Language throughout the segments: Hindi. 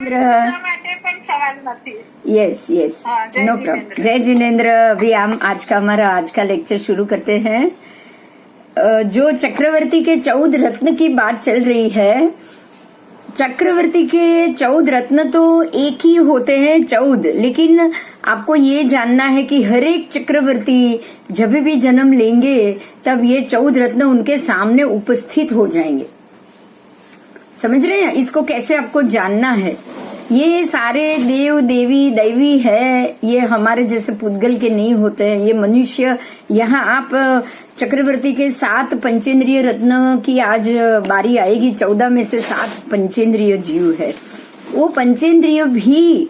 जिनेन्द्र માટે પણ સવાલ નથી. यस यस हाँ, जय नो जिनेन्द्र। प्रॉब्लम। जय जिनेन्द्र। अभी हम आज का लेक्चर शुरू करते हैं। जो चक्रवर्ती के 14 रत्न की बात चल रही है, चक्रवर्ती के 14 रत्न तो एक ही होते हैं 14, लेकिन आपको ये जानना है कि हर एक चक्रवर्ती जब भी जन्म लेंगे तब ये 14 रत्न उनके सामने उपस्थित हो जाएंगे। समझ रहे हैं? इसको कैसे आपको जानना है। ये सारे देव देवी दैवी है, ये हमारे जैसे पुद्गल के नहीं होते हैं, ये मनुष्य। यहाँ आप चक्रवर्ती के 7 पंचेंद्रिय रत्न की आज बारी आएगी। 14 में से 7 पंचेंद्रिय जीव है। वो पंचेंद्रिय भी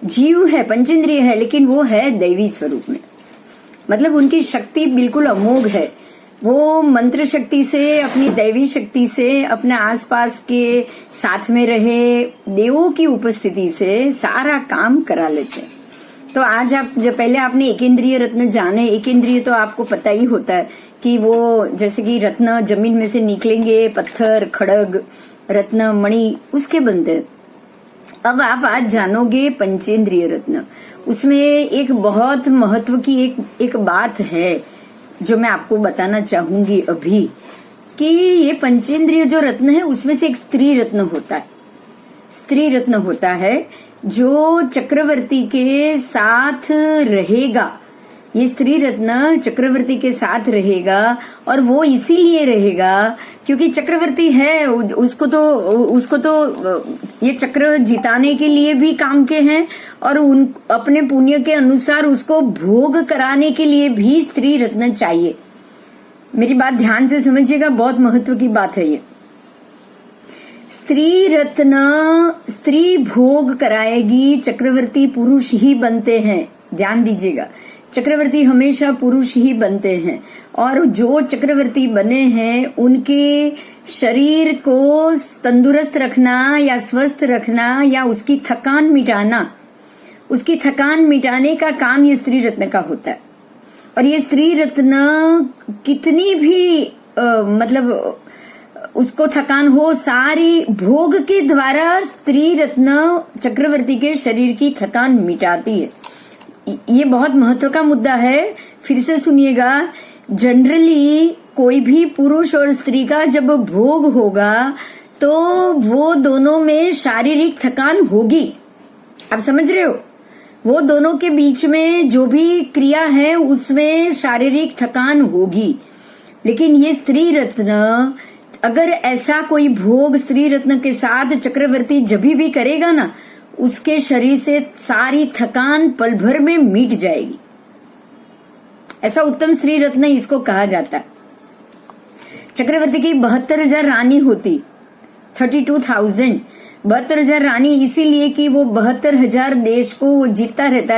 जीव है, पंचेंद्रिय है, लेकिन वो है दैवी स्वरूप में। मतलब उनकी शक्ति बिल्कुल अमोघ है। वो मंत्र शक्ति से, अपनी दैवी शक्ति से, अपने आसपास के साथ में रहे देवों की उपस्थिति से सारा काम करा लेते हैं। तो आज आप जब पहले आपने एकेंद्रिय रत्न जाने, एकेंद्रिय तो आपको पता ही होता है कि वो जैसे कि रत्न जमीन में से निकलेंगे, पत्थर, खड़ग, रत्न, मणि उसके बनते हैं। अब आप आज जानोगे पंचेंद्रिय रत्न। उसमें एक बहुत महत्व की एक बात है जो मैं आपको बताना चाहूंगी अभी, कि ये पंचेंद्रिय जो रत्न है उसमें से एक स्त्री रत्न होता है। स्त्री रत्न होता है जो चक्रवर्ती के साथ रहेगा। ये स्त्री रत्न चक्रवर्ती के साथ रहेगा, और वो इसीलिए रहेगा क्योंकि चक्रवर्ती है। उसको तो ये चक्र जिताने के लिए भी काम के हैं, और अपने पुण्य के अनुसार उसको भोग कराने के लिए भी स्त्री रत्न चाहिए। मेरी बात ध्यान से समझिएगा, बहुत महत्व की बात है ये। स्त्री रत्न स्त्री भोग कराएगी, चक्रवर्ती पुरुष ही बनते हैं। ध्यान दीजिएगा, चक्रवर्ती हमेशा पुरुष ही बनते हैं, और जो चक्रवर्ती बने हैं उनके शरीर को तंदुरुस्त रखना या स्वस्थ रखना या उसकी थकान मिटाना, उसकी थकान मिटाने का काम ये स्त्री रत्न का होता है। और ये स्त्री रत्न कितनी भी मतलब उसको थकान हो, सारी भोग के द्वारा स्त्री रत्न चक्रवर्ती के शरीर की थकान मिटाती है। ये बहुत महत्व का मुद्दा है। फिर से सुनिएगा, जनरली कोई भी पुरुष और स्त्री का जब भोग होगा तो वो दोनों में शारीरिक थकान होगी। आप समझ रहे हो? वो दोनों के बीच में जो भी क्रिया है उसमें शारीरिक थकान होगी। लेकिन ये स्त्री रत्न, अगर ऐसा कोई भोग स्त्री रत्न के साथ चक्रवर्ती जब भी करेगा ना, उसके शरीर से सारी थकान पल भर में मिट जाएगी। ऐसा उत्तम स्त्री रत्न इसको कहा जाता है। चक्रवर्ती की 72,000 रानी होती, 32,000। 72,000 रानी इसीलिए कि वो 72,000 देश को वो जीतता रहता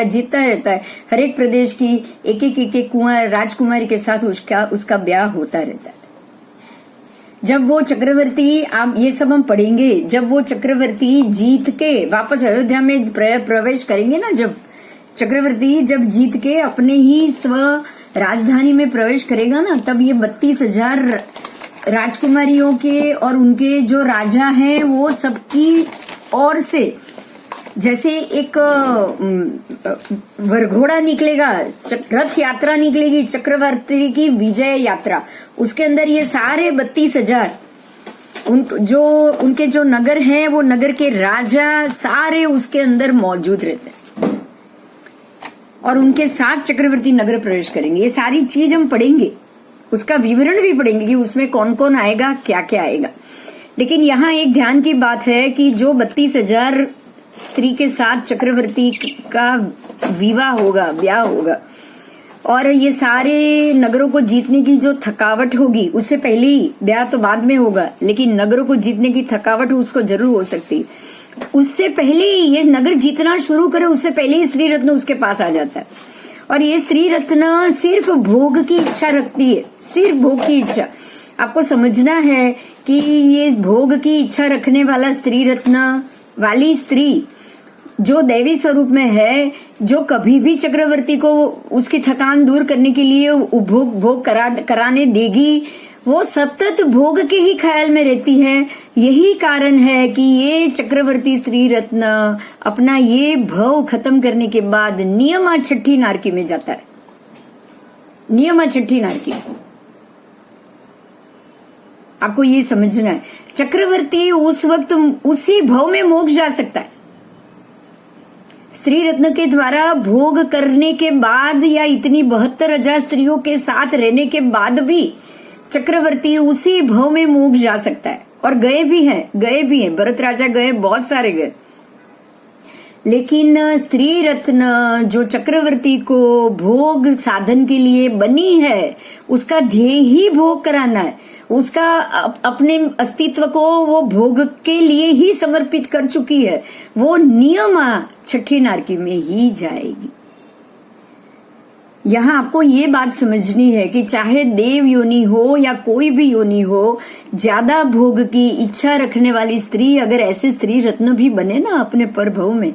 है। हर एक प्रदेश की एक कुंवर राजकुमारी के साथ उसका ब्याह होता रहता है। जब वो चक्रवर्ती, आप ये सब हम पढ़ेंगे, जब वो चक्रवर्ती जीत के वापस अयोध्या में प्रवेश करेंगे ना, जब चक्रवर्ती जब जीत के अपने ही स्व राजधानी में प्रवेश करेगा ना, तब ये 32,000 राजकुमारियों के और उनके जो राजा हैं वो सबकी ओर से जैसे एक वरघोड़ा निकलेगा, रथ यात्रा निकलेगी, चक्रवर्ती की विजय यात्रा। उसके अंदर ये सारे 32,000 उनके जो नगर हैं, वो नगर के राजा सारे उसके अंदर मौजूद रहते हैं, और उनके साथ चक्रवर्ती नगर प्रवेश करेंगे। ये सारी चीज हम पढ़ेंगे, उसका विवरण भी पढ़ेंगे कि उसमें कौन कौन आएगा, क्या क्या आएगा। लेकिन यहाँ एक ध्यान की बात है कि जो 32,000 स्त्री के साथ चक्रवर्ती का विवाह होगा, ब्याह होगा, और ये सारे नगरों को जीतने की जो थकावट होगी, उससे पहले ही, ब्याह तो बाद में होगा, लेकिन नगरों को जीतने की थकावट उसको जरूर हो सकती है। उससे पहले ही ये नगर जीतना शुरू करे, उससे पहले ही स्त्री रत्न उसके पास आ जाता है। और ये स्त्री रत्न सिर्फ भोग की इच्छा रखती है, सिर्फ भोग की इच्छा। आपको समझना है कि ये भोग की इच्छा रखने वाला स्त्री रत्न वाली स्त्री जो दैवी स्वरूप में है, जो कभी भी चक्रवर्ती को उसकी थकान दूर करने के लिए भोग कराने देगी, वो सतत भोग के ही ख्याल में रहती है। यही कारण है कि ये चक्रवर्ती स्त्री रत्न अपना ये भव खत्म करने के बाद नियमा छठी नारकी में जाता है। नियमा छठी नारकी, आपको ये समझना है। चक्रवर्ती उस वक्त उसी भव में मोक्ष जा सकता है। स्त्री रत्न के द्वारा भोग करने के बाद या इतनी 72,000 स्त्रियों के साथ रहने के बाद भी चक्रवर्ती उसी भव में मोक्ष जा सकता है। और गए भी हैं, भरत राजा गए, बहुत सारे गए। लेकिन स्त्री रत्न जो चक्रवर्ती को भोग साधन के लिए बनी है, उसका ध्येय ही भोग कराना है। उसका अपने अस्तित्व को वो भोग के लिए ही समर्पित कर चुकी है। वो नियमा छठी नारकी में ही जाएगी। यहाँ आपको ये बात समझनी है कि चाहे देव योनि हो या कोई भी योनि हो, ज्यादा भोग की इच्छा रखने वाली स्त्री अगर ऐसे स्त्री रत्न भी बने ना अपने परभव में,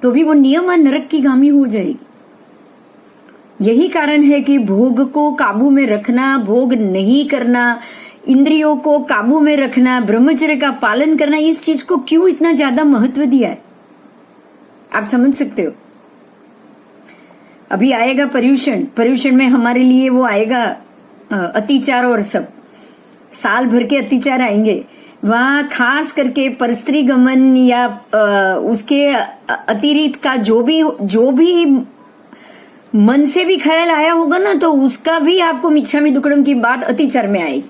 तो भी वो नियमा नरक की गामी हो जाएगी। यही कारण है कि भोग को काबू में रखना, भोग नहीं करना, इंद्रियों को काबू में रखना, ब्रह्मचर्य का पालन करना, इस चीज को क्यों इतना ज्यादा महत्व दिया है, आप समझ सकते हो। अभी आएगा पर्युषण में हमारे लिए वो आएगा अतिचार और सब साल भर के अतिचार आएंगे। वहां खास करके परस्त्री गमन या उसके अतिरिक्त का जो भी मन से भी ख्याल आया होगा ना, तो उसका भी आपको मिच्छामि दुक्कडम की बात अतिचार में आएगी।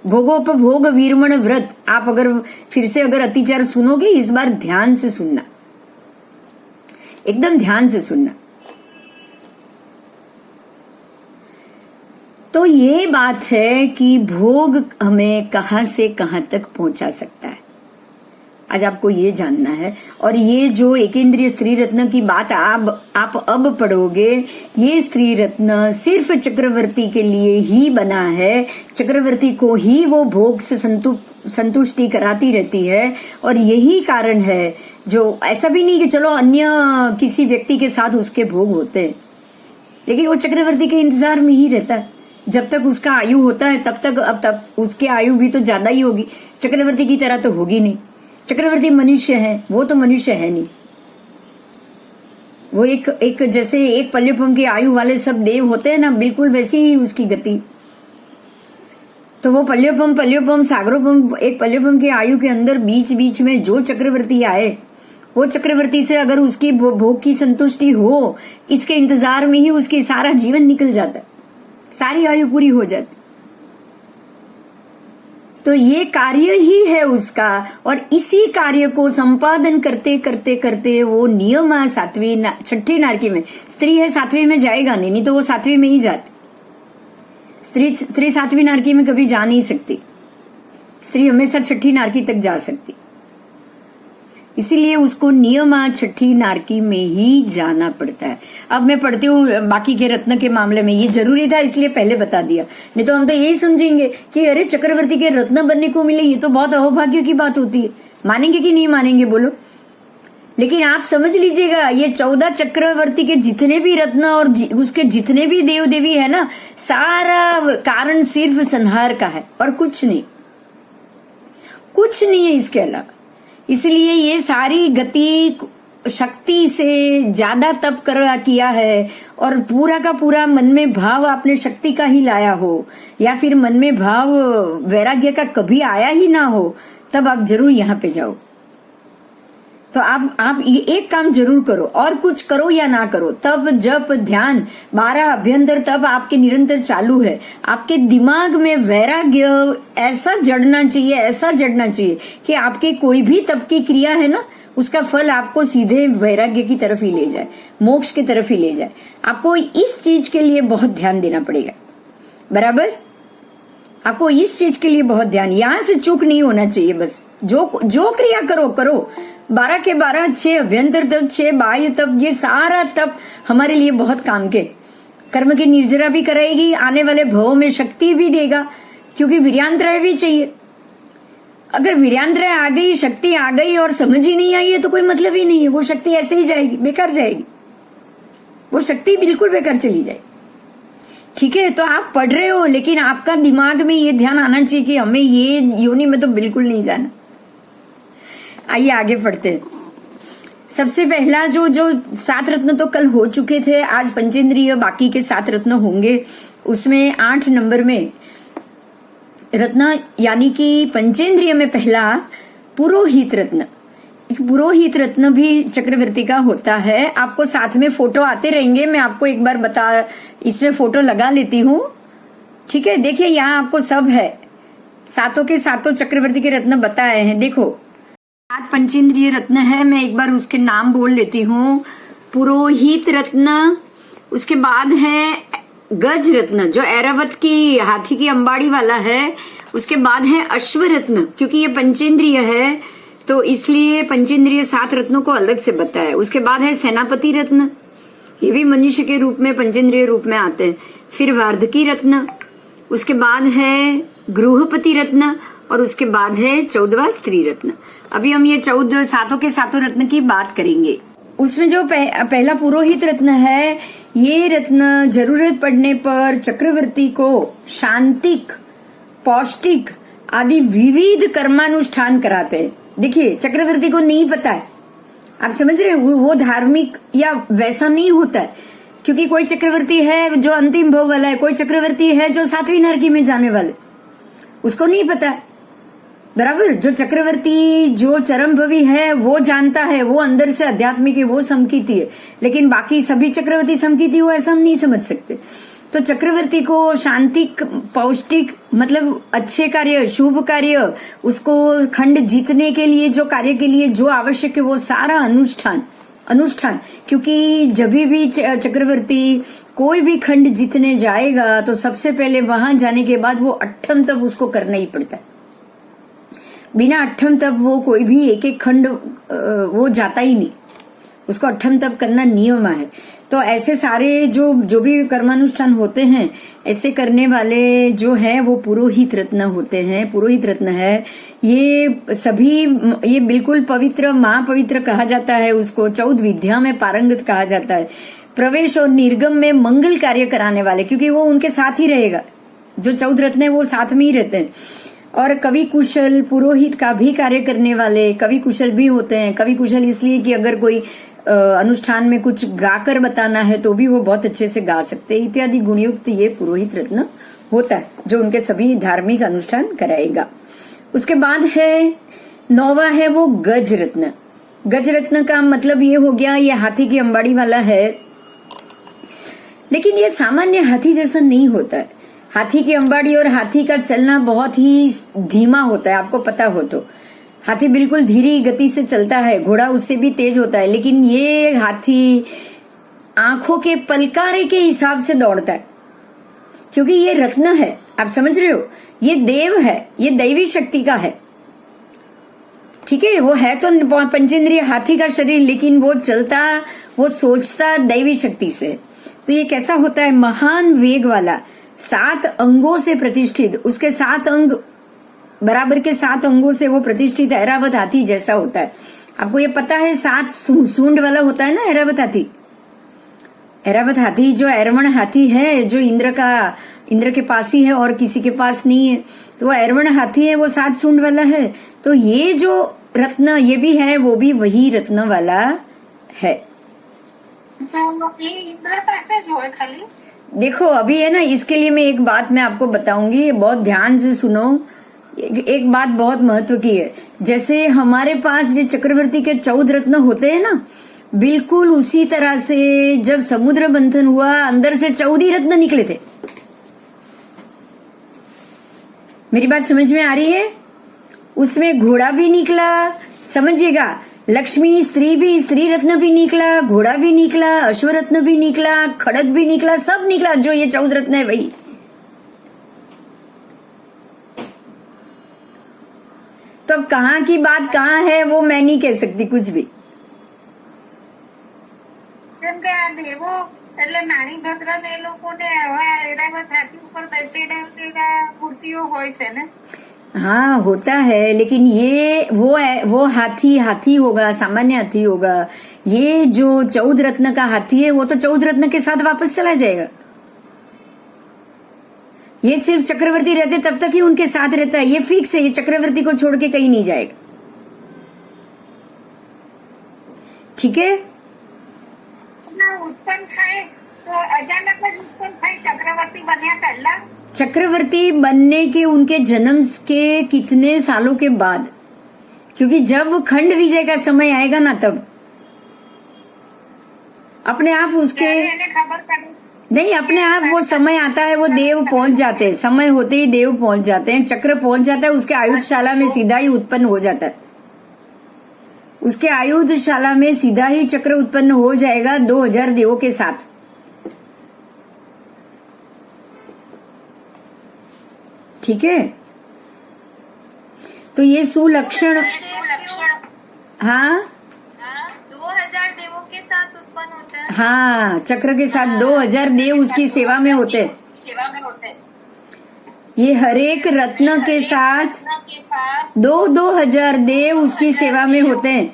भोगोपभोग वीरमण व्रत, आप अगर फिर से अतिचार सुनोगे, इस बार ध्यान से सुनना, एकदम ध्यान से सुनना। तो ये बात है कि भोग हमें कहां से कहां तक पहुंचा सकता है, आज आपको ये जानना है। और ये जो एकेंद्रीय स्त्री रत्न की बात आप अब पढ़ोगे, ये स्त्री रत्न सिर्फ चक्रवर्ती के लिए ही बना है। चक्रवर्ती को ही वो भोग से संतुष्टि कराती रहती है। और यही कारण है, जो ऐसा भी नहीं कि चलो अन्य किसी व्यक्ति के साथ उसके भोग होते हैं, लेकिन वो चक्रवर्ती के इंतजार में ही रहता है। जब तक उसका आयु होता है तब तक उसकी आयु भी तो ज्यादा ही होगी, चक्रवर्ती की तरह तो होगी नहीं। चक्रवर्ती मनुष्य है, वो तो मनुष्य है नहीं। वो एक जैसे एक पल्योपम की आयु वाले सब देव होते हैं ना, बिल्कुल वैसी ही उसकी गति। तो वो पल्योपम सागरोपम, एक पल्योपम की आयु के अंदर बीच बीच में जो चक्रवर्ती आए, वो चक्रवर्ती से अगर उसकी भोग की संतुष्टि हो, इसके इंतजार में ही उसकी सारा जीवन निकल जाता है, सारी आयु पूरी हो जाती। तो ये कार्य ही है उसका, और इसी कार्य को संपादन करते करते करते वो नियम छठी नारकी में, स्त्री है 7वीं में जाएगा नहीं तो वो 7वीं में ही जाती। स्त्री 7वीं नारकी में कभी जा नहीं सकती, स्त्री हमेशा छठी नारकी तक जा सकती। इसीलिए उसको नियमा छठी नारकी में ही जाना पड़ता है। अब मैं पढ़ती हूँ बाकी के रत्न के मामले में, ये जरूरी था इसलिए पहले बता दिया, नहीं तो हम तो यही समझेंगे कि अरे चक्रवर्ती के रत्न बनने को मिले, ये तो बहुत अहोभाग्य की बात होती है। मानेंगे कि नहीं मानेंगे बोलो? लेकिन आप समझ लीजिएगा, ये 14 चक्रवर्ती के जितने भी रत्न और उसके जितने भी देव देवी है ना, सारा कारण सिर्फ संहार का है और कुछ नहीं है इसके अलावा। इसलिए ये सारी गति शक्ति से ज्यादा तप किया है, और पूरा का पूरा मन में भाव आपने शक्ति का ही लाया हो, या फिर मन में भाव वैराग्य का कभी आया ही ना हो, तब आप जरूर यहाँ पे जाओ। तो आप एक काम जरूर करो, और कुछ करो या ना करो, तब जब ध्यान 12 अभ्यंतर तब आपके निरंतर चालू है। आपके दिमाग में वैराग्य ऐसा जड़ना चाहिए कि आपके कोई भी तप की क्रिया है ना, उसका फल आपको सीधे वैराग्य की तरफ ही ले जाए, मोक्ष की तरफ ही ले जाए। आपको इस चीज के लिए बहुत ध्यान देना पड़ेगा, बराबर? आपको इस चीज के लिए बहुत ध्यान, यहां से चूक नहीं होना चाहिए। बस जो क्रिया करो 12 के 12, 6 अभ्यंतर तप, 6 बाह्य तप, ये सारा तप हमारे लिए बहुत काम के। कर्म की निर्जरा भी कराएगी, आने वाले भव में शक्ति भी देगा, क्योंकि वीर्यांत्रय भी चाहिए। अगर वीर्यांत्रय आ गई, शक्ति आ गई और समझ ही नहीं आई है तो कोई मतलब ही नहीं है, वो शक्ति ऐसे ही जाएगी, बेकार जाएगी, वो शक्ति बिल्कुल बेकार चली जाएगी। ठीक है, तो आप पढ़ रहे हो लेकिन आपका दिमाग में ये ध्यान आना चाहिए कि हमें ये योनि में तो बिल्कुल नहीं जाना। आइए आगे पढ़ते हैं। सबसे पहला जो जो 7 रत्न तो कल हो चुके थे, आज पंचेंद्रिय बाकी के 7 रत्न होंगे। उसमें 8 नंबर में रत्न यानी कि पंचेंद्रिय में पहला पुरोहित रत्न। एक पुरोहित रत्न भी चक्रवर्ती का होता है। आपको साथ में फोटो आते रहेंगे, मैं आपको एक बार इसमें फोटो लगा लेती हूँ। ठीक है, देखिए यहाँ आपको सब है, सातों के सातों चक्रवर्ती के रत्न बताए हैं। देखो 7 पंचेंद्रिय रत्न है, मैं एक बार उसके नाम बोल लेती हूँ। पुरोहित रत्न, उसके बाद है गज रत्न जो ऐरावत की हाथी की अंबाड़ी वाला है। उसके बाद है अश्व रत्न, क्योंकि ये पंचेंद्रिय है तो इसलिए पंचेंद्रिय 7 रत्नों को अलग से बताया। उसके बाद है सेनापति रत्न, ये भी मनुष्य के रूप में पंचेंद्रिय रूप में आते हैं। फिर वार्धकी रत्न, उसके बाद है गृहपति रत्न और उसके बाद है 14वां स्त्री रत्न। अभी हम ये 14 सातों के सातों रत्न की बात करेंगे। उसमें जो पहला पुरोहित रत्न है, ये रत्न जरूरत पड़ने पर चक्रवर्ती को शांतिक, पौष्टिक आदि विविध कर्मानुष्ठान कराते हैं। देखिए चक्रवर्ती को नहीं पता है, आप समझ रहे हो, वो धार्मिक या वैसा नहीं होता है। क्योंकि कोई चक्रवर्ती है जो अंतिम भव वाला है, कोई चक्रवर्ती है जो 7वीं नरकी में जाने वाले, उसको नहीं पता है। बराबर, जो चक्रवर्ती जो चरम भवी है वो जानता है, वो अंदर से आध्यात्मिक है, वो समकीती है। लेकिन बाकी सभी चक्रवर्ती समकीती हो ऐसा हम नहीं समझ सकते। तो चक्रवर्ती को शांतिक, पौष्टिक मतलब अच्छे कार्य, शुभ कार्य, उसको खंड जीतने के लिए जो कार्य के लिए जो आवश्यक है वो सारा अनुष्ठान। क्योंकि जब भी चक्रवर्ती कोई भी खंड जीतने जाएगा तो सबसे पहले वहां जाने के बाद वो 8म तप उसको करना ही पड़ता है। बिना 8म तप वो कोई भी एक खंड वो जाता ही नहीं, उसको 8म तप करना नियम है। तो ऐसे सारे जो भी कर्मानुष्ठान होते हैं, ऐसे करने वाले जो है वो पुरोहित रत्न होते हैं। पुरोहित रत्न है ये सभी, ये बिल्कुल पवित्र, महापवित्र कहा जाता है उसको। 14 विद्या में पारंगत कहा जाता है। प्रवेश और निर्गम में मंगल कार्य कराने वाले, क्योंकि वो उनके साथ ही रहेगा। जो 14 रत्न है वो साथ में ही रहते हैं। और कवि कुशल, पुरोहित का भी कार्य करने वाले कवि कुशल भी होते हैं। कवि कुशल इसलिए कि अगर कोई अनुष्ठान में कुछ गाकर बताना है तो भी वो बहुत अच्छे से गा सकते हैं। इत्यादि गुणयुक्त ये पुरोहित रत्न होता है जो उनके सभी धार्मिक अनुष्ठान कराएगा। उसके बाद है 9वां है वो गज रत्न। गज रत्न का मतलब ये हो गया, ये हाथी की अंबाड़ी वाला है, लेकिन ये सामान्य हाथी जैसा नहीं होता है। हाथी की अंबाड़ी और हाथी का चलना बहुत ही धीमा होता है, आपको पता हो तो। हाथी बिल्कुल धीरी गति से चलता है, घोड़ा उससे भी तेज होता है, लेकिन ये हाथी आंखों के पलकारे के हिसाब से दौड़ता है, क्योंकि ये रत्न है। आप समझ रहे हो, ये देव है, ये दैवी शक्ति का है। ठीक है, वो है तो पंचेंद्रिय हाथी का शरीर, लेकिन वो चलता, वो सोचता दैवी शक्ति से। तो ये कैसा होता है, महान वेग वाला, 7 अंगों से प्रतिष्ठित, उसके 7 अंग बराबर के 7 अंगों से वो प्रतिष्ठित ऐरावत हाथी जैसा होता है। आपको ये पता है 7 सूंड वाला होता है ना ऐरावत हाथी। ऐरावत हाथी जो ऐरवण हाथी है, जो इंद्र के पास ही है और किसी के पास नहीं है, तो वो ऐरवण हाथी है, वो 7 सूंड वाला है। तो ये जो रत्न ये भी है, वो भी वही रत्न वाला है। इंद्र पैसे जो है खाली देखो अभी है ना, इसके लिए मैं एक बात मैं आपको बताऊंगी, बहुत ध्यान से सुनो। एक बात बहुत महत्व की है। जैसे हमारे पास जो चक्रवर्ती के 14 रत्न होते हैं ना, बिल्कुल उसी तरह से जब समुद्र मंथन हुआ अंदर से 14 रत्न निकले थे। मेरी बात समझ में आ रही है? उसमें घोड़ा भी निकला, समझिएगा, लक्ष्मी स्त्री रत्न भी निकला, घोड़ा भी निकला, अश्वरत्न भी निकला, खड़ग भी निकला, सब निकला। जो ये 14 रत्न है वही। तो अब कहाँ की बात कहाँ है वो मैं नहीं कह सकती कुछ भी। કેમ કે આ દેવો એટલે માણીભદ્ર ને એ લોકોને આવા એરાવત હાથી ઉપર બેસીને મૂર્તિઓ હોય છે ને। हाँ होता है, लेकिन ये वो हाथी होगा, सामान्य हाथी होगा। ये जो 14 रत्न का हाथी है वो तो 14 रत्न के साथ वापस चला जाएगा। ये सिर्फ चक्रवर्ती रहते तब तक ही उनके साथ रहता है, ये फिक्स है, ये चक्रवर्ती को छोड़ के कहीं नहीं जाएगा। ठीक है, उत्पन्न थाय तो अचानक જ उत्पन्न थाय चक्रवर्ती बन्या पहला। चक्रवर्ती बनने के उनके जन्म के कितने सालों के बाद, क्योंकि जब खंड विजय का समय आएगा ना तब अपने आप उसके खबर पड़ी नहीं, अपने आप वो समय आता है, वो देव पहुंच जाते हैं, समय होते ही देव पहुंच जाते हैं, चक्र पहुंच जाता है, उसके आयुधशाला में सीधा ही उत्पन्न हो जाता है, उसके आयुधशाला में सीधा ही चक्र उत्पन्न हो जाएगा 2000 देवों के साथ। ठीक है, तो ये सुलक्षण, हाँ 2000 देवों के साथ उत्पन्न होता है। हाँ, चक्र के साथ 2000 देव उसकी सेवा में होते हैं। ये हरेक रत्न के साथ 2000 देव उसकी सेवा में होते हैं।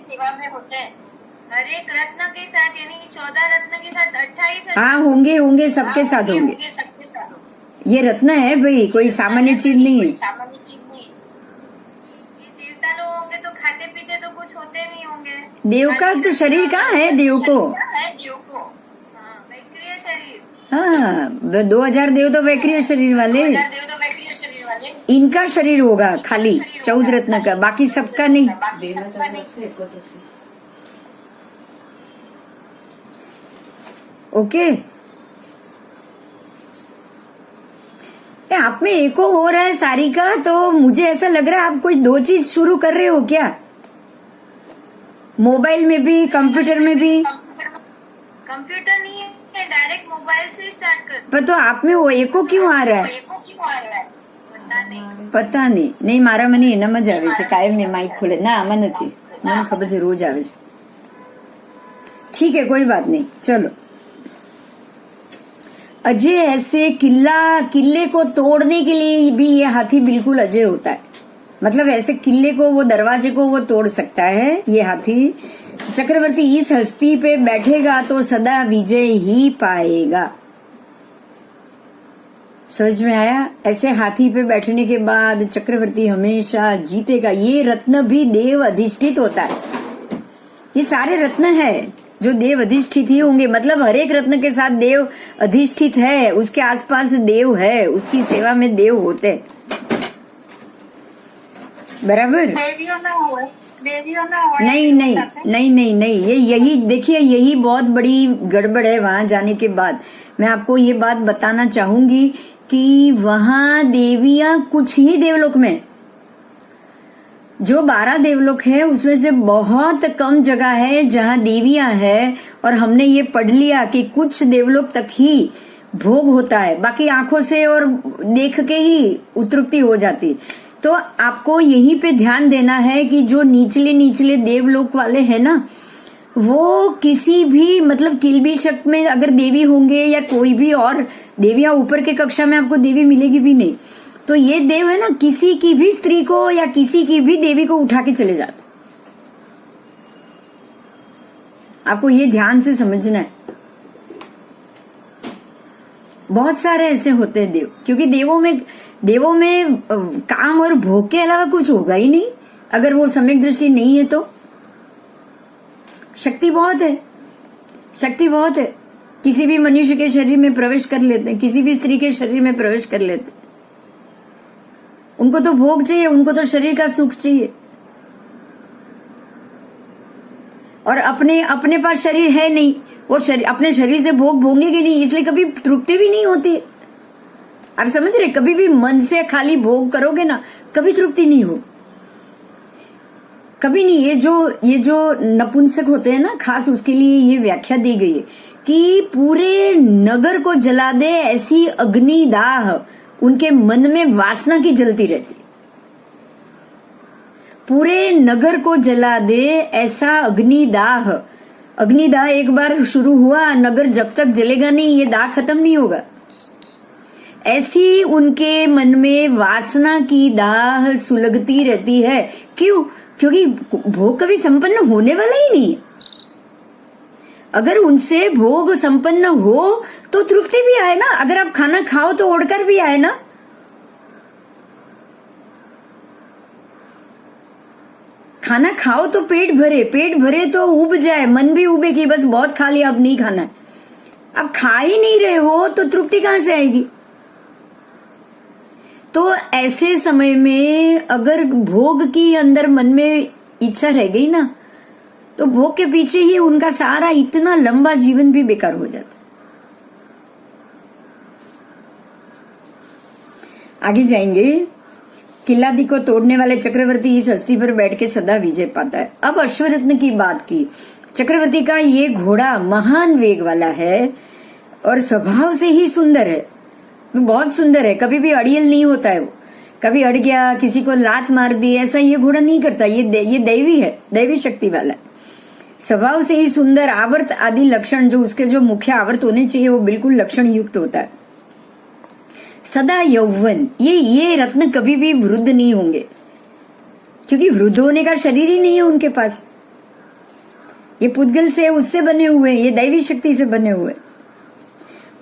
हर एक रत्न के साथ यानी 14 रत्न के साथ 28। हाँ, होंगे सबके साथ होंगे। ये रत्न है भाई, कोई सामान्य चीज नहीं है। ये देवता लोग होंगे तो खाते पीते तो कुछ होते नहीं होंगे। देव का तो शरीर कहाँ है देव को? हाँ, वैक्रिय शरीर। हाँ, 2000 देव तो वैक्रिय शरीर वाले, इनका शरीर होगा खाली 14 रत्न का, बाकी सबका नहीं। ओके, आप में एको हो रहा है सारी का, तो मुझे ऐसा लग रहा है आप कोई 2 चीज शुरू कर रहे हो क्या? मोबाइल में भी, कंप्यूटर में भी। कंप्यूटर नहीं है, डायरेक्ट मोबाइल से स्टार्ट कर। पर तो आप में वो एको क्यों आ रहा है? पता नहीं, नहीं मारा મને એનામાં જ આવે છે, કાયમ ને માઇક ખોલે ના, આમાં નથી, મને ખબર છે રોજ આવે છે। ठीक है, कोई बात नहीं, चलो। अजय ऐसे किले को तोड़ने के लिए भी ये हाथी बिल्कुल अजय होता है, मतलब ऐसे किले को, वो दरवाजे को वो तोड़ सकता है ये हाथी। चक्रवर्ती इस हस्ती पे बैठेगा तो सदा विजय ही पाएगा। समझ में आया? ऐसे हाथी पे बैठने के बाद चक्रवर्ती हमेशा जीतेगा। ये रत्न भी देव अधिष्ठित होता है, ये सारे रत्न है जो देव अधिष्ठित ही होंगे, मतलब हर एक रत्न के साथ देव अधिष्ठित है, उसके आसपास देव है, उसकी सेवा में देव होते। बराबर? नहीं, ये यही देखिए, यही बहुत बड़ी गड़बड़ है। वहां जाने के बाद मैं आपको ये बात बताना चाहूंगी कि वहां देवियां कुछ ही देवलोक में, जो 12 देवलोक है उसमें से बहुत कम जगह है जहां देवियां है, और हमने ये पढ़ लिया कि कुछ देवलोक तक ही भोग होता है, बाकी आंखों से और देख के ही उत्तृप्ति हो जाती। तो आपको यहीं पे ध्यान देना है कि जो निचले देवलोक वाले हैं ना, वो किसी भी, मतलब किलबिशक में अगर देवी होंगे या कोई भी और देवियां, ऊपर के कक्षा में आपको देवी मिलेगी भी नहीं, तो ये देव है ना, किसी की भी स्त्री को या किसी की भी देवी को उठा के चले जाते। आपको ये ध्यान से समझना है। बहुत सारे ऐसे होते हैं देव, क्योंकि देवों में काम और भोग के अलावा कुछ होगा ही नहीं। अगर वो सम्यक दृष्टि नहीं है तो शक्ति बहुत है। किसी भी मनुष्य के शरीर में प्रवेश कर लेते हैं, किसी भी स्त्री के शरीर में प्रवेश कर लेते हैं। उनको तो भोग चाहिए, उनको तो शरीर का सुख चाहिए, और अपने पास शरीर है नहीं, वो अपने शरीर से भोग भोगेंगे नहीं, इसलिए कभी तृप्ति भी नहीं होती। आप समझ रहे? कभी भी मन से खाली भोग करोगे ना, कभी तृप्ति नहीं हो, कभी नहीं। ये जो नपुंसक होते हैं ना, खास उसके लिए ये व्याख्या दी गई है कि पूरे नगर को जला दे ऐसी अग्निदाह उनके मन में वासना की जलती रहती। पूरे नगर को जला दे ऐसा अग्निदाह एक बार शुरू हुआ, नगर जब तक जलेगा नहीं, ये दाह खत्म नहीं होगा। ऐसी उनके मन में वासना की दाह सुलगती रहती है। क्यों? क्योंकि भोग कभी संपन्न होने वाला ही नहीं है। अगर उनसे भोग संपन्न हो तो तृप्ति भी आए ना। अगर आप खाना खाओ तो ओढ़कर भी आए ना, खाना खाओ तो पेट भरे तो उब जाए, मन भी उबे कि बस बहुत खा लिया अब नहीं खाना है। अब खा ही नहीं रहे हो तो तृप्ति कहां से आएगी? तो ऐसे समय में अगर भोग की अंदर मन में इच्छा रह गई ना, तो भोग के पीछे ही उनका सारा इतना लंबा जीवन भी बेकार हो जाता। आगे जाएंगे। किल्लादी को तोड़ने वाले चक्रवर्ती इस हस्ती पर बैठ के सदा विजय पाता है। अब अश्वरत्न की बात की। चक्रवर्ती का ये घोड़ा महान वेग वाला है और स्वभाव से ही सुंदर है, बहुत सुंदर है, कभी भी अड़ियल नहीं होता है वो, कभी अड़ गया, किसी को लात मार दी, ऐसा ये घोड़ा नहीं करता। ये दैवी है, दैवी शक्ति वाला है। स्वभाव से ही सुंदर, आवर्त आदि लक्षण जो उसके जो मुख्य आवर्त होने चाहिए वो बिल्कुल लक्षण युक्त होता है। सदा यौवन, ये रत्न कभी भी वृद्ध नहीं होंगे, क्योंकि वृद्ध होने का शरीर ही नहीं है उनके पास। ये पुद्गल से उससे बने हुए, ये दैवी शक्ति से बने हुए।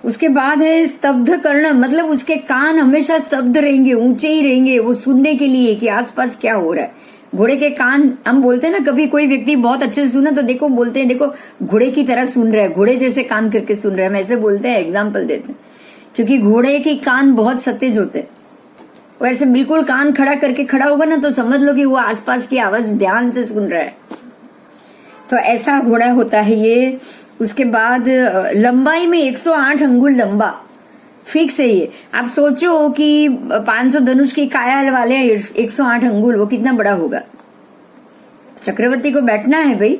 उसके बाद है स्तब्ध कर्ण, मतलब उसके कान हमेशा स्तब्ध रहेंगे, ऊंचे ही रहेंगे, वो सुनने के लिए कि आसपास क्या हो रहा है। घोड़े के कान, हम बोलते हैं ना, कभी कोई व्यक्ति बहुत अच्छे से सुना तो देखो बोलते हैं देखो घोड़े की तरह सुन रहा है, घोड़े जैसे कान करके सुन रहा है, हम ऐसे बोलते हैं, एग्जाम्पल देते हैं, क्योंकि घोड़े के कान बहुत सतेज होते हैं। वैसे बिल्कुल कान खड़ा करके खड़ा होगा ना तो समझ लो कि वो आसपास की आवाज ध्यान से सुन रहा है। तो ऐसा घोड़ा होता है ये। उसके बाद लंबाई में 108 अंगुल लंबा फिक्स है ये। आप सोचो कि 500 धनुष की काया वाले 108 अंगुल, वो कितना बड़ा होगा। चक्रवर्ती को बैठना है भाई,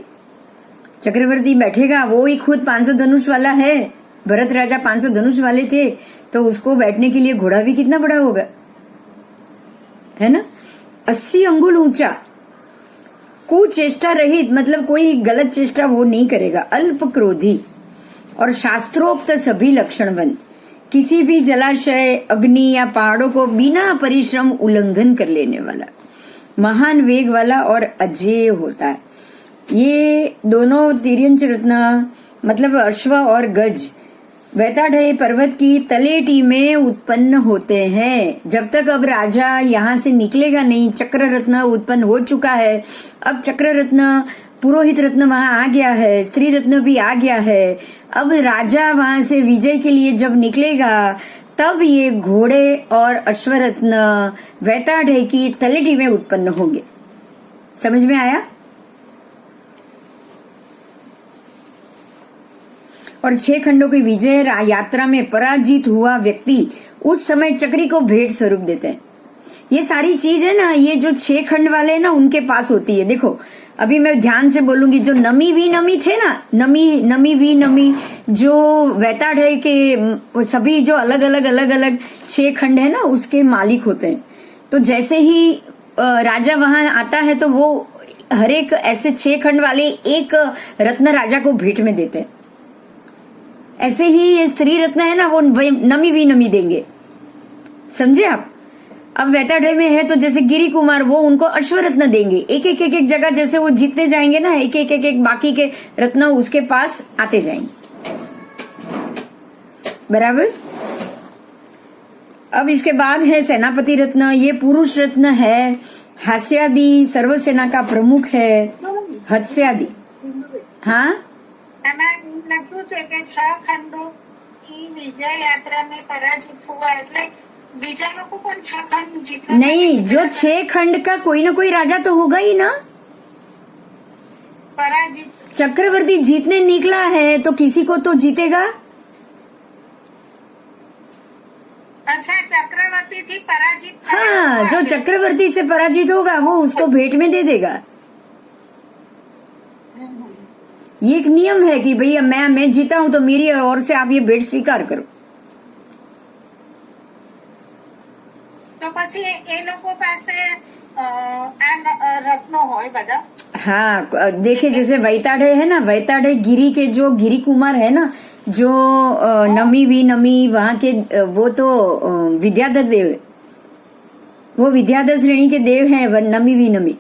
चक्रवर्ती बैठेगा, वो ही खुद 500 धनुष वाला है। भरत राजा 500 धनुष वाले थे, तो उसको बैठने के लिए घोड़ा भी कितना बड़ा होगा, है ना। 80 अंगुल ऊंचा, कुचेष्टा रहित, मतलब कोई गलत चेष्टा वो नहीं करेगा। अल्प क्रोधी और शास्त्रोक्त सभी लक्षणवंत, किसी भी जलाशय, अग्नि या पहाड़ों को बिना परिश्रम उल्लंघन कर लेने वाला, महान वेग वाला और अजेय होता है। ये दोनों तिर्यंच रत्न मतलब अश्व और गज वैताढ़ पर्वत की तलेटी में उत्पन्न होते हैं। जब तक अब राजा यहाँ से निकलेगा नहीं, चक्र रत्न उत्पन्न हो चुका है। अब चक्र रत्न, पुरोहित रत्न वहां आ गया है, स्त्री रत्न भी आ गया है। अब राजा वहां से विजय के लिए जब निकलेगा, तब ये घोड़े और अश्वरत्न वैताढ़ की तलेटी में उत्पन्न होंगे। समझ में आया? और 6 खंडों की विजय यात्रा में पराजित हुआ व्यक्ति उस समय चक्री को भेंट स्वरूप देते हैं। ये सारी चीज है ना, ये जो 6 खंड वाले ना उनके पास होती है। देखो अभी मैं ध्यान से बोलूंगी, जो नमी वी नमी थे ना, नमी वी नमी, जो वैताढ़ के सभी जो अलग अलग 6 खंड है ना, उसके मालिक होते हैं। तो जैसे ही राजा वहां आता है तो वो हर एक ऐसे 6 खंड वाले एक रत्न राजा को भेंट में देते हैं। ऐसे ही ये स्त्री रत्न है ना, वो नमी वी नमी देंगे। समझे आप? अब वैताढ़ में है तो जैसे गिरी कुमार, वो उनको अश्वरत्न देंगे। एक जगह जैसे वो जीतते जाएंगे ना, एक बाकी के रत्न उसके पास आते जाएंगे। बराबर। अब इसके बाद है सेनापति रत्न, ये पुरुष रत्न है। हास्यादि सर्वसेना का प्रमुख है। हत्स्यादि, हाँ એમાં લખ્યું છે કે 6 ખંડો की विजय यात्रा में पराजित हुआ, એટલે બીજા લોકો પણ 6 ખંડ જીતવા नहीं, जो 6 खंड का कोई ना कोई राजा तो होगा ही ना। पराजित। चक्रवर्ती जीतने निकला है तो किसी को तो जीतेगा। अच्छा, चक्रवर्ती थी पराजित। हाँ, जो चक्रवर्ती से पराजित होगा वो उसको भेंट में दे देगा। ये एक नियम है कि भैया मैं जीता हूं तो मेरी ओर से आप ये भेंट स्वीकार करो। તો પછી એ લોકો પાસે આ રત્નો હોય બધા। हाँ, देखिए जैसे वैताढ़ है ना, वैताढ़ गिरी के जो गिरी कुमार है ना, जो नमी वी नमी वहां के, वो तो विद्याधर देव है, वो विद्याधर श्रेणी के देव हैं नमी वी नमी।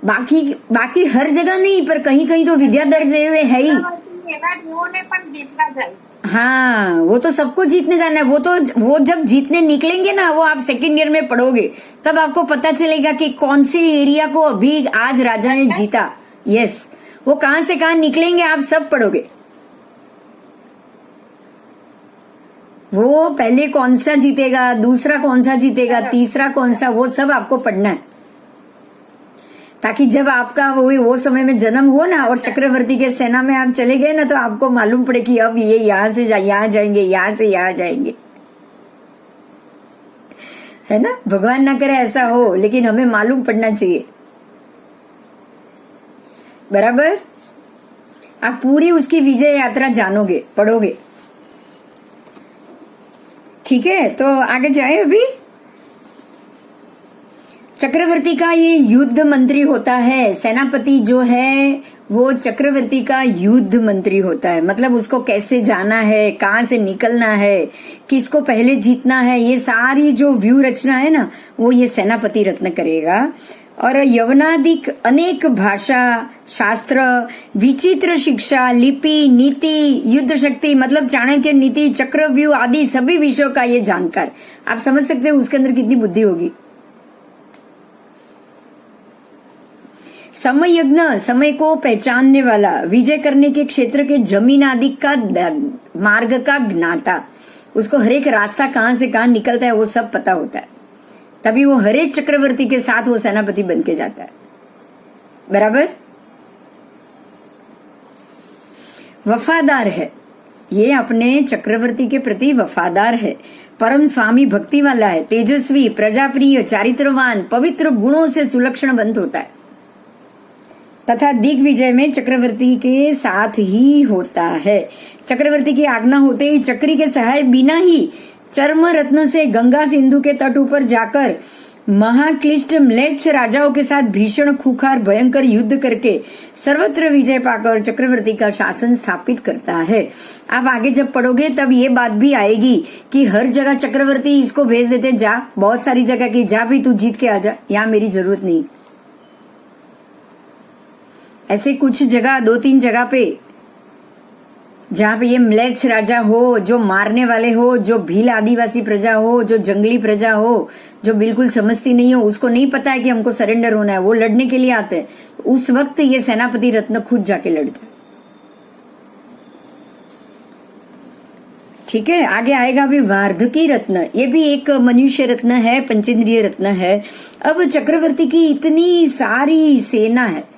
बाकी हर जगह नहीं, पर कहीं कहीं तो विद्याधर देव है ही। એવા દેવોને પણ જીતવા જાય. हाँ, वो तो सबको जीतने जाना है। वो जब जीतने निकलेंगे ना, वो आप सेकेंड ईयर में पढ़ोगे, तब आपको पता चलेगा कि कौन से एरिया को अभी आज राजा ने जीता। यस, वो कहाँ से कहाँ निकलेंगे आप सब पढ़ोगे। वो पहले कौन सा जीतेगा, दूसरा कौन सा जीतेगा, तीसरा कौन सा, वो सब आपको पढ़ना है, ताकि जब आपका वो समय में जन्म हो ना और चक्रवर्ती के सेना में आप चले गए ना, तो आपको मालूम पड़े कि अब ये यहाँ से यहाँ जाएंगे, यहाँ से यहाँ जाएंगे, है ना। भगवान ना करे ऐसा हो, लेकिन हमें मालूम पड़ना चाहिए। बराबर, आप पूरी उसकी विजय यात्रा जानोगे, पढ़ोगे। ठीक है, तो आगे जाए। अभी चक्रवर्ती का ये युद्ध मंत्री होता है। सेनापति जो है वो चक्रवर्ती का युद्ध मंत्री होता है। मतलब उसको कैसे जाना है, कहाँ से निकलना है, किसको पहले जीतना है, ये सारी जो व्यू रचना है ना, वो ये सेनापति रत्न करेगा। और यवनादिक अनेक भाषा, शास्त्र, विचित्र शिक्षा, लिपि, नीति, युद्ध शक्ति, मतलब चाणक्य नीति, चक्रव्यूह आदि सभी विषयों का ये जानकार। आप समझ सकते हो उसके अंदर कितनी बुद्धि होगी। समय यज्ञ, समय को पहचानने वाला, विजय करने के क्षेत्र के जमीन आदि का मार्ग का ज्ञाता, उसको हरेक रास्ता कहाँ से कहाँ निकलता है वो सब पता होता है, तभी वो हरेक चक्रवर्ती के साथ वो सेनापति बन के जाता है। बराबर। वफादार है, ये अपने चक्रवर्ती के प्रति वफादार है। परम स्वामी भक्ति वाला है, तेजस्वी, प्रजाप्रिय, चारित्रवान, पवित्र गुणों से सुलक्षण बंद होता है तथा दिग्विजय में चक्रवर्ती के साथ ही होता है। चक्रवर्ती की आज्ञा होते ही चक्री के सहाय बिना ही चर्म रत्न से गंगा सिंधु के तट ऊपर जाकर महाक्लिष्ट म्लेच्छ राजाओं के साथ भीषण खूंखार भयंकर युद्ध करके सर्वत्र विजय पाकर चक्रवर्ती का शासन स्थापित करता है। आप आगे जब पढ़ोगे तब ये बात भी आएगी कि हर जगह चक्रवर्ती इसको भेज देते, जा बहुत सारी जगह की, जा भी तू जीत के आ जा, यहाँ मेरी जरूरत नहीं। ऐसे कुछ जगह, 2-3 जगह पे जहाँ पे ये म्लेच्छ राजा हो, जो मारने वाले हो, जो भील आदिवासी प्रजा हो, जो जंगली प्रजा हो, जो बिल्कुल समझती नहीं हो, उसको नहीं पता है कि हमको सरेंडर होना है, वो लड़ने के लिए आते हैं, उस वक्त ये सेनापति रत्न खुद जाके लड़ता है। ठीक है, आगे आएगा अभी वार्धकी रत्न। ये भी एक मनुष्य रत्न है, पंचेंद्रिय रत्न है। अब चक्रवर्ती की इतनी सारी सेना है,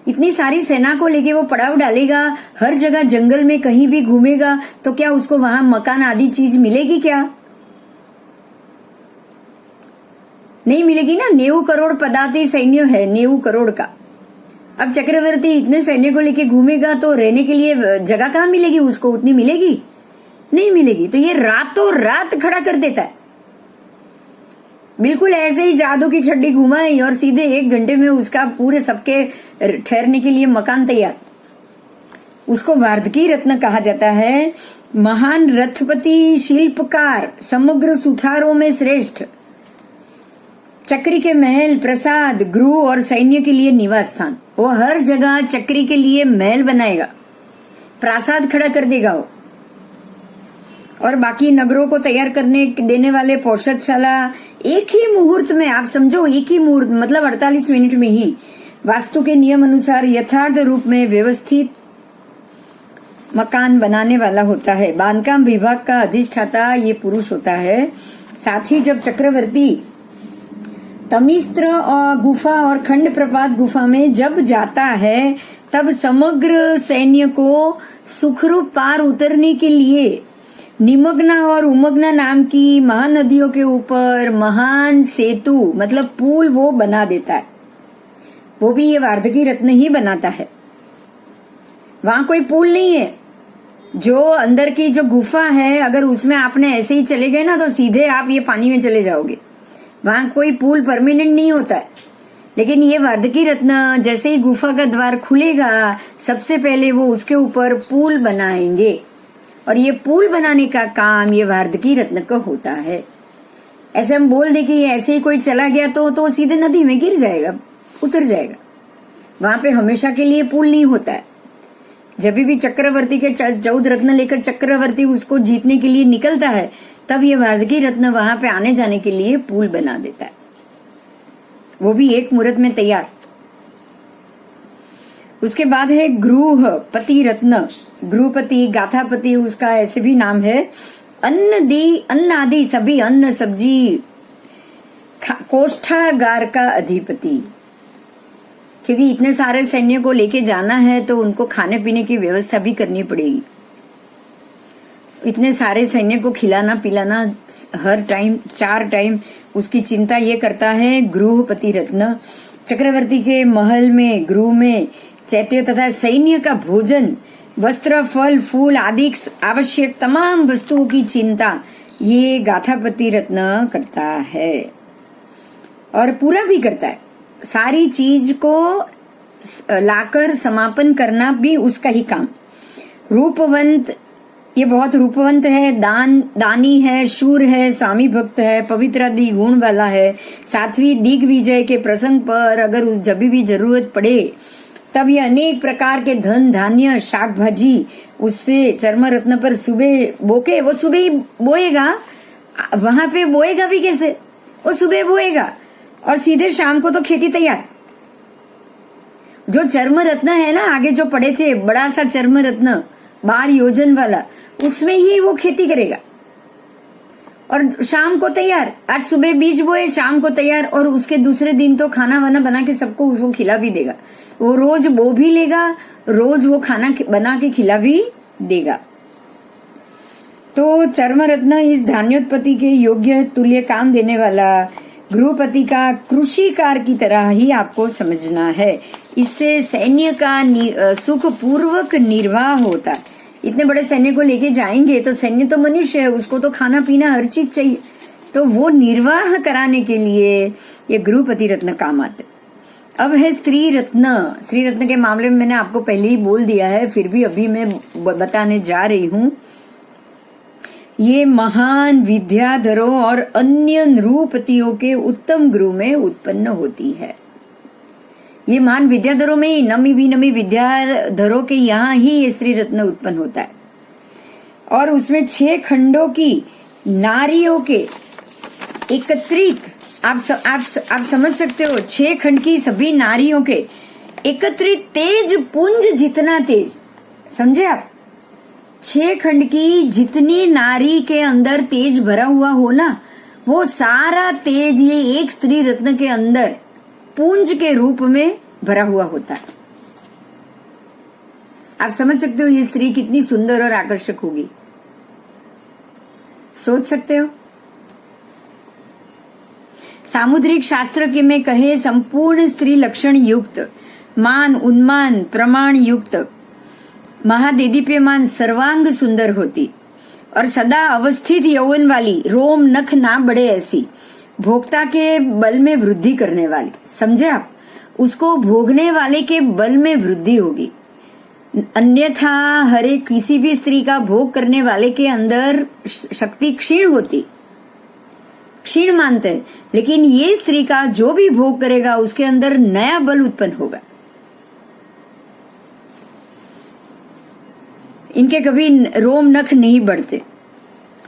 इतनी सारी सेना को लेके वो पड़ाव डालेगा, हर जगह जंगल में कहीं भी घूमेगा, तो क्या उसको वहां मकान आदि चीज मिलेगी? क्या नहीं मिलेगी ना। 90 करोड़ पदाति सैन्य है, 90 करोड़ का। अब चक्रवर्ती इतने सैन्य को लेके घूमेगा तो रहने के लिए जगह कहाँ मिलेगी उसको? उतनी मिलेगी नहीं मिलेगी। तो ये रातों रात खड़ा कर देता है, बिल्कुल ऐसे ही जादू की छड्डी घुमाई और सीधे 1 घंटे में उसका पूरे सबके ठहरने के लिए मकान तैयार। उसको वार्धकी रत्न कहा जाता है। महान रथपति, शिल्पकार, समग्र सुथारों में श्रेष्ठ, चक्री के महल, प्रसाद, गृह और सैन्य के लिए निवास स्थान। वो हर जगह चक्री के लिए महल बनाएगा, प्रासाद खड़ा कर देगा वो, और बाकी नगरों को तैयार करने देने वाले पौषधशाला एक ही मुहूर्त में, आप समझो एक ही मुहूर्त मतलब 48 मिनट में ही वास्तु के नियम अनुसार यथार्थ रूप में व्यवस्थित मकान बनाने वाला होता है। बांधकाम विभाग का अधिष्ठाता ये पुरुष होता है। साथ ही जब चक्रवर्ती तमिस्त्र और गुफा और खंड प्रपात गुफा में जब जाता है, तब समग्र सैन्य को सुखरूप पार उतरने के लिए निमग्ना और उमग्ना नाम की महानदियों के ऊपर महान सेतु मतलब पुल वो बना देता है। वो भी ये वार्धकी रत्न ही बनाता है। वहां कोई पुल नहीं है। जो अंदर की जो गुफा है, अगर उसमें आपने ऐसे ही चले गए ना तो सीधे आप ये पानी में चले जाओगे। वहां कोई पुल परमानेंट नहीं होता है। लेकिन ये वार्धकी रत्न जैसे ही गुफा का द्वार खुलेगा, सबसे पहले वो उसके ऊपर पुल बनाएंगे, और ये पुल बनाने का काम ये वार्धकी रत्न का होता है। ऐसे हम बोल दे कि ऐसे ही कोई चला गया तो सीधे नदी में गिर जाएगा, उतर जाएगा। वहां पे हमेशा के लिए पुल नहीं होता है। जब भी चक्रवर्ती के 14 रत्न लेकर चक्रवर्ती उसको जीतने के लिए निकलता है, तब ये भारगी रत्न वहां पे आने जाने के लिए पुल बना देता है, वो भी एक मुहूर्त में तैयार। उसके बाद है गृहपति रत्न। गृहपति, गाथापति उसका ऐसे भी नाम है। अन्न आदि सभी अन्न सब्जी, कोष्ठागार का अधिपति, क्योंकि इतने सारे सैन्य को लेके जाना है तो उनको खाने पीने की व्यवस्था भी करनी पड़ेगी। इतने सारे सैन्य को खिलाना पिलाना हर टाइम 4 टाइम, उसकी चिंता ये करता है गृहपति रत्न। चक्रवर्ती के महल में, गृह में चैत्य तथा सैन्य का भोजन, वस्त्र, फल, फूल आदि आवश्यक तमाम वस्तुओं की चिंता ये गाथापति रत्न करता है और पूरा भी करता है। सारी चीज को लाकर समापन करना भी उसका ही काम। रूपवंत, ये बहुत रूपवंत है, दानी है, शूर है, स्वामी भक्त है, पवित्र आदि गुण वाला है। 7वीं दिग्विजय के प्रसंग पर अगर उस जब भी जरूरत पड़े तब ये अनेक प्रकार के धन धान्य शाक भाजी उससे चर्म रत्न पर सुबह बोके, वो सुबह ही बोएगा, वहां पे बोएगा भी कैसे, वो सुबह बोएगा और सीधे शाम को तो खेती तैयार। जो चर्म रत्न है ना, आगे जो पड़े थे बड़ा सा चर्म रत्न 12 योजन वाला, उसमें ही वो खेती करेगा और शाम को तैयार। आज सुबह बीज बोए, शाम को तैयार, और उसके दूसरे दिन तो खाना वाना बना के सबको उसको खिला भी देगा। वो रोज बो भी लेगा, रोज वो खाना बना के खिला भी देगा। तो चर्म रत्न इस धान्योत्पत्ति के योग्य तुल्य काम देने वाला गृहपति का कृषिकार की तरह ही आपको समझना है। इससे सैन्य का सुख पूर्वक निर्वाह होता है। इतने बड़े सैन्य को लेके जाएंगे तो सैन्य तो मनुष्य है, उसको तो खाना पीना हर चीज चाहिए, तो वो निर्वाह कराने के लिए ये गृहपति रत्न काम आते। अब है स्त्री रत्न। स्त्री रत्न के मामले में मैंने आपको पहले ही बोल दिया है, फिर भी अभी मैं बताने जा रही हूँ। ये महान विद्याधरों और अन्य नृपतियों के उत्तम गृह में उत्पन्न होती है। ये महान विद्याधरों में ही, नमी विद्याधरों के यहाँ ही ये स्त्री रत्न उत्पन्न होता है और उसमें 6 खंडों की नारियों के एकत्रित, आप समझ सकते हो, 6 खंड की सभी नारियों के एकत्रित तेज पुंज जितना तेज, समझे आप? 6 खंड की जितनी नारी के अंदर तेज भरा हुआ हो ना, वो सारा तेज ये एक स्त्री रत्न के अंदर पुंज के रूप में भरा हुआ होता है। आप समझ सकते हो ये स्त्री कितनी सुंदर और आकर्षक होगी, सोच सकते हो? सामुद्रिक शास्त्र के में कहे संपूर्ण स्त्री लक्षण युक्त, मान उन्मान प्रमाण युक्त, महादेदीप्यमान सर्वांग सुंदर होती और सदा अवस्थित यौवन वाली, रोम नख ना बढ़े ऐसी, भोक्ता के बल में वृद्धि करने वाली, समझे आप? उसको भोगने वाले के बल में वृद्धि होगी। अन्यथा हरे किसी भी स्त्री का भोग करने वाले के अंदर शक्ति क्षीण होती, क्षीण मानते हैं, लेकिन ये स्त्री का जो भी भोग करेगा उसके अंदर नया बल उत्पन्न होगा। इनके कभी रोम नख नहीं बढ़ते,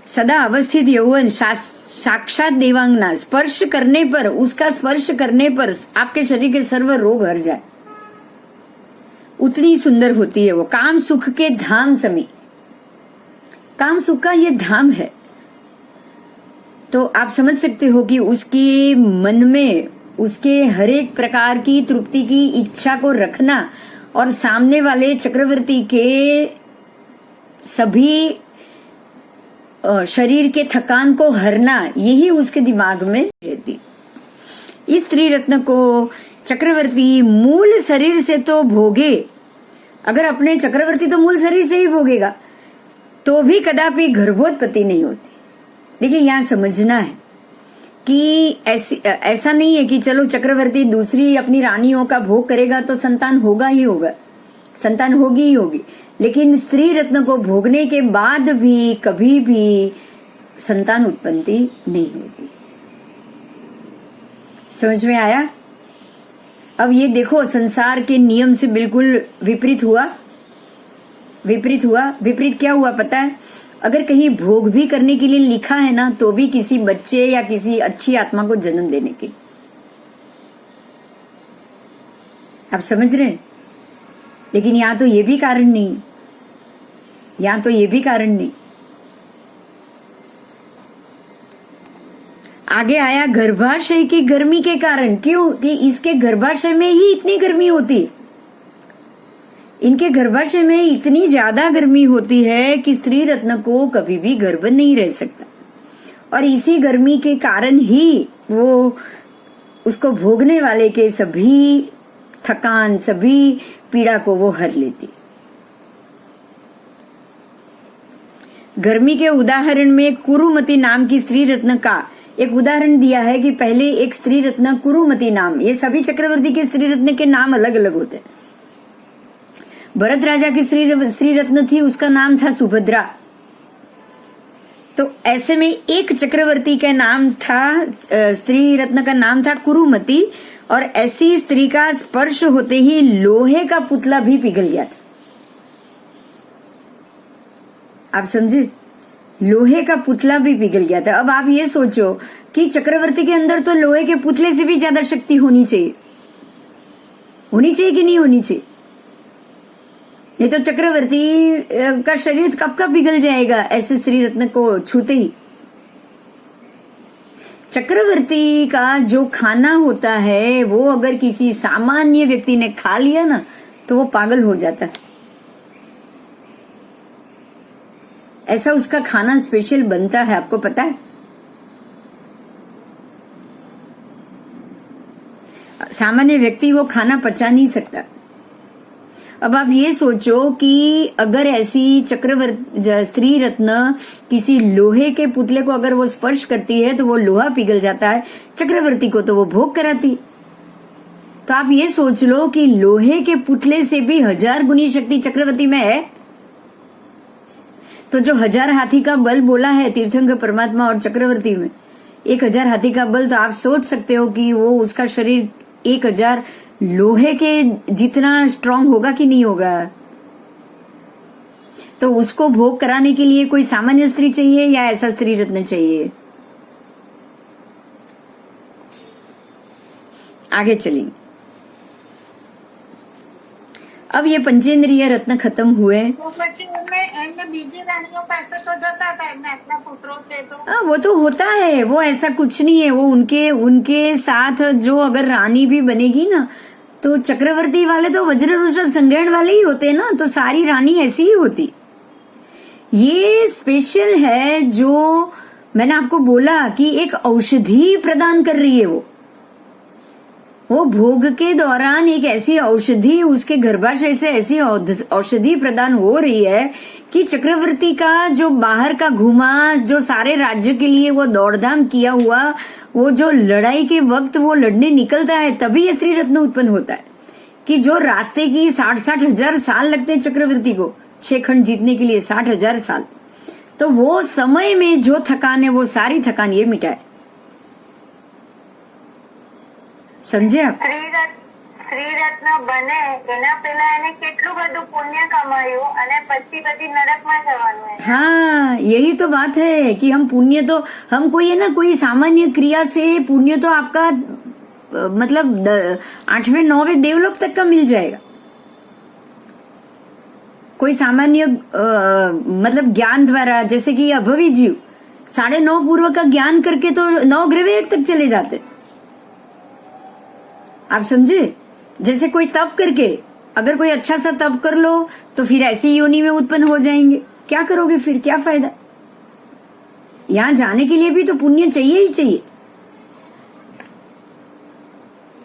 सदा अवस्थित यौवन, साक्षात देवांगना, स्पर्श करने पर, उसका स्पर्श करने पर आपके शरीर के सर्व रोग हर जाए, उतनी सुंदर होती है वो। काम सुख के धाम समी, काम सुख का ये धाम है। तो आप समझ सकते हो कि उसके मन में उसके हर एक प्रकार की तृप्ति की इच्छा को रखना और सामने वाले चक्रवर्ती के सभी शरीर के थकान को हरना, यही उसके दिमाग में रहती। इस स्त्री रत्न को चक्रवर्ती मूल शरीर से तो भोगे, अगर अपने चक्रवर्ती तो मूल शरीर से ही भोगेगा तो भी कदापि गर्भोत्पत्ति नहीं होती। देखिए यहाँ समझना है कि ऐसा नहीं है कि चलो चक्रवर्ती दूसरी अपनी रानियों का भोग करेगा तो संतान होगा ही होगा, संतान होगी ही होगी, लेकिन स्त्री रत्न को भोगने के बाद भी कभी भी संतान उत्पत्ति नहीं होती। समझ में आया? अब ये देखो, संसार के नियम से बिल्कुल विपरीत हुआ। विपरीत हुआ। विपरीत क्या हुआ पता है? अगर कहीं भोग भी करने के लिए लिखा है ना, तो भी किसी बच्चे या किसी अच्छी आत्मा को जन्म देने के। आप समझ रहे हैं? लेकिन यहां तो ये भी कारण नहीं, यहां तो ये भी कारण नहीं। आगे आया गर्भाशय की गर्मी के कारण। क्यों? कि इसके गर्भाशय में ही इतनी गर्मी होती है, इनके गर्भाशय में इतनी ज्यादा गर्मी होती है कि स्त्री रत्न को कभी भी गर्भ नहीं रह सकता। और इसी गर्मी के कारण ही वो उसको भोगने वाले के सभी थकान, सभी पीड़ा को वो हर लेती। गर्मी के उदाहरण में कुरुमती नाम की स्त्री रत्न का एक उदाहरण दिया है कि पहले एक स्त्री रत्न कुरुमती नाम, ये सभी चक्रवर्ती के स्त्री रत्न के नाम अलग अलग होते हैं। भरत राजा की स्त्री रत्न थी, उसका नाम था सुभद्रा। तो ऐसे में एक चक्रवर्ती का नाम था, स्त्री रत्न का नाम था कुरुमती, और ऐसी स्त्री का स्पर्श होते ही लोहे का पुतला भी पिघल गया था। आप समझे? लोहे का पुतला भी पिघल गया था। अब आप ये सोचो कि चक्रवर्ती के अंदर तो लोहे के पुतले से भी ज्यादा शक्ति होनी चाहिए कि नहीं होनी चाहिए? नहीं तो चक्रवर्ती का शरीर कब का पिघल जाएगा ऐसे स्त्री रत्न को छूते ही। चक्रवर्ती का जो खाना होता है वो अगर किसी सामान्य व्यक्ति ने खा लिया ना, तो वो पागल हो जाता है। ऐसा उसका खाना स्पेशल बनता है, आपको पता है? सामान्य व्यक्ति वो खाना पचा नहीं सकता। अब आप ये सोचो कि अगर ऐसी स्त्री रत्न किसी लोहे के पुतले को अगर वो स्पर्श करती है तो वो लोहा पिघल जाता है, चक्रवर्ती को तो वो भोग कराती। तो आप ये सोच लो कि लोहे के पुतले से भी 1000 गुनी शक्ति चक्रवर्ती में है। तो जो 1000 हाथी का बल बोला है तीर्थंकर परमात्मा और चक्रवर्ती में, 1000 हाथी का बल, तो आप सोच सकते हो कि वो उसका शरीर 1000 लोहे के जितना स्ट्रांग होगा कि नहीं होगा। तो उसको भोग कराने के लिए कोई सामान्य स्त्री चाहिए या ऐसा स्त्री रत्न चाहिए? आगे चलेंगे। अब ये पंचेंद्रिय रत्न खत्म हुए। तो પછી એમને બીજી રાણીઓ પાસે તો જતા હતા, એમને આટલા પુત્રો છે તો वो तो होता है, वो ऐसा कुछ नहीं है। वो उनके साथ जो अगर रानी भी बनेगी ना, तो चक्रवर्ती वाले तो वज्र ऋषभ संग्रहण वाले ही होते हैं ना, तो सारी रानी ऐसी ही होती। ये स्पेशल है जो मैंने आपको बोला कि एक औषधि प्रदान कर रही है। वो भोग के दौरान एक ऐसी औषधि उसके गर्भाशय से ऐसी औषधि प्रदान हो रही है कि चक्रवर्ती का जो बाहर का घुमा, जो सारे राज्य के लिए वो दौड़धाम किया हुआ, वो जो लड़ाई के वक्त वो लड़ने निकलता है, तभी ये श्री रत्न उत्पन्न होता है। कि जो रास्ते की 60-60 हजार साल लगते हैं चक्रवर्ती को 6 खंड जीतने के लिए, 60 हजार साल, तो वो समय में जो थकान है वो सारी थकान ये मिटाए। समझे आप? સ્ત્રી રત્ન બને એના પહેલા એને કેટલું બધું પુણ્ય કમાયું અને પછી નરકમાં જવાનું है। हाँ, यही तो बात है कि हम पुण्य तो, हम कोई है ना, कोई सामान्य क्रिया से पुण्य तो आपका मतलब 8वें 9वें देवलोक तक का मिल जाएगा। कोई सामान्य मतलब ज्ञान द्वारा, जैसे कि अभवी जीव 9.5 पूर्व का ज्ञान करके तो 9 ग्रह तक चले जाते। आप समझे? जैसे कोई तप करके, अगर कोई अच्छा सा तप कर लो तो फिर ऐसी योनि में उत्पन्न हो जाएंगे। क्या करोगे फिर? क्या फायदा? यहां जाने के लिए भी तो पुण्य चाहिए ही चाहिए।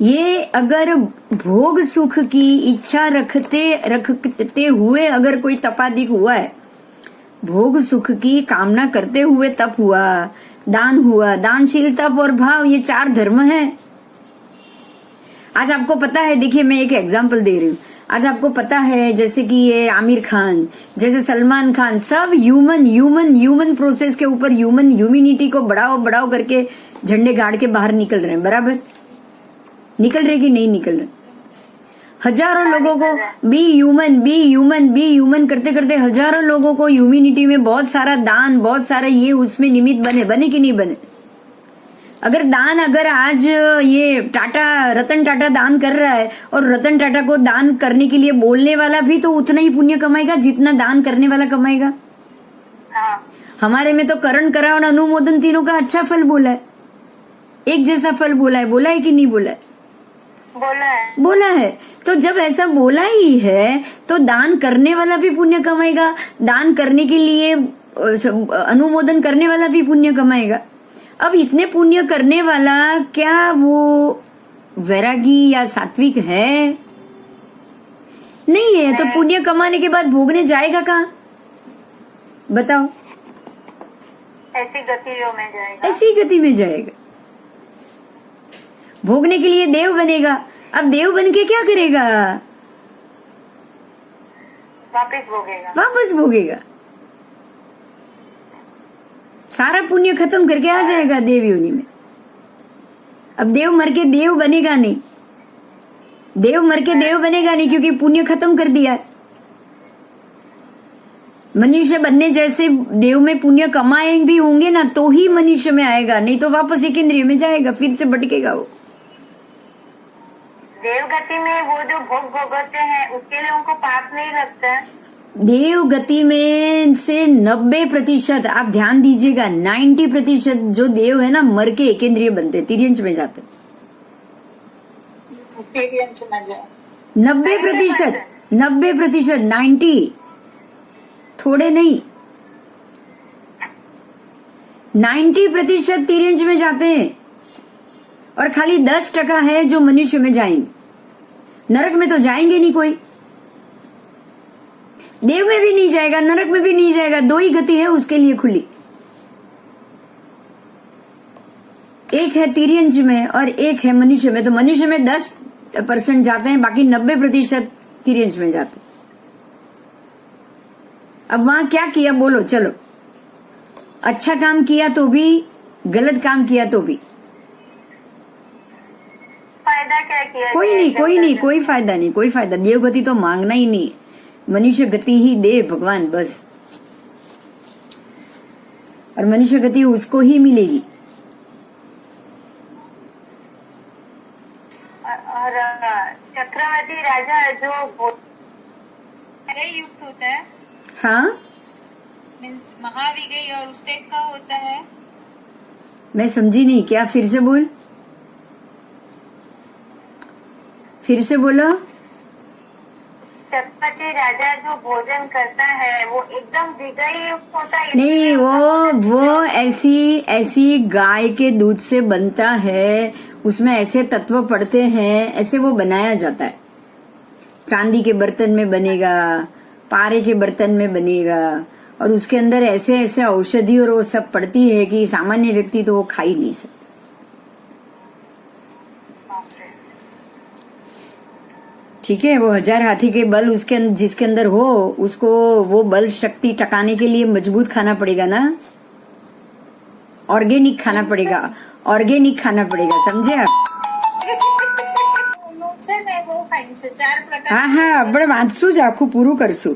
ये अगर भोग सुख की इच्छा रखते हुए अगर कोई तपादिक हुआ है, भोग सुख की कामना करते हुए तप हुआ, दान हुआ, दानशील तप और भाव, ये 4 धर्म है। आज आपको पता है, देखिए मैं एक एग्जांपल दे रही हूँ। आज आपको पता है जैसे कि ये आमिर खान, जैसे सलमान खान, सब ह्यूमन प्रोसेस के ऊपर ह्यूमैनिटी को बढ़ाओ करके झंडे गाड़ के बाहर निकल रहे हैं। बराबर निकल रहे कि नहीं निकल रहे? हजारों लोगों को बी ह्यूमन करते करते हजारों लोगों को ह्यूमिनिटी में बहुत सारा दान, बहुत सारा ये उसमें निमित्त बने कि नहीं बने? अगर आज ये रतन टाटा दान कर रहा है और रतन टाटा को दान करने के लिए बोलने वाला भी तो उतना ही पुण्य कमाएगा जितना दान करने वाला कमाएगा। हाँ, हमारे में तो करण, करा और अनुमोदन तीनों का अच्छा फल बोला है, एक जैसा फल बोला है कि नहीं बोला है? बोला है। तो जब ऐसा बोला ही है तो दान करने वाला भी पुण्य कमाएगा, दान करने के लिए अनुमोदन करने वाला भी पुण्य कमाएगा। अब इतने पुण्य करने वाला क्या वो वैरागी या सात्विक है? नहीं है। तो पुण्य कमाने के बाद भोगने जाएगा कहाँ? बताओ। ऐसी गतियों में जाएगा, ऐसी गति में जाएगा। भोगने के लिए देव बनेगा। अब देव बन के क्या करेगा? वापस भोगेगा। सारा पुण्य खत्म करके आ जाएगा देव योनि में। अब देव मर के देव बनेगा नहीं, क्योंकि पुण्य खत्म कर दिया है। मनुष्य बनने जैसे देव में पुण्य कमाए भी होंगे ना तो ही मनुष्य में आएगा, नहीं तो वापस एक इंद्रिय में जाएगा, फिर से भटकेगा वो। देव गति में वो जो भोग भोगते हैं उसके लिए उनको पाप नहीं लगता है। देव गति में से 90%, आप ध्यान दीजिएगा, 90% जो देव है ना मर के एक इंद्रिय बनते, तिर्यंच में जाते। 90%, 90%, थोड़े नहीं, 90% तिर्यंच में जाते हैं और खाली 10% है जो मनुष्य में जाएंगे। नरक में तो जाएंगे नहीं कोई, देव में भी नहीं जाएगा, नरक में भी नहीं जाएगा। 2 ही गति है उसके लिए खुली, एक है तिर्यंच में और एक है मनुष्य में। तो मनुष्य में 10% जाते हैं, बाकी 90% तिर्यंच में जाते हैं। अब वहां क्या किया बोलो? चलो, अच्छा काम किया तो भी, गलत काम किया तो भी, फायदा क्या किया? कोई फायदा। देव गति तो मांगना ही नहीं, मनुष्य गति ही दे भगवान बस, और मनुष्य गति उसको ही मिलेगी। और चक्रवर्ती राजा जो युक्त होता है, हाँ, मीन्स महाविजय और उस टाइप का होता है। मैं समझी नहीं, क्या? फिर से बोलो। चक्रवर्ती राजा जो भोजन करता है वो एकदम विजयी युक्त होता है। नहीं, वो ऐसी गाय के दूध से बनता है, उसमें ऐसे तत्व पड़ते हैं, ऐसे वो बनाया जाता है। चांदी के बर्तन में बनेगा, पारे के बर्तन में बनेगा, और उसके अंदर ऐसे ऐसे औषधि और वो सब पड़ती है कि सामान्य व्यक्ति तो वो खा ही नहीं सकता। ठीक है, वो 1000 हाथी के बल जिसके अंदर हो, उसको वो बल शक्ति टकाने के लिए मजबूत खाना पड़ेगा ना, ऑर्गेनिक खाना पड़ेगा, समझे आप? હા આપણે વાંચશું જ, આખું પૂરું કરશું.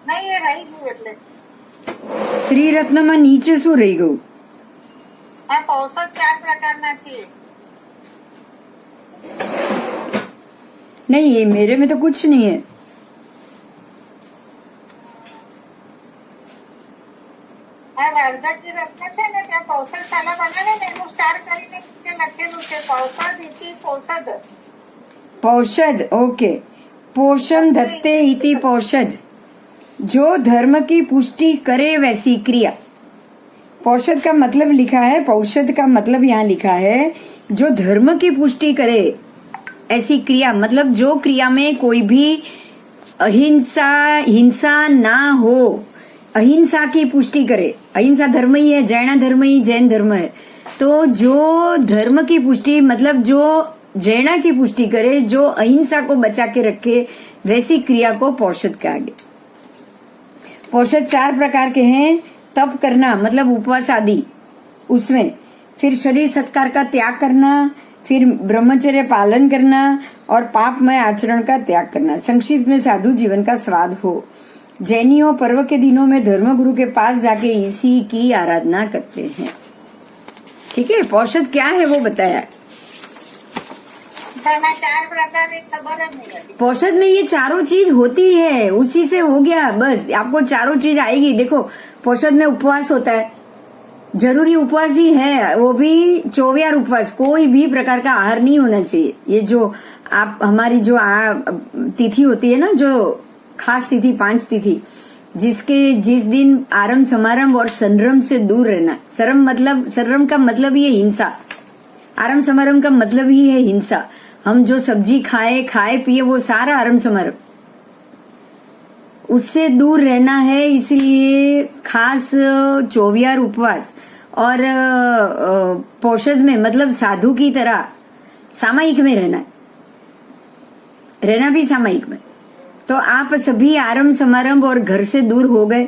નહીં એ રહી ગયું એટલે સ્ત્રી રત્નમાં નીચે શું રહી ગયું? આ ઔષધ 4 પ્રકારના છે. नहीं, ये मेरे में तो कुछ नहीं है. આ વાર્ધક્ય રત્ન છે ને ત્યાં કૌશલશાલા બનાવે ને એનું સ્ટાર કરીને નીચે લખેલું છે કૌશલ ઇતિ પૌષધ. पौषध, ओके. पोषण धत्ते इति पौषध, जो धर्म की पुष्टि करे वैसी क्रिया. पौषध का मतलब लिखा है, पौषध का मतलब यहाँ लिखा है जो धर्म की पुष्टि करे ऐसी क्रिया, मतलब जो क्रिया में कोई भी हिंसा ना हो, अहिंसा की पुष्टि करे. अहिंसा धर्म ही है, जैन धर्म ही जैन धर्म है. तो जो धर्म की पुष्टि मतलब जो जैना की पुष्टि करे, जो अहिंसा को बचा के रखे, वैसी क्रिया को पौषध कहा गया. पौषध 4 प्रकार के हैं. तप करना मतलब उपवास आदि, उसमें फिर शरीर सत्कार का त्याग करना, फिर ब्रह्मचर्य पालन करना और पापमय आचरण का त्याग करना। संक्षिप्त में साधु जीवन का स्वाद हो। जैनियों पर्व के दिनों में धर्मगुरु के पास जाके इसी की आराधना करते हैं। ठीक है, पौषध क्या है वो बताया। તેમાં 4 પ્રકારની ખબર જ નહીં હતી। पौषध में ये चारों चीज होती है, उसी से हो गया बस। आपको चारों चीज आएगी। देखो, पौषध में उपवास होता है, जरूरी उपवास ही है, वो भी 24 उपवास। कोई भी प्रकार का आहार नहीं होना चाहिए। ये जो आप हमारी जो तिथि होती है ना, जो खास तिथि 5 तिथि, जिस दिन आरंभ समारंभ और संरम से दूर रहना। संरम का मतलब ही है हिंसा, आरंभ समारंभ का मतलब ही है हिंसा। हम जो सब्जी खाए पिए वो सारा आरंभ समारंभ, उससे दूर रहना है। इसलिए खास 24 उपवास और पौषध में मतलब साधु की तरह सामायिक में रहना भी सामायिक में। तो आप सभी आरंभ समारंभ और घर से दूर हो गए।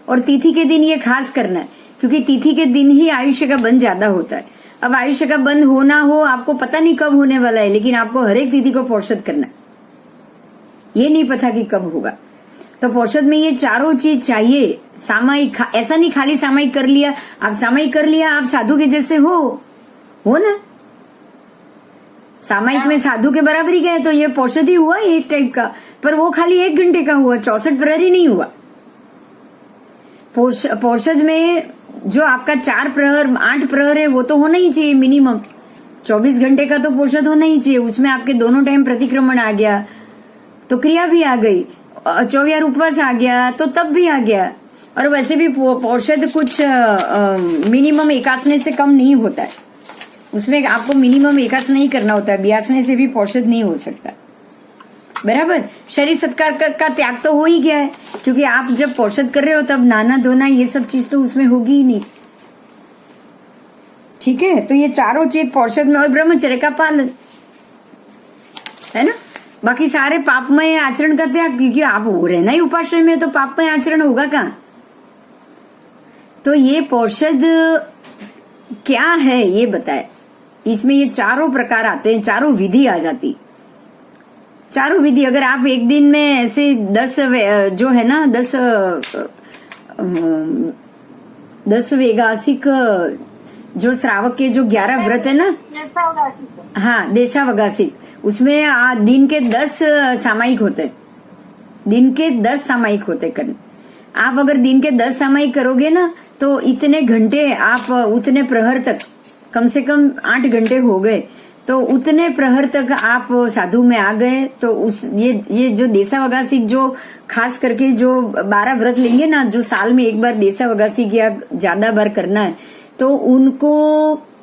और तिथि के दिन ये खास करना है, क्योंकि तिथि के दिन ही आयुष्य का बंध ज्यादा होता है। अब आयुष्य का बंध होना हो, आपको पता नहीं कब होने वाला है, लेकिन आपको हर एक तिथि को पौषध करना है। ये नहीं पता कि कब होगा। तो पौषध में ये चारों चीज चाहिए। सामायिक, ऐसा नहीं खाली सामायिक कर लिया। आप सामायिक कर लिया, आप साधु के जैसे हो ना। सामायिक में साधु के बराबर ही गए तो ये पौषध ही हुआ एक टाइप का, पर वो खाली 1 घंटे का हुआ, 64 प्रहर ही नहीं हुआ। पौषध में जो आपका 4 प्रहर 8 प्रहर है वो तो होना ही चाहिए मिनिमम। 24 घंटे का तो पौषध होना ही चाहिए। उसमें आपके दोनों टाइम प्रतिक्रमण आ गया तो क्रिया भी आ गई, 24 उपवास आ गया तो तब भी आ गया। और वैसे भी पौषध कुछ मिनिमम 81 से कम नहीं होता है। उसमें आपको मिनिमम 81 नहीं करना होता है, 82 से भी पौषध नहीं हो सकता। बराबर। शरीर सत्कार का त्याग तो हो ही गया है, क्योंकि आप जब पौषध कर रहे हो तब नहाना धोना ये सब चीज तो उसमें होगी ही नहीं। ठीक है, तो ये चारों चीज पौषध में। और ब्रह्मचर्य का पालन है ना। बाकी सारे पापमय आचरण का त्याग, क्योंकि आप रहना ही उपाश्रय में, तो पापमय आचरण होगा कहाँ। तो ये पौषध क्या है ये बताए। इसमें ये चारों प्रकार आते हैं, चारों विधि आ जाती। चारों विधि अगर आप एक दिन में ऐसे 10 जो है ना 10 वैगासिक जो श्रावक के जो 11 व्रत है ना, हाँ देशावगासिक, उसमें दिन के 10 सामायिक होते, दिन के 10 सामायिक होते करने। आप अगर दिन के 10 सामायिक करोगे ना तो इतने घंटे आप उतने प्रहर तक, कम से कम 8 घंटे हो गए, तो उतने प्रहर तक आप साधु में आ गए। तो ये जो देशावगासिक जो खास करके जो 12 व्रत लेंगे ना, जो साल में एक बार देशावगासिक या ज्यादा बार करना है, तो उनको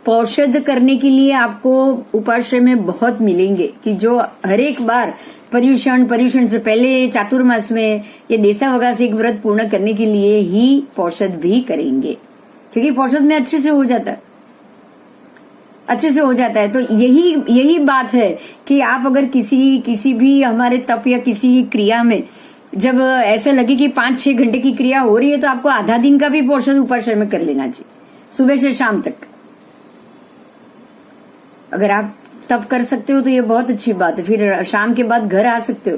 पौषध करने के लिए आपको उपाश्रय में बहुत मिलेंगे। कि जो हर एक बार पर्युषण से पहले चातुर्मास में ये देशावगासिक व्रत पूर्ण करने के लिए ही पौषध भी करेंगे, क्योंकि पौषध में अच्छे से हो जाता है, अच्छे से हो जाता है। तो यही बात है कि आप अगर किसी भी हमारे तप या किसी क्रिया में जब ऐसे लगे कि 5-6 घंटे की क्रिया हो रही है, तो आपको आधा दिन का भी पौषध उपाश्रय में कर लेना चाहिए, सुबह से शाम तक। अगर आप तप कर सकते हो तो ये बहुत अच्छी बात है। फिर शाम के बाद घर आ सकते हो,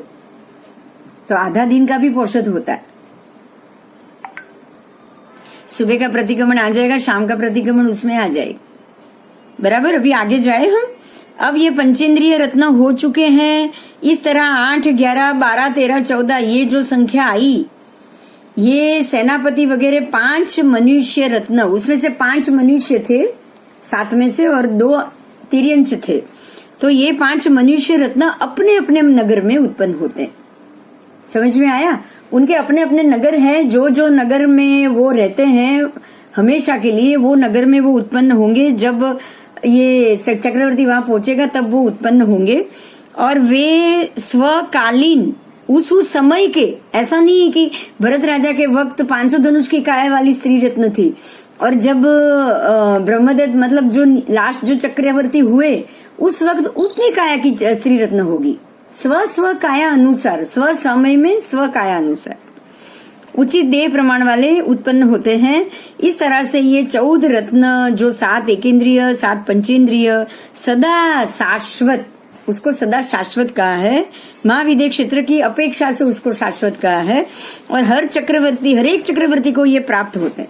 तो आधा दिन का भी पौषध होता है। सुबह का प्रतिक्रमण आ जाएगा, शाम का प्रतिक्रमण उसमें आ जाएगा। बराबर। अभी आगे जाए हम। अब ये पंचेंद्रिय रत्न हो चुके हैं। इस तरह 8, 11, 12, 13, 14 ये जो संख्या आई, ये सेनापति वगैरह 5 मनुष्य रत्न, उसमें से 5 मनुष्य थे 7 में से और 2 तिर्यंच थे। तो ये 5 मनुष्य रत्न अपने अपने नगर में उत्पन्न होते हैं। समझ में आया। उनके अपने अपने नगर हैं, जो नगर में वो रहते हैं हमेशा के लिए, वो नगर में वो उत्पन्न होंगे। जब ये चक्रवर्ती वहां पहुंचेगा तब वो उत्पन्न होंगे। और वे स्वकालीन उस समय के, ऐसा नहीं है कि भरत राजा के वक्त 500 धनुष की काया वाली स्त्री रत्न थी, और जब ब्रह्मदत्त मतलब जो लास्ट जो चक्रवर्ती हुए उस वक्त उतनी काया की स्त्री रत्न होगी। स्व काया अनुसार, स्व समय में स्व काया अनुसार। उचित देह प्रमाण वाले उत्पन्न होते हैं। इस तरह से ये 14 रत्न जो 7 एकेंद्रिय 7 पंचेंद्रिय सदा शाश्वत, उसको सदा शाश्वत कहा है, महाविद्य क्षेत्र की अपेक्षा से उसको शाश्वत कहा है। और हर एक चक्रवर्ती को ये प्राप्त होते हैं।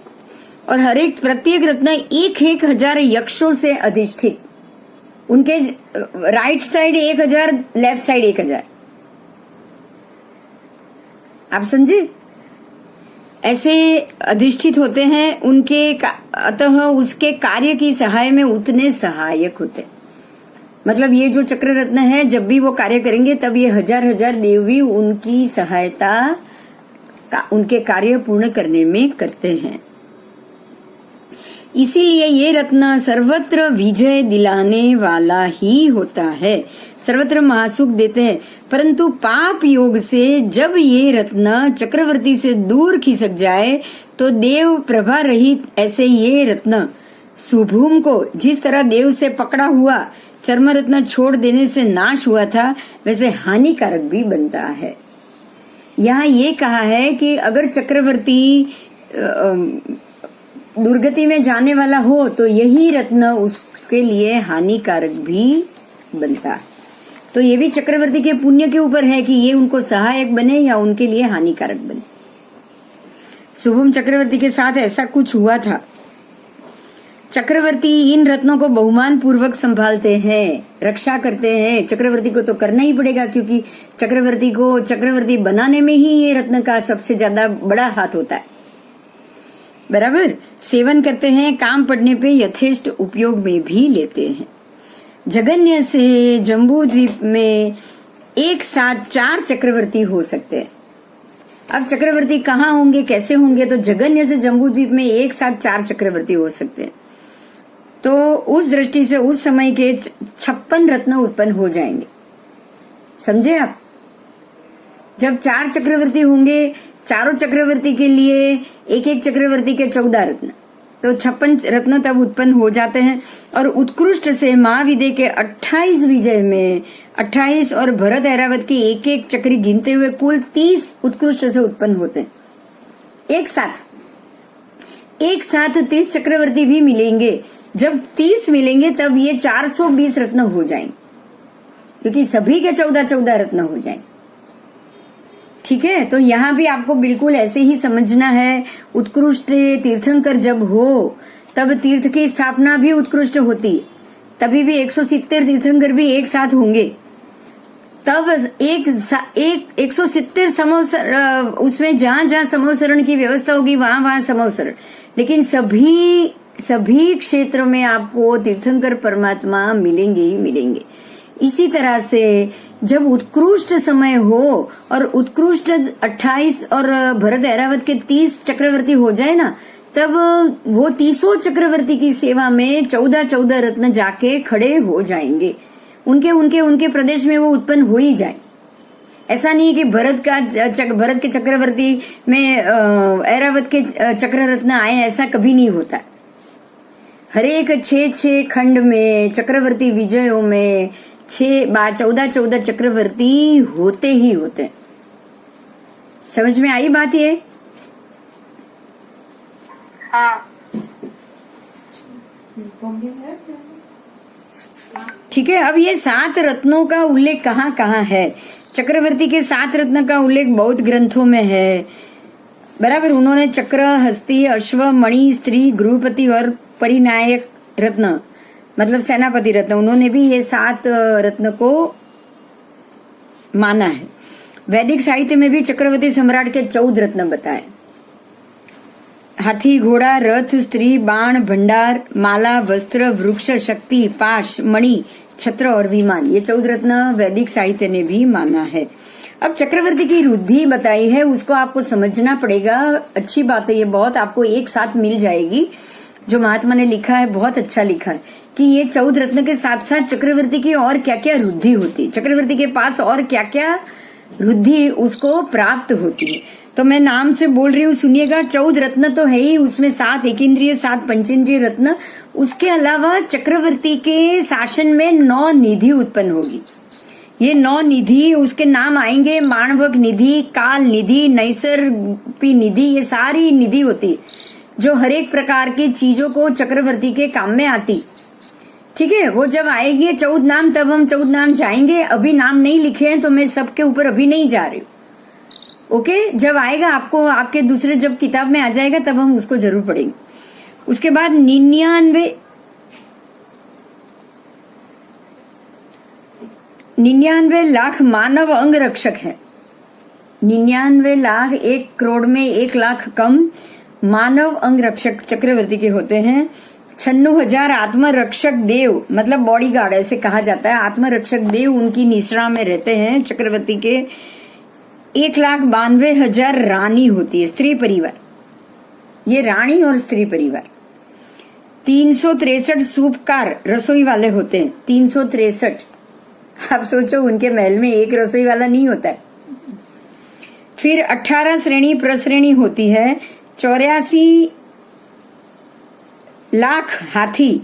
और प्रत्येक रत्न 1,000 यक्षों से अधिष्ठित, उनके राइट साइड 1,000, लेफ्ट साइड 1,000, आप समझे, ऐसे अधिष्ठित होते हैं उनके, अतः उसके कार्य की सहाय में उतने सहायक होते। मतलब ये जो चक्र रत्न है, जब भी वो कार्य करेंगे तब ये 1,000 देवी उनकी सहायता उनके कार्य पूर्ण करने में करते हैं। इसीलिए ये रत्न सर्वत्र विजय दिलाने वाला ही होता है, सर्वत्र महासुख देते हैं। परंतु पाप योग से जब ये रत्न चक्रवर्ती से दूर खिसक जाए तो देव प्रभा रहित ऐसे ये रत्न सुभूम को जिस तरह देव से पकड़ा हुआ चर्म रत्न छोड़ देने से नाश हुआ था, वैसे हानिकारक भी बनता है। यहाँ ये कहा है कि अगर चक्रवर्ती दुर्गति में जाने वाला हो तो यही रत्न उसके लिए हानिकारक भी बनता है। तो ये भी चक्रवर्ती के पुण्य के ऊपर है कि ये उनको सहायक बने या उनके लिए हानिकारक बने। शुभम चक्रवर्ती के साथ ऐसा कुछ हुआ था। चक्रवर्ती इन रत्नों को बहुमान पूर्वक संभालते हैं, रक्षा करते हैं। चक्रवर्ती को तो करना ही पड़ेगा, क्योंकि चक्रवर्ती को चक्रवर्ती बनाने में ही ये रत्न का सबसे ज्यादा बड़ा हाथ होता है। बराबर सेवन करते हैं, काम पड़ने पे यथेष्ट उपयोग में भी लेते हैं। जगन्य से जम्बू द्वीप में एक साथ 4 चक्रवर्ती हो सकते हैं। अब चक्रवर्ती कहाँ होंगे, कैसे होंगे, तो जगन्य से जम्बू द्वीप में एक साथ 4 चक्रवर्ती हो सकते हैं। तो उस दृष्टि से उस समय के 56 रत्न उत्पन्न हो जाएंगे। समझे आप? जब 4 चक्रवर्ती होंगे, चारों चक्रवर्ती के लिए एक चक्रवर्ती के 14 रत्न, तो 56 रत्न तब उत्पन्न हो जाते हैं। और उत्कृष्ट से महाविद्य के 28 विजय में 28 और भरत ऐरावत की एक चक्री गिनते हुए कुल 30 उत्कृष्ट से उत्पन्न होते हैं। एक साथ 30 चक्रवर्ती भी मिलेंगे। जब 30 मिलेंगे तब ये 420 रत्न हो जाएंगे, क्योंकि सभी के 14 रत्न हो जाएंगे। ठीक है, तो यहाँ भी आपको बिल्कुल ऐसे ही समझना है। उत्कृष्ट तीर्थंकर जब हो तब तीर्थ की स्थापना भी उत्कृष्ट होती, तभी भी 170 तीर्थंकर भी एक साथ होंगे। तब 170 समोसरण, उसमें जहां समोसरण की व्यवस्था होगी वहां समोसरण, लेकिन सभी क्षेत्रों में आपको तीर्थंकर परमात्मा मिलेंगे ही मिलेंगे। इसी तरह से जब उत्कृष्ट समय हो और उत्कृष्ट 28 और भरत ऐरावत के 30 चक्रवर्ती हो जाए ना, तब वो 30 चक्रवर्ती की सेवा में 14 रत्न जाके खड़े हो जाएंगे। उनके प्रदेश में वो उत्पन्न हो ही जाए। ऐसा नहीं है कि भरत के चक्रवर्ती में ऐरावत के चक्र रत्न आए, ऐसा कभी नहीं होता। हरेक 6 खंड में चक्रवर्ती विजयों में 14 चक्रवर्ती होते ही होते। समझ में आई बात ये? हाँ। ठीक है, अब ये 7 रत्नों का उल्लेख कहाँ है? चक्रवर्ती के 7 रत्न का उल्लेख बहुत ग्रंथों में है। बराबर, उन्होंने चक्र, हस्ती, अश्व, मणि, स्त्री, गृहपति और परिनायक रत्न, मतलब सेनापति रत्न, उन्होंने भी ये 7 रत्न को माना है। वैदिक साहित्य में भी चक्रवर्ती सम्राट के 14 रत्न बताए। हाथी, घोड़ा, रथ, स्त्री, बाण, भंडार, माला, वस्त्र, वृक्ष, शक्ति, पाश, मणि, छत्र और विमान, ये 14 रत्न वैदिक साहित्य ने भी माना है। अब चक्रवर्ती की रुद्धि बताई है, उसको आपको समझना पड़ेगा। अच्छी बात है, ये बहुत आपको एक साथ मिल जाएगी। जो महात्मा ने लिखा है बहुत अच्छा लिखा है कि ये 14 रत्न के साथ साथ चक्रवर्ती की और क्या क्या रुद्धि होती है, चक्रवर्ती के पास और क्या क्या रुद्धि उसको प्राप्त होती है। तो मैं नाम से बोल रही हूँ, सुनिएगा। 14 रत्न तो है ही, उसमें 7 एकेंद्रिय 7 पंचेंद्रिय रत्न। उसके अलावा चक्रवर्ती के शासन में 9 निधि उत्पन्न होगी। ये 9 निधि, उसके नाम आएंगे माणवक निधि, काल निधि, नैसर्गिक निधि। ये सारी निधि होती है जो हर एक प्रकार की चीजों को चक्रवर्ती के काम में आती। ठीक है, वो जब आएंगे 14 नाम, तब हम 14 नाम जाएंगे। अभी नाम नहीं लिखे हैं तो मैं सबके ऊपर अभी नहीं जा रही हूँ। ओके, जब आएगा आपको, आपके दूसरे जब किताब में आ जाएगा तब हम उसको जरूर पढ़ेंगे। उसके बाद 99 लाख मानव अंग रक्षक है। 99 लाख, 1 करोड़ में 1 लाख कम मानव अंग रक्षक चक्रवर्ती के होते हैं। 96,000 आत्मरक्षक देव, मतलब बॉडीगार्ड ऐसे कहा जाता है। आत्मरक्षक देव उनकी निश्रा में रहते हैं चक्रवर्ती के। 1,92,000 रानी होती है, स्त्री परिवार। ये रानी और स्त्री परिवार। 363 सूपकार रसोई वाले होते हैं। 363। आप सोचो, उनके महल में एक रसोई वाला नहीं होता है। फिर 18 श्रेणी प्रश्रेणी होती है। 84 लाख हाथी,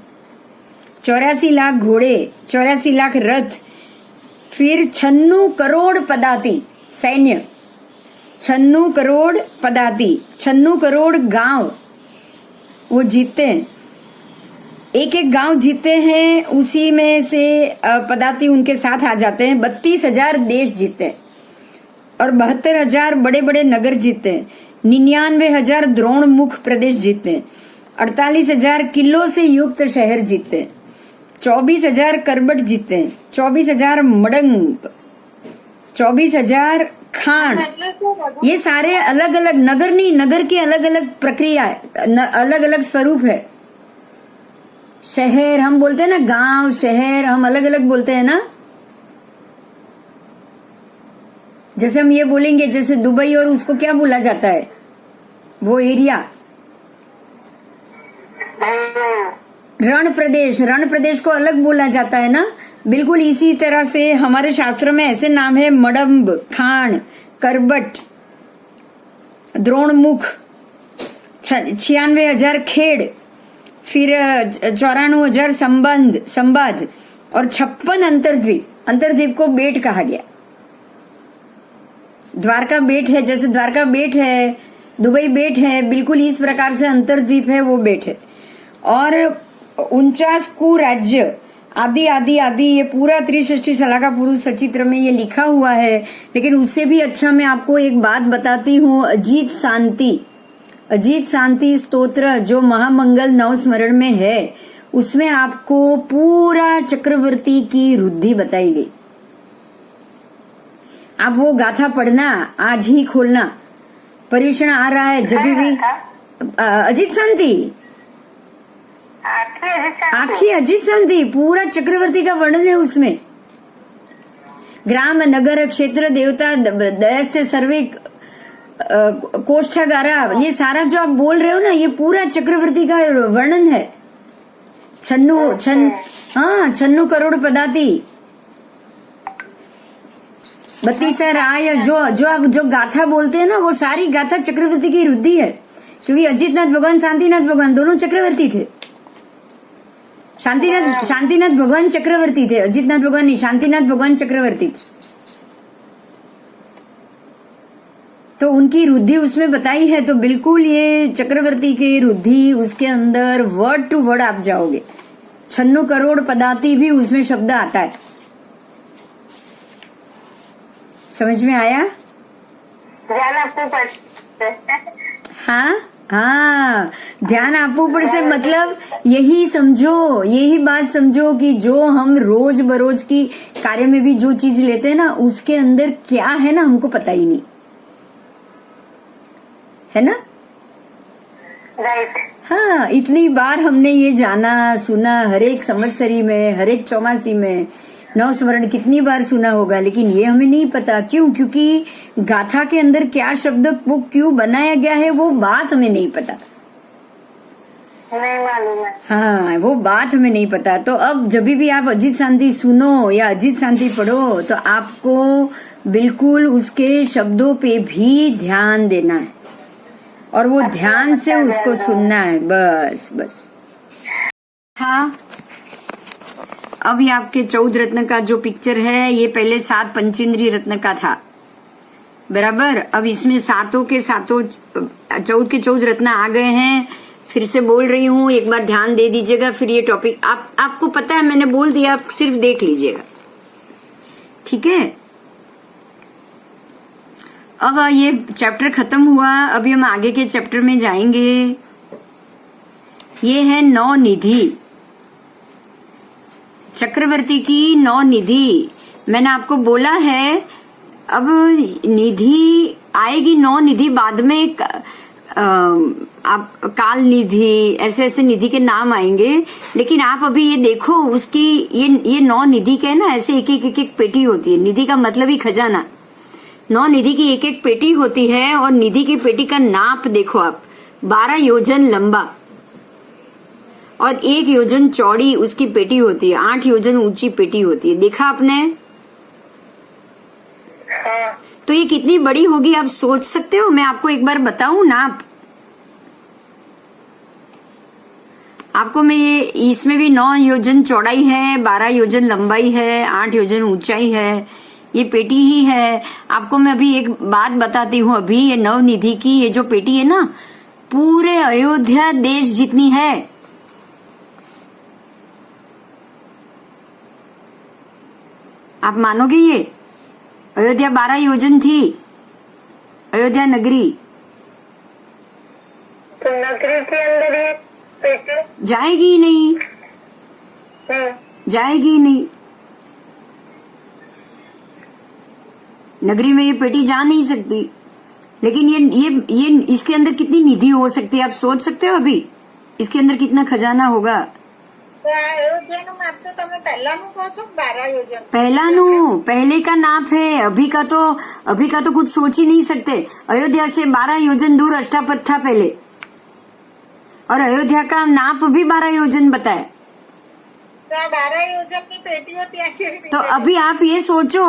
84 लाख घोड़े, 84 लाख रथ। फिर 96 करोड़ पदाती सैन्य, 96 करोड़ पदाती, 96 करोड़ गांव वो जीतते हैं। एक एक गांव जीतते हैं, उसी में से पदाती उनके साथ आ जाते हैं। 32,000 देश जीतते हैं और 72,000 बड़े बड़े नगर जीतते हैं। 99,000 द्रोणमुख प्रदेश जीतते हैं। 48,000 किलों से युक्त शहर जीतते हैं। 24,000 करबट जीतते हैं। 24,000 मडंग, 24,000 खान। ये सारे अलग अलग नगर नहीं, नगर की अलग अलग प्रक्रिया है, अलग अलग स्वरूप है। शहर हम बोलते हैं ना, गांव शहर हम अलग अलग बोलते हैं ना। जैसे हम ये बोलेंगे, जैसे दुबई, और उसको क्या बोला जाता है वो एरिया? रण प्रदेश, रण प्रदेश को अलग बोला जाता है ना। बिल्कुल इसी तरह से हमारे शास्त्र में ऐसे नाम है: मडम्ब, खान, करबट, द्रोणमुख, 96,000 खेड़, फिर 94,000 संबंध और 56 अंतर्द्वीप। अंतर्द्वीप को बेट कहा गया। द्वारका बेट है, जैसे द्वारका बेट है, दुबई बेट है, बिल्कुल इस प्रकार से अंतर्द्वीप है, वो बेट है। और 49 कुराज्य आदि आदि आदि, ये पूरा 63 शलाका पुरुष सचित्र में ये लिखा हुआ है। लेकिन उससे भी अच्छा मैं आपको एक बात बताती हूँ। अजीत शांति स्तोत्र जो महामंगल नवस्मरण में है, उसमें आपको पूरा चक्रवर्ती की रुद्धि बताई गई। आप वो गाथा पढ़ना, आज ही खोलना। परीक्षण आ रहा है जब भी। अजीत शांति, आखिरी अजीत शांति, पूरा चक्रवर्ती का वर्णन है उसमें। ग्राम, नगर, क्षेत्र, देवता, दयस्ते, सर्वे, कोष्ठागारा, ये सारा जो आप बोल रहे हो ना, ये पूरा चक्रवर्ती का वर्णन है। 96 करोड़ पदाती, 32 राय, जो आप जो गाथा बोलते हैं ना, वो सारी गाथा चक्रवर्ती की रुद्धि है। क्योंकि अजितनाथ भगवान, शांतिनाथ भगवान दोनों चक्रवर्ती थे। शांतिनाथ भगवान चक्रवर्ती थे, अजितनाथ भगवान नहीं, शांतिनाथ भगवान चक्रवर्ती थे। तो उनकी रुद्धि उसमें बताई है। तो बिल्कुल ये चक्रवर्ती की रुद्धि, उसके अंदर वर्ड टू वर्ड आप जाओगे। 96 करोड़ पदाती भी उसमें शब्द आता है। समझ में आया? हाँ, ध्यान आपू पर से मतलब यही समझो, यही बात समझो कि जो हम रोज बरोज की कार्य में भी जो चीज लेते हैं ना, उसके अंदर क्या है ना, हमको पता ही नहीं है ना। राइट। हाँ, इतनी बार हमने ये जाना सुना, हर एक संवत्सरी में, हर एक चौमासी में, नवस्मरण कितनी बार सुना होगा, लेकिन ये हमें नहीं पता। क्यों? क्योंकि गाथा के अंदर क्या शब्द वो क्यों बनाया गया है, वो बात हमें नहीं पता, नहीं मालूम है। हाँ, वो बात हमें नहीं पता। तो अब जब भी आप अजीत शांति सुनो या अजीत शांति पढ़ो, तो आपको बिल्कुल उसके शब्दों पे भी ध्यान देना है और वो ध्यान से उसको सुनना है, बस बस। हाँ, अब ये आपके 14 रत्न का जो पिक्चर है, ये पहले 7 पंचेंद्रिय रत्न का था, बराबर। अब इसमें सातों के सातों 14 के 14 रत्न आ गए हैं। फिर से बोल रही हूँ, एक बार ध्यान दे दीजिएगा। फिर ये टॉपिक आपको पता है, मैंने बोल दिया, आप सिर्फ देख लीजिएगा, ठीक है। अब ये चैप्टर खत्म हुआ, अभी हम आगे के चैप्टर में जाएंगे। ये है 9 निधि, चक्रवर्ती की 9 निधि। मैंने आपको बोला है, अब निधि आएगी, 9 निधि बाद में आप काल निधि, ऐसे ऐसे निधि के नाम आएंगे। लेकिन आप अभी ये देखो, उसकी ये 9 निधि के ना, ऐसे एक एक पेटी होती है। निधि का मतलब ही खजाना। 9 निधि की एक एक पेटी होती है और निधि की पेटी का नाप देखो आप, 12 योजन लंबा और 1 योजन चौड़ी उसकी पेटी होती है, 8 योजन ऊंची पेटी होती है। देखा आपने? तो ये कितनी बड़ी होगी आप सोच सकते हो? मैं आपको एक बार बताऊं नाप आपको। मैं ये इसमें भी 9 योजन चौड़ाई है, 12 योजन लंबाई है, 8 योजन ऊंचाई है, ये पेटी ही है। आपको मैं अभी एक बात बताती हूँ। अभी ये 9 निधि की ये जो पेटी है ना, पूरे अयोध्या देश जितनी है। आप मानोगे ये? अयोध्या 12 योजन थी, अयोध्या नगरी। तो नगरी के अंदर ये पेटी जाएगी नहीं, जाएगी नहीं, नगरी में ये पेटी जा नहीं सकती। लेकिन ये इसके अंदर कितनी निधि हो सकती है आप सोच सकते हो? अभी इसके अंदर कितना खजाना होगा? અયોધ્યાનું માપ તો તમે પહેલાનું કહો છો, 12 યોજન। पहलाનું पहले का नाप है, अभी का तो कुछ सोच ही नहीं सकते। अयोध्या से 12 योजन दूर अष्टापद था पहले, और अयोध्या का नाप भी 12 योजन बताया। તો આ 12 યોજનની પેટીઓ ત્યાં કેવી રીતે? तो अभी आप ये सोचो,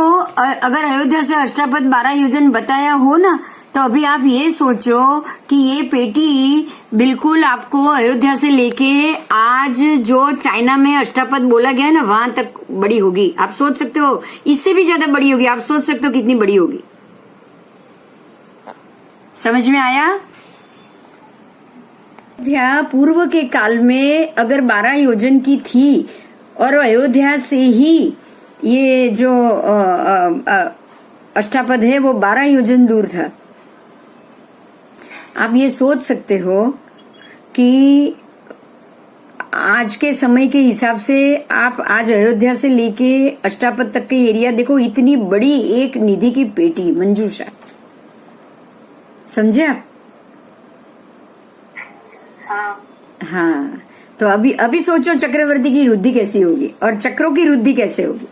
अगर अयोध्या से अष्टापद 12 योजन बताया हो ना, तो अभी आप ये सोचो कि ये पेटी बिल्कुल आपको अयोध्या से लेके आज जो चाइना में अष्टापद बोला गया है ना, वहां तक बड़ी होगी। आप सोच सकते हो इससे भी ज्यादा बड़ी होगी। आप सोच सकते हो कितनी बड़ी होगी? समझ में आया? अयोध्या पूर्व के काल में अगर 12 योजन की थी और अयोध्या से ही ये जो अष्टापद है वो 12 योजन दूर था। आप ये सोच सकते हो कि आज के समय के हिसाब से आप आज अयोध्या से लेके अष्टापद तक के एरिया देखो, इतनी बड़ी एक निधि की पेटी मंजूषा। समझे आप? हाँ, तो अभी सोचो चक्रवर्ती की रुद्धि कैसी होगी और चक्रों की रुद्धि कैसे होगी।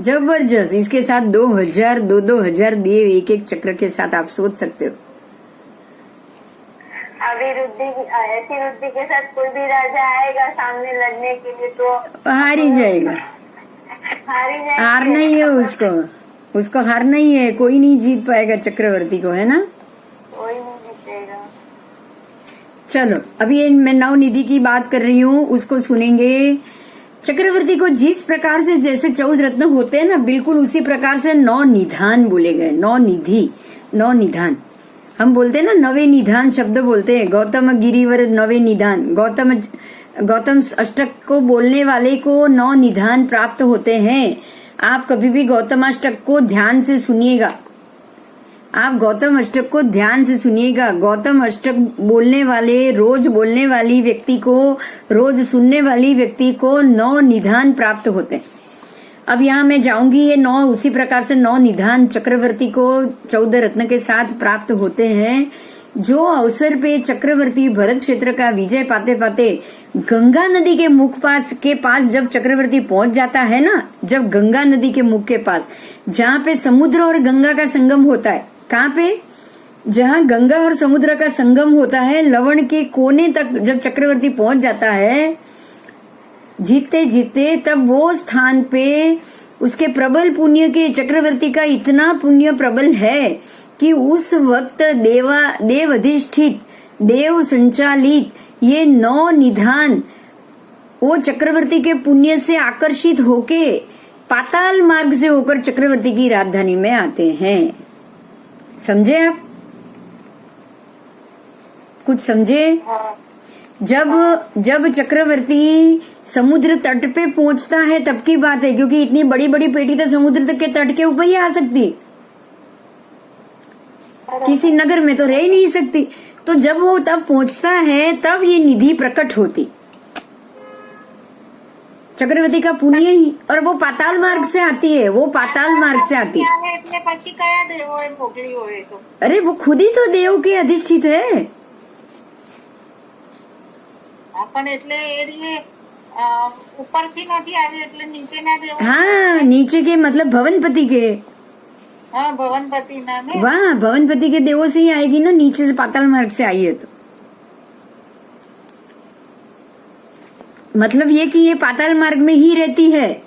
जबरदस्त। इसके साथ 2000 2000 दिए एक एक चक्र के साथ आप सोच सकते हो। अभी ऐसी रुद्धि के साथ कोई भी राजा आएगा सामने लड़ने के लिए तो हार ही जाएगा। हार नहीं है उसको हार नहीं है। कोई नहीं जीत पाएगा चक्रवर्ती को, है ना? कोई नहीं जीतेगा। चलो, अभी मैं 9 निधि की बात कर रही हूँ, उसको सुनेंगे। चक्रवर्ती को जिस प्रकार से जैसे 14 रत्न होते हैं ना, बिल्कुल उसी प्रकार से 9 निधान बोले गए। 9 निधि, 9 निधान हम बोलते हैं ना, 9वें निधान शब्द बोलते हैं। गौतम गिरिवर 9वें निधान, गौतम अष्टक को बोलने वाले को 9 निधान प्राप्त होते हैं। आप कभी भी गौतम अष्टक को ध्यान से सुनिएगा। आप गौतम अष्टक को ध्यान से सुनिएगा। गौतम अष्टक बोलने वाले, रोज बोलने वाली व्यक्ति को, रोज सुनने वाली व्यक्ति को 9 निधान प्राप्त होते हैं। अब यहाँ मैं जाऊंगी, ये 9 उसी प्रकार से 9 निधान चक्रवर्ती को 14 रत्न के साथ प्राप्त होते हैं। जो अवसर पे चक्रवर्ती भरत क्षेत्र का विजय पाते पाते गंगा नदी के मुख के पास जब चक्रवर्ती पहुंच जाता है ना, जब गंगा नदी के मुख के पास, जहाँ पे समुद्र और गंगा का संगम होता है, कहाँ पे? जहाँ गंगा और समुद्र का संगम होता है, लवण के कोने तक जब चक्रवर्ती पहुंच जाता है, जीतते जीतते तब वो स्थान पे उसके प्रबल पुण्य के चक्रवर्ती का इतना पुण्य प्रबल है कि उस वक्त देव अधिष्ठित देव संचालित ये 9 निधान वो चक्रवर्ती के पुण्य से आकर्षित होके पाताल मार्ग से होकर चक्रवर्ती की राजधानी में आते हैं। समझे आप? कुछ समझे? जब चक्रवर्ती समुद्र तट पे पहुंचता है तब की बात है, क्योंकि इतनी बड़ी बड़ी पेटी तो समुद्र तक के तट के ऊपर ही आ सकती, किसी नगर में तो रह ही नहीं सकती। तो जब वो तब पहुंचता है तब ये निधि प्रकट होती, चक्रवर्ती का पुण्य ही, और वो पाताल मार्ग से आती है, वो पाताल मार्ग से आती है। એટલે પછી કયા દેવોએ મોકલી હોય તો? अरे वो खुद ही तो देव के अधिष्ठित है। પણ એટલે એ ઉપરથી નથી આવી એટલે નીચેના દેવો? हाँ, नीचे के मतलब भवनपति के। હા, ભવનપતિના ને? वाह, भवनपति के देवों से ही आएगी ना, नीचे से पाताल मार्ग से आई है तो मतलब ये कि ये पाताल मार्ग में ही रहती है,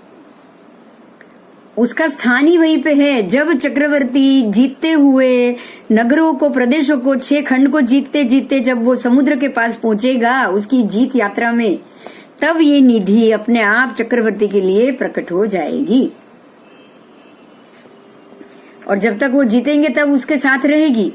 उसका स्थान ही वहीं पे है। जब चक्रवर्ती जीतते हुए नगरों को, प्रदेशों को, 6 खंड को जीतते जीतते जब वो समुद्र के पास पहुंचेगा उसकी जीत यात्रा में, तब ये निधि अपने आप चक्रवर्ती के लिए प्रकट हो जाएगी, और जब तक वो जीतेंगे तब उसके साथ रहेगी।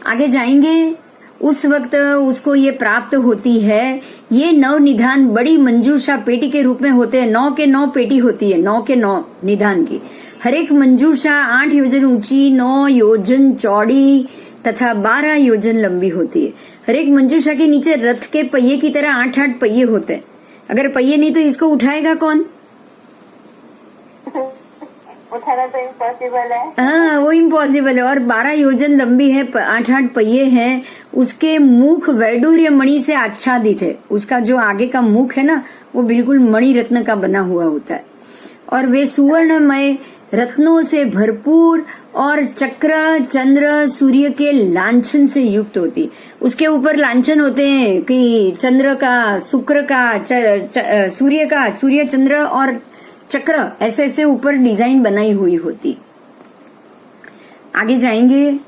आगे जाएंगे उस वक्त उसको ये प्राप्त होती है। ये 9 निधान बड़ी मंजूषा पेटी के रूप में होते हैं। 9 के 9 पेटी होती है, 9 के 9 निधान की। हर एक मंजूषा 8 योजन ऊंची, 9 योजन चौड़ी तथा 12 योजन लंबी होती है। हर एक मंजूषा के नीचे रथ के पहिए की तरह 8-8 पहिए होते हैं। अगर पहिए नहीं तो इसको उठाएगा कौन? उठाना तो इम्पॉसिबल है। हाँ, वो इम्पॉसिबल है। और 12 योजन लंबी है, 8-8 पहिए हैं। उसके मुख वैडूर्य मणि से आच्छादित है। उसका जो आगे का मुख है ना, वो बिल्कुल मणि रत्न का बना हुआ होता है, और वे सुवर्णमय रत्नों से भरपूर और चक्र, चंद्र, सूर्य के लांछन से युक्त होती। उसके ऊपर लांछन होते हैं कि चंद्र का, शुक्र का, सूर्य का, सूर्य, चंद्र और चक्र, ऐसे ऐसे ऊपर डिजाइन बनाई हुई होती। आगे जाएंगे।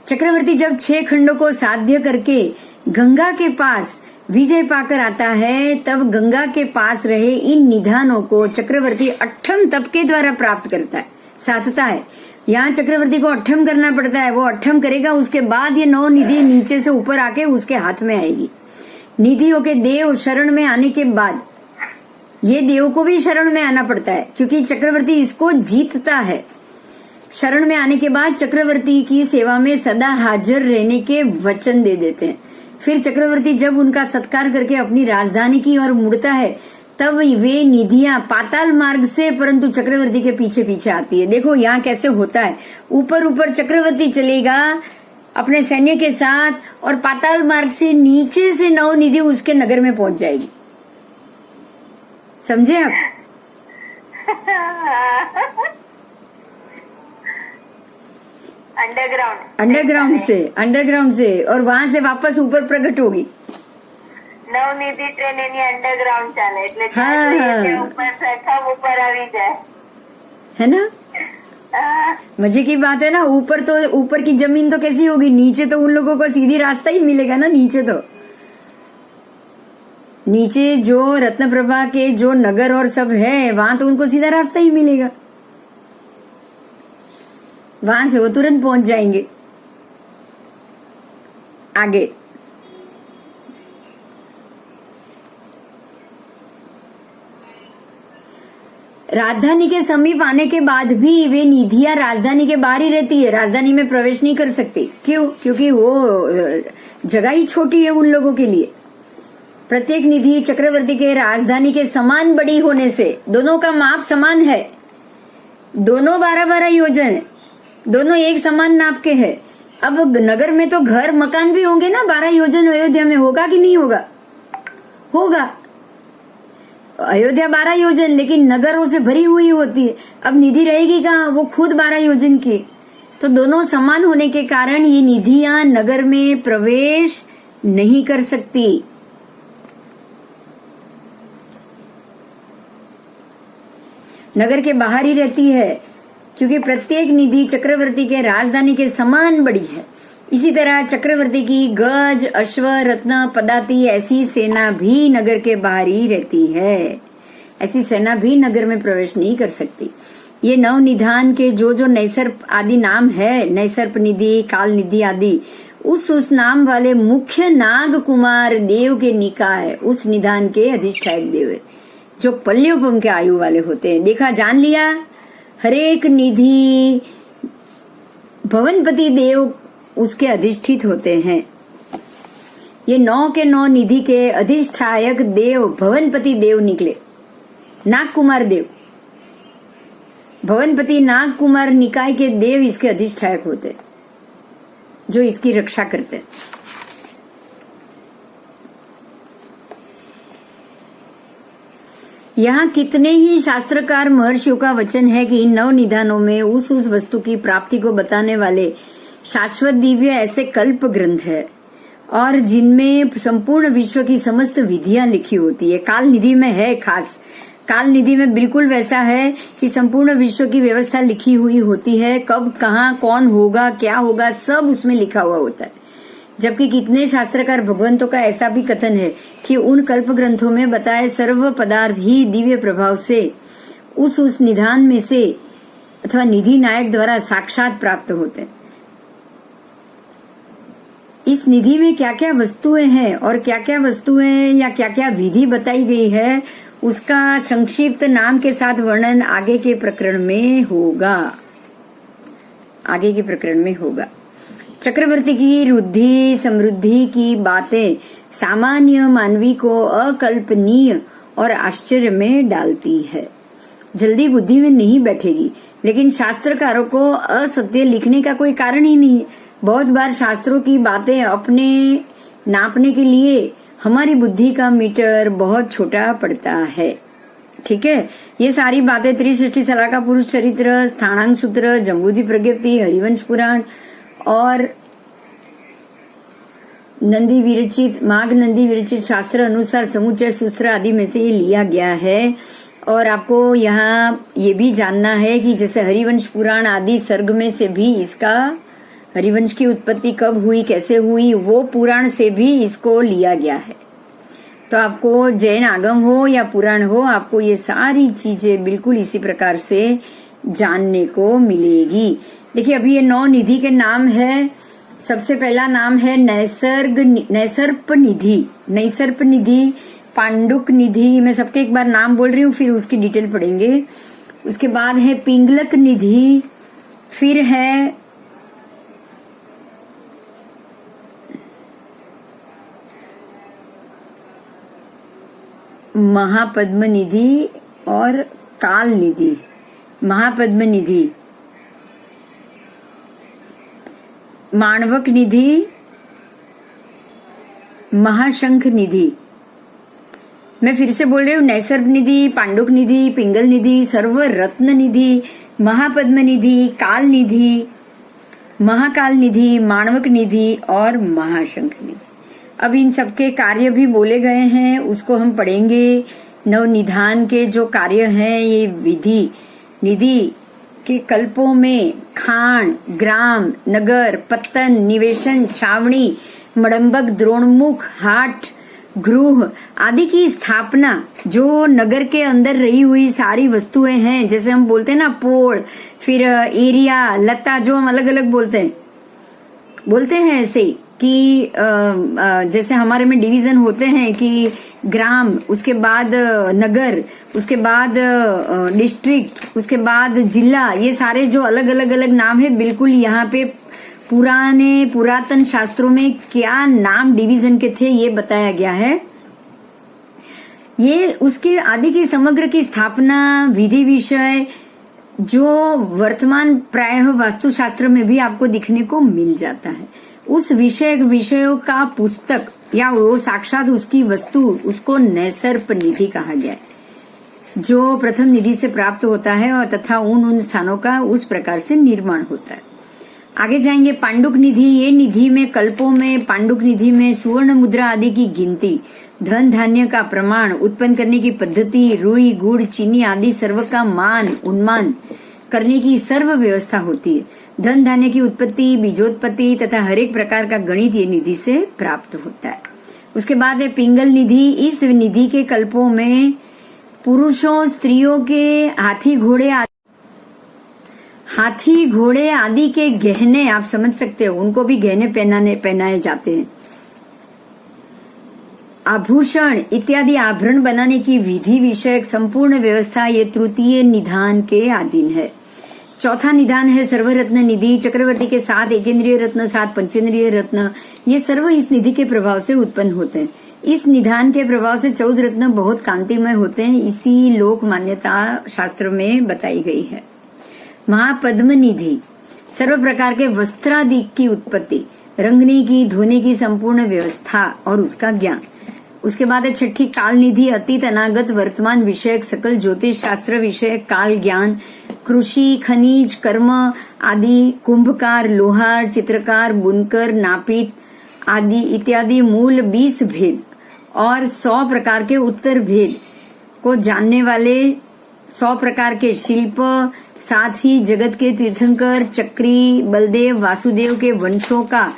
चक्रवर्ती जब 6 खंडों को साध्य करके गंगा के पास विजय पाकर आता है, तब गंगा के पास रहे इन निधानों को चक्रवर्ती 8म तप के द्वारा प्राप्त करता है, साधता है। यहाँ चक्रवर्ती को 8म करना पड़ता है, वो 8म करेगा, उसके बाद ये 9 निधि नीचे से ऊपर आके उसके हाथ में आएगी। निधियों के देव शरण में आने के बाद ये देव को भी शरण में आना पड़ता है, क्योंकि चक्रवर्ती इसको जीतता है। शरण में आने के बाद चक्रवर्ती की सेवा में सदा हाजिर रहने के वचन दे देते हैं। फिर चक्रवर्ती जब उनका सत्कार करके अपनी राजधानी की ओर मुड़ता है, तब वे निधियां पाताल मार्ग से परंतु चक्रवर्ती के पीछे पीछे आती है। देखो यहाँ कैसे होता है, ऊपर ऊपर चक्रवर्ती चलेगा अपने सैन्य के साथ, और पाताल मार्ग से नीचे से 9 निधि उसके नगर में पहुंच जाएगी। समझे आप? अंडरग्राउंड से और वहां से वापस ऊपर प्रकट होगी। નવનિધિ ટ્રેન એની અંડરગ્રાઉન્ડ ચાલે એટલે हाँ। ઉપર પ્રથમ ઉપર આવી જાય, है ना? मजे की बात है ना। ऊपर तो, ऊपर की जमीन तो कैसी होगी, नीचे तो उन लोगों को सीधी रास्ता ही मिलेगा ना। नीचे जो रत्नप्रभा के जो नगर और सब है, वहां तो उनको सीधा रास्ता ही मिलेगा, वहां से वो तुरंत पहुंच जाएंगे। आगे राजधानी के समीप आने के बाद भी वे निधियां राजधानी के बाहर ही रहती है, राजधानी में प्रवेश नहीं कर सकती। क्यों? क्योंकि वो जगह ही छोटी है उन लोगों के लिए। प्रत्येक निधि चक्रवर्ती के राजधानी के समान बड़ी होने से, दोनों का माप समान है, दोनों 12-12 योजन है, दोनों एक समान नाप के है। अब नगर में तो घर मकान भी होंगे ना, 12 योजन अयोध्या में होगा कि नहीं होगा? होगा। अयोध्या 12 योजन, लेकिन नगरों से भरी हुई होती है। अब निधि रहेगी कहाँ? वो खुद 12 योजन की। तो दोनों समान होने के कारण ये निधियां नगर में प्रवेश नहीं कर सकती। नगर के बाहर ही रहती है, क्योंकि प्रत्येक निधि चक्रवर्ती के राजधानी के समान बड़ी है। इसी तरह चक्रवर्ती की गज, अश्व, रत्न, पदाति ऐसी सेना भी नगर के बाहर ही रहती है। ऐसी सेना भी नगर में प्रवेश नहीं कर सकती। ये नव निधान के जो नैसर्प आदि नाम है, नैसर्प निधि, काल निधि आदि, उस नाम वाले मुख्य नाग कुमार देव के निकाय उस निधान के अधिष्ठायक देव है, जो पल्योपम के आयु वाले होते हैं। देखा, जान लिया, हरेक निधि भवनपति देव उसके अधिष्ठित होते हैं। ये 9 के 9 निधि के अधिष्ठायक देव भवनपति देव निकले, नाग कुमार देव। भवनपति नाग कुमार निकाय के देव इसके अधिष्ठायक होते, जो इसकी रक्षा करते। यहाँ कितने ही शास्त्रकार महर्षियों का वचन है कि इन 9 निधानों में उस वस्तु की प्राप्ति को बताने वाले शाश्वत दिव्य ऐसे कल्प ग्रंथ है, और जिनमें संपूर्ण विश्व की समस्त विधियां लिखी होती है। काल निधि में है, खास काल निधि में बिल्कुल वैसा है कि संपूर्ण विश्व की व्यवस्था लिखी हुई होती है, कब कहाँ कौन होगा, क्या होगा, सब उसमें लिखा हुआ होता है। जबकि कितने शास्त्रकार भगवंतों का ऐसा भी कथन है कि उन कल्प ग्रंथों में बताए सर्व पदार्थ ही दिव्य प्रभाव से उस निधान में से अथवा निधि नायक द्वारा साक्षात प्राप्त होते हैं। इस निधि में क्या क्या वस्तुएं हैं और क्या क्या वस्तुएं या क्या क्या विधि बताई गई है, उसका संक्षिप्त नाम के साथ वर्णन आगे के प्रकरण में होगा। चक्रवर्ती की रुद्धि समृद्धि की बातें सामान्य मानवी को अकल्पनीय और आश्चर्य में डालती है। जल्दी बुद्धि में नहीं बैठेगी, लेकिन शास्त्रकारों को असत्य लिखने का कोई कारण ही नहीं है। बहुत बार शास्त्रों की बातें अपने नापने के लिए हमारी बुद्धि का मीटर बहुत छोटा पड़ता है। ठीक है, ये सारी बातें त्रिसृष्टि सलाह का पुरुष चरित्र, स्थानांक सूत्र, जम्बूदी प्रज्ञप्ति, हरिवंश पुराण और नंदी विरचित माघ नंदी विरचित शास्त्र अनुसार समुच्चय सूत्र आदि में से ये लिया गया है। और आपको यहाँ ये भी जानना है कि जैसे हरिवंश पुराण आदि सर्ग में से भी इसका हरिवंश की उत्पत्ति कब हुई, कैसे हुई, वो पुराण से भी इसको लिया गया है। तो आपको जैन आगम हो या पुराण हो, आपको ये सारी चीजें बिल्कुल इसी प्रकार से जानने को मिलेगी। देखिए, अभी ये 9 निधि के नाम है। सबसे पहला नाम है नैसर्प निधि, पांडुक निधि। मैं सबके एक बार नाम बोल रही हूँ, फिर उसकी डिटेल पढ़ेंगे। उसके बाद है पिंगलक निधि, फिर है महापद्म निधि और काल निधि। महापद्म निधि, माणवक निधि, महाशंख निधि। मैं फिर से बोल रही हूँ, नैसर्ग निधि, पांडुक निधि, पिंगल निधि, सर्व रत्न निधि, महापद्म निधि, काल निधि, महाकाल निधि, माणवक निधि और महाशंख निधि। अब इन सबके कार्य भी बोले गए हैं, उसको हम पढ़ेंगे। नवनिधान के जो कार्य हैं, ये विधि निधि के कल्पों में खान, ग्राम, नगर, पत्तन, निवेशन, छावनी, मडंबक, द्रोणमुख, हाट, गृह आदि की स्थापना, जो नगर के अंदर रही हुई सारी वस्तुएं हैं, जैसे हम बोलते हैं ना पोड़, फिर एरिया, लता, जो हम अलग अलग बोलते हैं ऐसे कि जैसे हमारे में डिवीजन होते हैं कि ग्राम, उसके बाद नगर, उसके बाद डिस्ट्रिक्ट, उसके बाद जिला, ये सारे जो अलग अलग नाम है, बिल्कुल यहाँ पे पुरातन शास्त्रों में क्या नाम डिवीजन के थे ये बताया गया है। ये उसके आदि की समग्र की स्थापना, विधि विषय, जो वर्तमान प्रायः वास्तुशास्त्र में भी आपको दिखने को मिल जाता है। उस विषयों का पुस्तक या वो साक्षात उसकी वस्तु, उसको नैसर्प निधि कहा गया है, जो प्रथम निधि से प्राप्त होता है और तथा उन स्थानों का उस प्रकार से निर्माण होता है। आगे जाएंगे पांडुक निधि। ये निधि में कल्पों में पांडुक निधि में सुवर्ण मुद्रा आदि की गिनती, धन धान्य का प्रमाण, उत्पन्न करने की पद्धति, रुई गुड़ चीनी आदि सर्व का मान उन्मान करने की सर्व व्यवस्था होती है। धन धान्य की उत्पत्ति, बीजोत्पत्ति तथा हर एक प्रकार का गणित ये निधि से प्राप्त होता है। उसके बाद है पिंगल निधि। इस निधि के कल्पों में पुरुषों स्त्रियों के हाथी घोड़े आदि के गहने, आप समझ सकते हो, उनको भी गहने पहनाए जाते हैं। आभूषण इत्यादि आभरण बनाने की विधि विषयक संपूर्ण व्यवस्था ये तृतीय निधान के अधीन है। चौथा निधान है सर्वरत्न निधि। चक्रवर्ती के 7 एकेंद्रीय रत्न, 7 पंचेंद्रीय रत्न, ये सर्व इस निधि के प्रभाव से उत्पन्न होते हैं। इस निधान के प्रभाव से 14 रत्न बहुत कांतिमय होते हैं, इसी लोक मान्यता शास्त्र में बताई गई है। महापद्म निधि सर्व प्रकार के वस्त्रादि की उत्पत्ति, रंगने की, धोने की संपूर्ण व्यवस्था और उसका ज्ञान। उसके बाद है छठी काल निधि। अतीत अनागत वर्तमान विषयक सकल ज्योतिष शास्त्र विषयक काल ज्ञान, कृषि, खनिज, कर्म आदि, कुंभकार, लोहार, चित्रकार, बुनकर, नापित आदि इत्यादि मूल 20 भेद और 100 प्रकार के उत्तर भेद को जानने वाले 100 प्रकार के शिल्प, साथ ही जगत के तीर्थंकर, चक्री, बलदेव, वासुदेव के वंशों का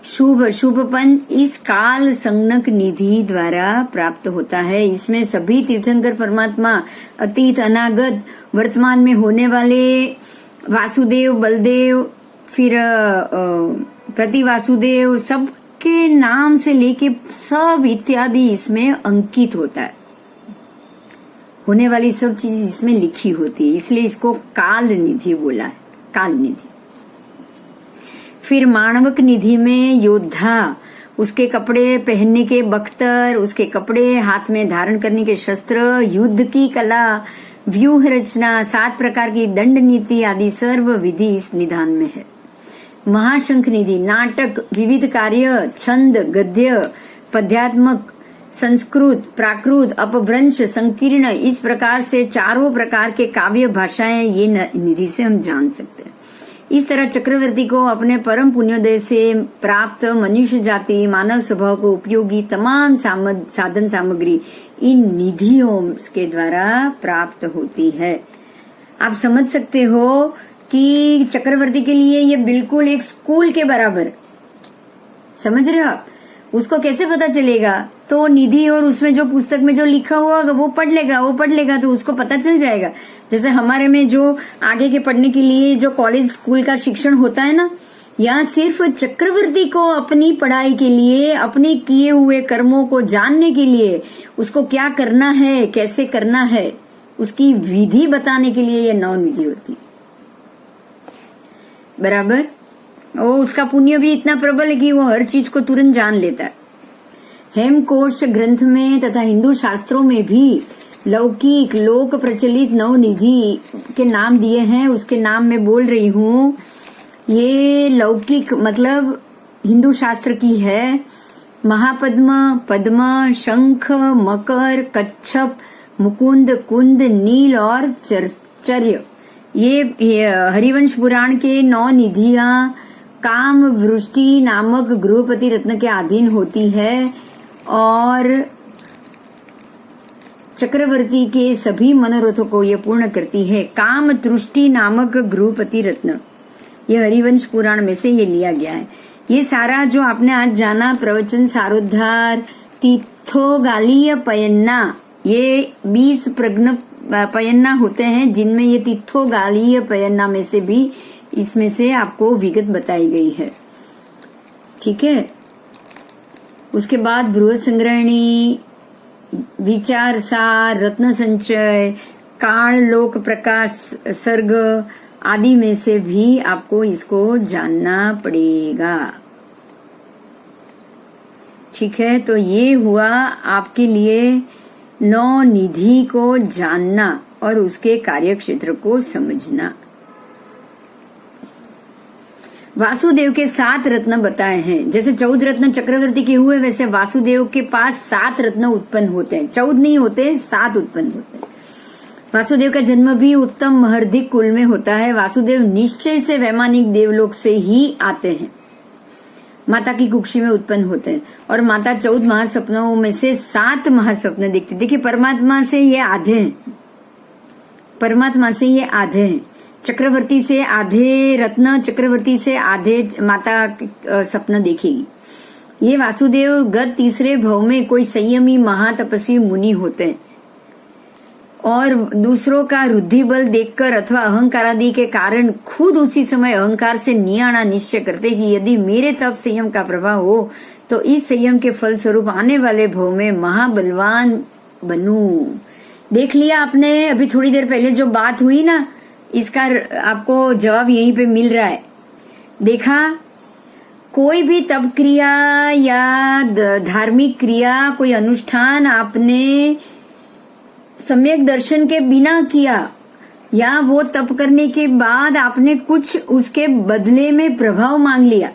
शुभ शुभपन इस काल संगणक निधि द्वारा प्राप्त होता है। इसमें सभी तीर्थंकर परमात्मा अतीत अनागत वर्तमान में होने वाले वासुदेव, बलदेव, फिर प्रति वासुदेव, सबके नाम से लेके सब इत्यादि इसमें अंकित होता है। होने वाली सब चीज इसमें लिखी होती है, इसलिए इसको काल निधि बोला है, काल निधि। फिर माणवक निधि में योद्धा, उसके कपड़े पहनने के बख्तर, उसके कपड़े हाथ में धारण करने के शस्त्र, युद्ध की कला, व्यूह रचना, 7 प्रकार की दंड नीति आदि सर्व विधि इस निधान में है। महाशंख निधि नाटक, विविध कार्य, छंद, गद्य, पद्यात्मक, संस्कृत, प्राकृत, अपभ्रंश, संकीर्ण, इस प्रकार से चारों प्रकार के काव्य भाषाएं ये निधि से हम जान सकते हैं। इस तरह चक्रवर्ती को अपने परम पुण्योदय से प्राप्त मनुष्य जाति मानव स्वभाव को उपयोगी तमाम साधन सामग्री इन निधियों के द्वारा प्राप्त होती है। आप समझ सकते हो कि चक्रवर्ती के लिए ये बिल्कुल एक स्कूल के बराबर, समझ रहे हो? उसको कैसे पता चलेगा? तो निधि और उसमें जो पुस्तक में जो लिखा हुआ होगा वो पढ़ लेगा तो उसको पता चल जाएगा। जैसे हमारे में जो आगे के पढ़ने के लिए जो कॉलेज स्कूल का शिक्षण होता है ना, यहाँ सिर्फ चक्रवर्ती को अपनी पढ़ाई के लिए, अपने किए हुए कर्मों को जानने के लिए, उसको क्या करना है, कैसे करना है, उसकी विधि बताने के लिए ये 9 निधि होती बराबर। उसका पुण्य भी इतना प्रबल है कि वो हर चीज को तुरंत जान लेता है। हेमकोश ग्रंथ में तथा हिंदू शास्त्रों में भी लौकिक लोक प्रचलित 9 निधि के नाम दिए हैं। उसके नाम मैं बोल रही हूँ। ये लौकिक मतलब हिंदू शास्त्र की है। महापद्म, पद्म, शंख, मकर, कच्छप, मुकुंद, कुंद, नील और चर्य। ये हरिवंश पुराण के 9 निधियां काम वृष्टि नामक गृहपति रत्न के अधीन होती है और चक्रवर्ती के सभी मनोरथों को ये पूर्ण करती है। काम तुष्टि नामक गृहपति रत्न ये हरिवंश पुराण में से ये लिया गया है। ये सारा जो आपने आज जाना प्रवचन सारोद्धार तीर्थोगालीय पयन्ना, ये 20 प्रज्ञ पयन्ना होते हैं जिनमें ये तीर्थोगालीय पयन्ना में से भी इसमें से आपको विगत बताई गई है। ठीक है। उसके बाद बृहद संग्रहणी, विचार सार, रत्न संचय, काल लोक प्रकाश सर्ग आदि में से भी आपको इसको जानना पड़ेगा। ठीक है। तो ये हुआ आपके लिए 9 निधि को जानना और उसके कार्यक्षेत्र को समझना। वासुदेव के 7 रत्न बताए हैं। जैसे 14 रत्न चक्रवर्ती के हुए, वैसे वासुदेव के पास 7 रत्न उत्पन्न होते हैं। 14 नहीं होते, 7 उत्पन्न होते हैं। वासुदेव का जन्म भी उत्तम महर्धिक कुल में होता है। वासुदेव निश्चय से वैमानिक देवलोक से ही आते हैं, माता की कुक्षी में उत्पन्न होते हैं और माता 14 महासपनों में से 7 महासपन देखती। देखिए परमात्मा से ये आधे हैं, परमात्मा से ये आधे हैं। चक्रवर्ती से आधे रत्न, चक्रवर्ती से आधे माता सपना देखेगी। ये वासुदेव गत तीसरे भव में कोई संयमी महातपस्वी मुनि होते हैं और दूसरों का रुद्धि बल देखकर अथवा अहंकार आदि के कारण खुद उसी समय अहंकार से नियाणा निश्चय करते कि यदि मेरे तप संयम का प्रभाव हो तो इस संयम के फल स्वरूप आने वाले भव में महाबलवान बनूं। देख लिया आपने, अभी थोड़ी देर पहले जो बात हुई ना, इसका आपको जवाब यहीं पे मिल रहा है। देखा, कोई भी तप क्रिया या धार्मिक क्रिया, कोई अनुष्ठान आपने सम्यक दर्शन के बिना किया या वो तप करने के बाद आपने कुछ उसके बदले में प्रभाव मांग लिया,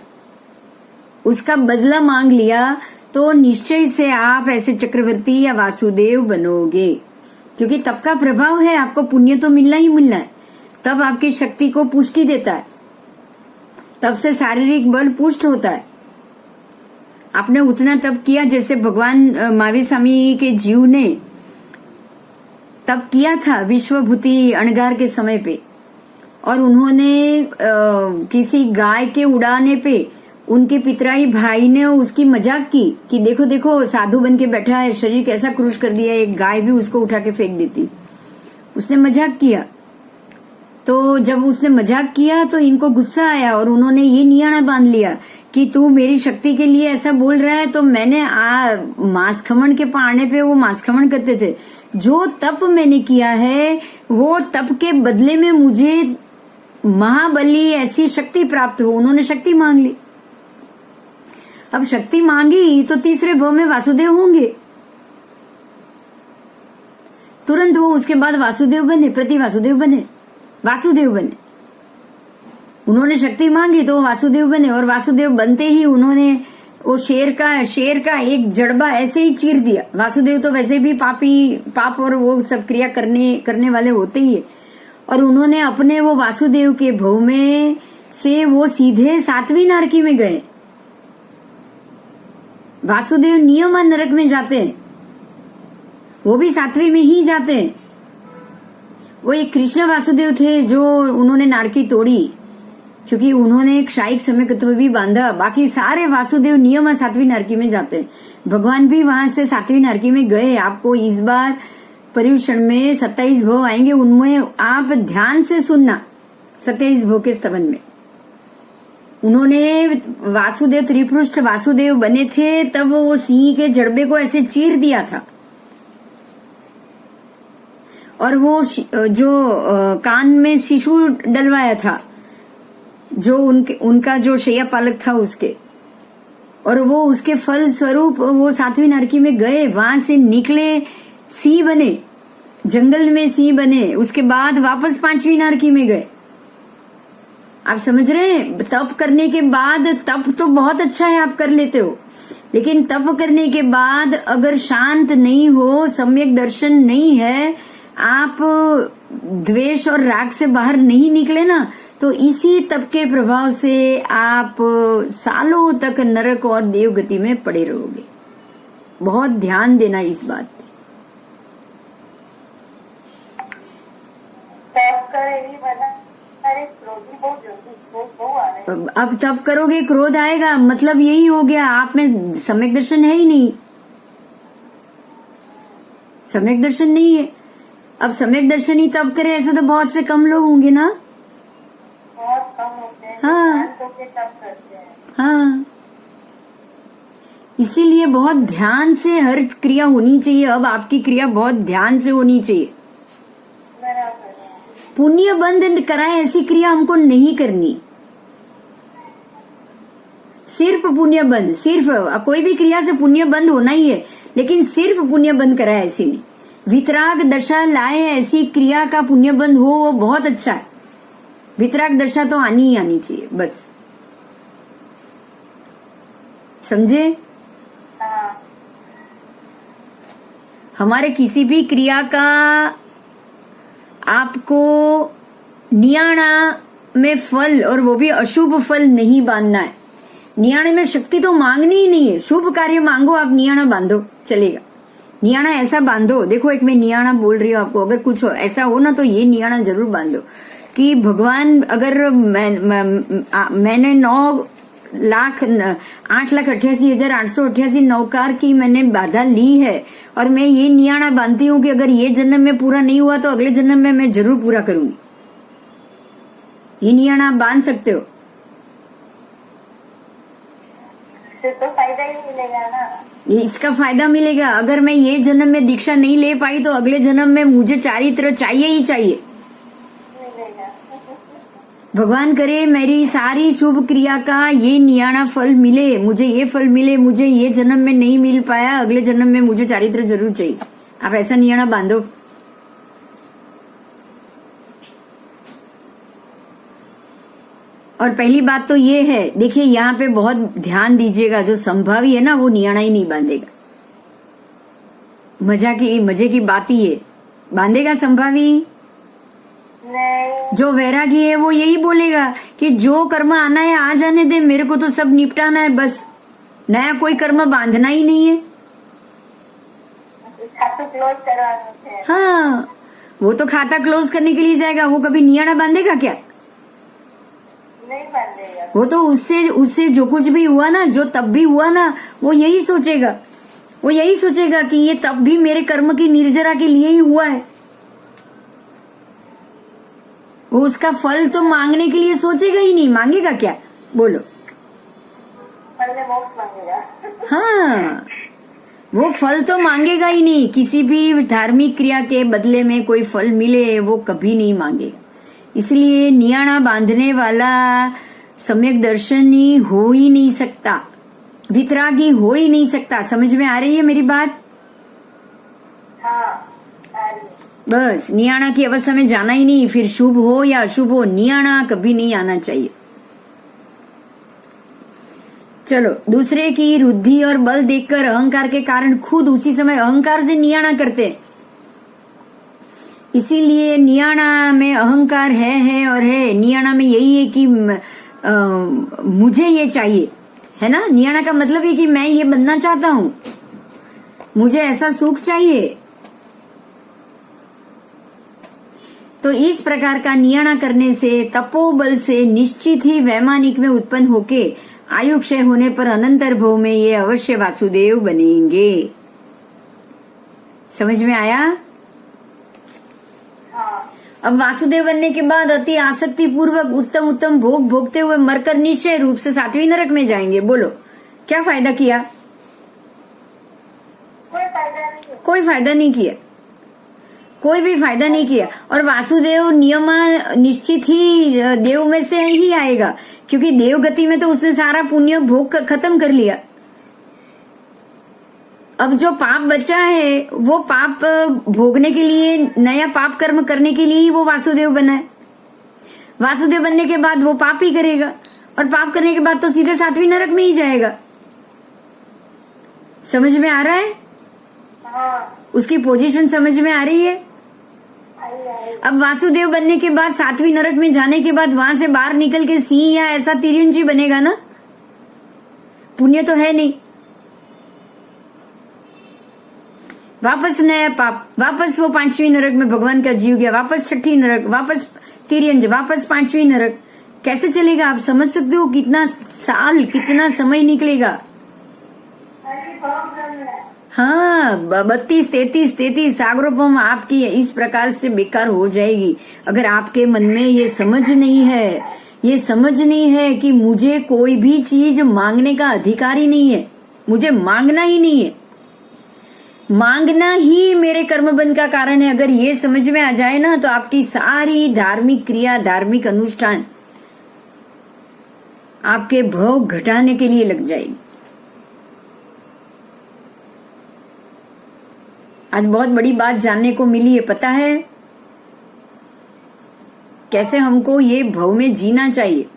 उसका बदला मांग लिया, तो निश्चय से आप ऐसे चक्रवर्ती या वासुदेव बनोगे, क्योंकि तप का प्रभाव है। आपको पुण्य तो मिलना ही मिलना है। तब आपकी शक्ति को पुष्टि देता है, तब से शारीरिक बल पुष्ट होता है। आपने उतना तप किया जैसे भगवान महावीर स्वामी के जीव ने तप किया था विश्वभूति अणगार के समय पे, और उन्होंने किसी गाय के उड़ाने पे उनके पितराई भाई ने उसकी मजाक की कि देखो देखो साधु बन के बैठा है, शरीर कैसा क्रूश कर दिया, एक गाय भी उसको उठा के फेंक देती। उसने मजाक किया, तो जब उसने मजाक किया तो इनको गुस्सा आया और उन्होंने ये नियाणा बांध लिया कि तू मेरी शक्ति के लिए ऐसा बोल रहा है, तो मैंने मांस खमण के पहाड़े पे वो मांस खमण करते थे, जो तप मैंने किया है वो तप के बदले में मुझे महाबली ऐसी शक्ति प्राप्त हो। उन्होंने शक्ति मांग ली। अब शक्ति मांगी तो तीसरे भव में वासुदेव होंगे, तुरंत वो उसके बाद वासुदेव बने, प्रति वासुदेव बने, वासुदेव बने। उन्होंने शक्ति मांगी तो वासुदेव बने, और वासुदेव बनते ही उन्होंने वो शेर का एक जड़बा ऐसे ही चीर दिया। वासुदेव तो वैसे भी पाप और वो सब क्रिया करने वाले होते ही है, और उन्होंने अपने वो वासुदेव के भव में से वो सीधे 7वीं नरकी में गए। वासुदेव नियमा नरक में जाते हैं, वो भी 7वीं में ही जाते हैं। वो एक कृष्ण वासुदेव थे जो उन्होंने नारकी तोड़ी, क्योंकि उन्होंने एक शायिक समय भी बांधा। बाकी सारे वासुदेव नियम 7वीं नरकी में जाते हैं। भगवान भी वहां से 7वीं नरकी में गए। आपको इस बार पर्युषण में 27 भव आएंगे, उनमें आप ध्यान से सुनना। 27 भव के स्तवन में उन्होंने वासुदेव त्रिपृष्ठ वासुदेव बने थे, तब वो सिंह के जड़बे को ऐसे चीर दिया था, और वो जो कान में शिशु डलवाया था, जो उनका जो शैया पालक था उसके, और वो उसके फल स्वरूप वो 7वीं नरकी में गए। वहां से निकले, सिंह बने, जंगल में सिंह बने, उसके बाद वापस 5वीं नरकी में गए। आप समझ रहे हैं? तप करने के बाद, तप तो बहुत अच्छा है, आप कर लेते हो, लेकिन तप करने के बाद अगर शांत नहीं हो, सम्यक दर्शन नहीं है, आप द्वेष और राग से बाहर नहीं निकले ना, तो इसी तप के प्रभाव से आप सालों तक नरक और देवगति में पड़े रहोगे। बहुत ध्यान देना इस बात पे। अब तप करोगे क्रोध आएगा, मतलब यही हो गया, आप में सम्यक दर्शन है ही नहीं, सम्यक दर्शन नहीं है। अब सम्यक दर्शन ही तप करे ऐसे तो बहुत से कम लोग होंगे ना। बहुत कम होते हैं। हाँ तप करते हैं। हाँ, इसीलिए बहुत ध्यान से हर क्रिया होनी चाहिए। अब आपकी क्रिया बहुत ध्यान से होनी चाहिए। पुण्य बंद कराए ऐसी क्रिया हमको नहीं करनी। सिर्फ पुण्य बंद, सिर्फ कोई भी क्रिया से पुण्य बंद होना ही है, लेकिन सिर्फ पुण्य बंद कराए ऐसी नहीं। वितराग दशा लाए ऐसी क्रिया का पुण्य बंद हो, वो बहुत अच्छा है। वितराग दशा तो आनी ही आनी चाहिए, बस। समझे? हमारे किसी भी क्रिया का आपको नियाणा में फल, और वो भी अशुभ फल नहीं बांधना है। नियाणे में शक्ति तो मांगनी ही नहीं है। शुभ कार्य मांगो, आप नियाणा बांधो, चलेगा। नियाणा ऐसा बांधो, देखो एक मैं नियाणा बोल रही हूँ आपको, अगर कुछ ऐसा हो ना तो ये नियाणा जरूर बांधो कि भगवान, अगर मैंने 8,88,888 नौकार की मैंने बाधा ली है, और मैं ये नियाणा बांधती हूँ कि अगर ये जन्म में पूरा नहीं हुआ तो अगले जन्म में मैं जरूर पूरा करूंगी। ये नियाणा आप बांध सकते हो। तो फायदा ही मिलेगा ना। इसका फायदा मिलेगा, अगर मैं ये जन्म में दीक्षा नहीं ले पाई तो अगले जन्म में मुझे चारित्र चाहिए ही चाहिए। मिलेगा। भगवान करे मेरी सारी शुभ क्रिया का ये नियाणा फल मिले, मुझे ये फल मिले, मुझे ये जन्म में नहीं मिल पाया, अगले जन्म में मुझे चारित्र जरूर चाहिए। आप ऐसा नियाणा बांधो। और पहली बात तो ये है, देखिए यहाँ पे बहुत ध्यान दीजिएगा, जो संभावी है ना वो नियाणा ही नहीं बांधेगा। मजे की बात ही है, बांधेगा संभावी। नहीं। जो वैरागी है वो यही बोलेगा कि जो कर्म आना है आ जाने दे, मेरे को तो सब निपटाना है, बस नया कोई कर्म बांधना ही नहीं है। खाता क्लोज करवाना है। हाँ, वो तो खाता क्लोज करने के लिए जाएगा, वो कभी नियाणा बांधेगा क्या? नहीं बांधेगा। वो तो उससे जो कुछ भी हुआ ना, जो तब भी हुआ ना, वो यही सोचेगा कि ये तब भी मेरे कर्म की निर्जरा के लिए ही हुआ है। वो उसका फल तो मांगने के लिए सोचेगा ही नहीं। मांगेगा क्या, बोलो? पहले मोक्ष मांगेगा। हाँ, वो फल तो मांगेगा ही नहीं। किसी भी धार्मिक क्रिया के बदले में कोई फल मिले वो कभी नहीं मांगेगा। इसलिए नियाणा बांधने वाला सम्यक दर्शनी हो ही नहीं सकता, वितरागी हो ही नहीं सकता। समझ में आ रही है मेरी बात? हाँ, आ रही है। बस नियाणा की अवस्था में जाना ही नहीं, फिर शुभ हो या अशुभ हो, नियाणा कभी नहीं आना चाहिए। चलो, दूसरे की रुद्धि और बल देखकर अहंकार के कारण खुद उसी समय अहंकार से नियाणा करते हैं। इसीलिए नियाणा में अहंकार है और है। नियाणा में यही है कि मुझे ये चाहिए, है ना। नियाणा का मतलब है कि मैं ये बनना चाहता हूं, मुझे ऐसा सुख चाहिए। तो इस प्रकार का नियाणा करने से, तपोबल से निश्चित ही वैमानिक में उत्पन्न होके आयु क्षय होने पर अनंतर भव में ये अवश्य वासुदेव बनेंगे। समझ में आया? अब वासुदेव बनने के बाद अति आसक्ति पूर्वक उत्तम उत्तम भोग भोगते हुए मरकर निश्चय रूप से 7वीं नरक में जाएंगे। बोलो क्या फायदा किया? कोई फायदा नहीं किया, कोई भी फायदा नहीं किया। और वासुदेव नियमा निश्चित ही देव में से ही आएगा, क्योंकि देव गति में तो उसने सारा पुण्य भोग खत्म कर लिया। अब जो पाप बचा है वो पाप भोगने के लिए, नया पाप कर्म करने के लिए ही वो वासुदेव बना है। वासुदेव बनने के बाद वो पाप ही करेगा, और पाप करने के बाद तो सीधे 7वीं नरक में ही जाएगा। समझ में आ रहा है? उसकी पोजीशन समझ में आ रही है? अब वासुदेव बनने के बाद 7वीं नरक में जाने के बाद वहां से बाहर निकल के सिंह या ऐसा तिरंजी बनेगा ना, पुण्य तो है नहीं। वापस नया पाप, वापस वो 5वीं नरक में भगवान का जीव गया, वापस 6ठी नरक, वापस तिरंज, वापस 5वीं नरक। कैसे चलेगा? आप समझ सकते हो कितना साल, कितना समय निकलेगा। हाँ, 32, 33 सागरोपम आपकी इस प्रकार से बेकार हो जाएगी। अगर आपके मन में ये समझ नहीं है कि मुझे कोई भी चीज मांगने का अधिकार ही नहीं है, मुझे मांगना ही नहीं है, मांगना ही मेरे कर्म बंध का कारण है। अगर ये समझ में आ जाए ना तो आपकी सारी धार्मिक क्रिया, धार्मिक अनुष्ठान आपके भोग घटाने के लिए लग जाएगी। आज बहुत बड़ी बात जानने को मिली है, पता है कैसे हमको ये भव में जीना चाहिए।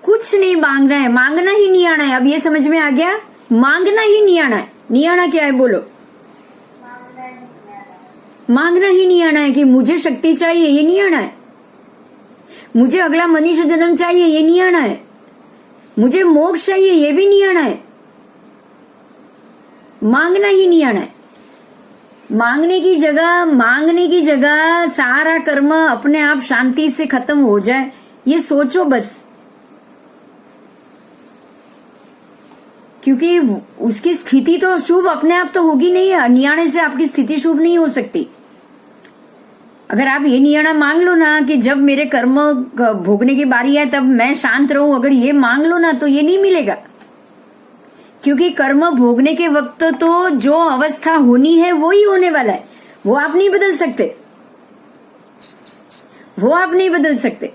कुछ नहीं मांगना है, मांगना ही नहीं आना है। अब ये समझ में आ गया? मांगना ही नहीं आना है। नहीं आना क्या है बोलो? मांगना ही नहीं आना है कि मुझे शक्ति चाहिए, ये नहीं आना है। मुझे अगला मनुष्य जन्म चाहिए, ये नहीं आना है। मुझे मोक्ष चाहिए, ये भी नहीं आना है। मांगना ही नहीं आना है। मांगने की जगह सारा कर्म अपने आप शांति से खत्म हो जाए, ये सोचो बस। क्योंकि उसकी स्थिति तो शुभ अपने आप तो होगी नहीं है। नियाणे से आपकी स्थिति शुभ नहीं हो सकती। अगर आप ये नियाणा मांग लो ना कि जब मेरे कर्म भोगने की बारी है तब मैं शांत रहूं, अगर ये मांग लो ना तो ये नहीं मिलेगा। क्योंकि कर्म भोगने के वक्त तो जो अवस्था होनी है वो ही होने वाला है। वो आप नहीं बदल सकते, वो आप नहीं बदल सकते।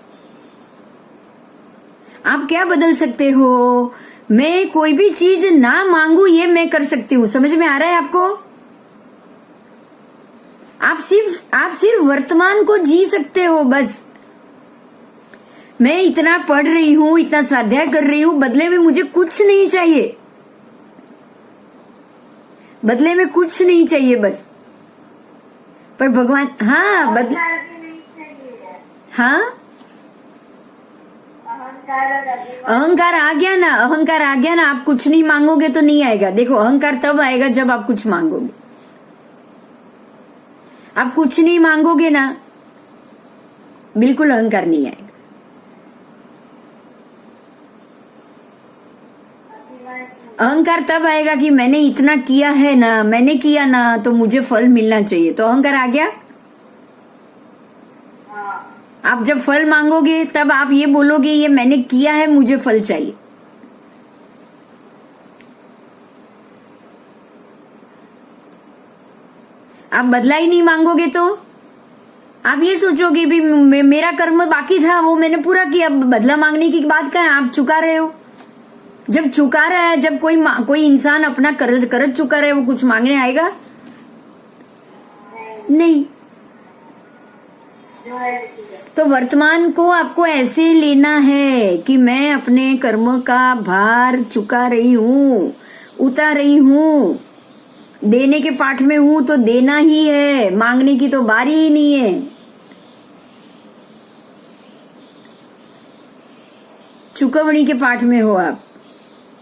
आप क्या बदल सकते हो? मैं कोई भी चीज ना मांगू ये मैं कर सकती हूँ। समझ में आ रहा है आपको? आप सिर्फ वर्तमान को जी सकते हो बस। मैं इतना पढ़ रही हूँ, इतना स्वाध्याय कर रही हूँ, बदले में मुझे कुछ नहीं चाहिए। बदले में कुछ नहीं चाहिए बस। पर भगवान हाँ हाँ अहंकार आ गया ना, अहंकार आ गया ना, आप कुछ नहीं मांगोगे तो नहीं आएगा। देखो अहंकार तब आएगा जब आप कुछ मांगोगे। आप कुछ नहीं मांगोगे ना, बिल्कुल अहंकार नहीं आएगा। अहंकार तब आएगा कि मैंने इतना किया है ना, मैंने किया ना तो मुझे फल मिलना चाहिए, तो अहंकार आ गया। आप जब फल मांगोगे तब आप ये बोलोगे ये मैंने किया है, मुझे फल चाहिए। आप बदला ही नहीं मांगोगे तो आप ये सोचोगे भी मेरा कर्म बाकी था वो मैंने पूरा किया, अब बदला मांगने की बात क्या है? आप चुका रहे हो। जब चुका रहा है, जब कोई इंसान अपना करत चुका रहे, वो कुछ मांगने आएगा नहीं। तो वर्तमान को आपको ऐसे लेना है कि मैं अपने कर्म का भार चुका रही हूँ, उतार रही हूँ। देने के पाठ में हूँ तो देना ही है, मांगने की तो बारी ही नहीं है। चुकवनी के पाठ में हो आप।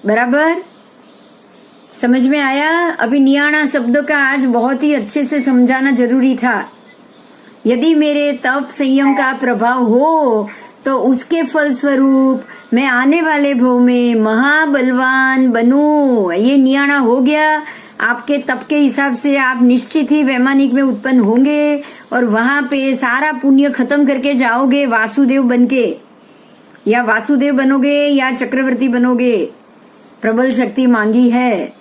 बराबर समझ में आया? अभी नियाणा शब्द का आज बहुत ही अच्छे से समझाना जरूरी था। यदि मेरे तप संयम का प्रभाव हो तो उसके फलस्वरूप मैं आने वाले भव में महाबलवान बनूं। ये नियाणा हो गया। आपके तप के हिसाब से आप निश्चित ही वैमानिक में उत्पन्न होंगे और वहां पे सारा पुण्य खत्म करके जाओगे वासुदेव बनके, या वासुदेव बनोगे या चक्रवर्ती बनोगे। प्रबल शक्ति मांगी है,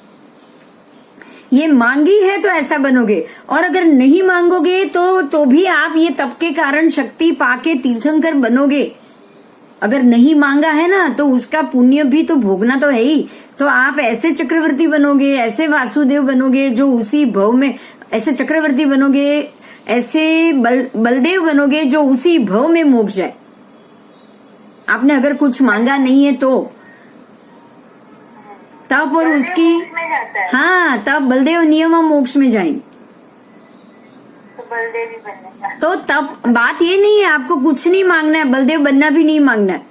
ये मांगी है तो ऐसा बनोगे। और अगर नहीं मांगोगे तो भी आप ये तप के कारण शक्ति पाके तीर्थंकर बनोगे। अगर नहीं मांगा है ना तो उसका पुण्य भी तो भोगना तो है ही। तो आप ऐसे चक्रवर्ती बनोगे, ऐसे वासुदेव बनोगे जो उसी भव में, ऐसे चक्रवर्ती बनोगे, ऐसे बलदेव बनोगे जो उसी भव में मोक्ष जाए। आपने अगर कुछ मांगा नहीं है तो तब और उसकी हाँ तब बलदेव नियम मोक्ष में जाएंगे। बलदेव ही बनने का। तो तब बात ये नहीं है आपको कुछ नहीं मांगना है, बलदेव बनना भी नहीं मांगना है।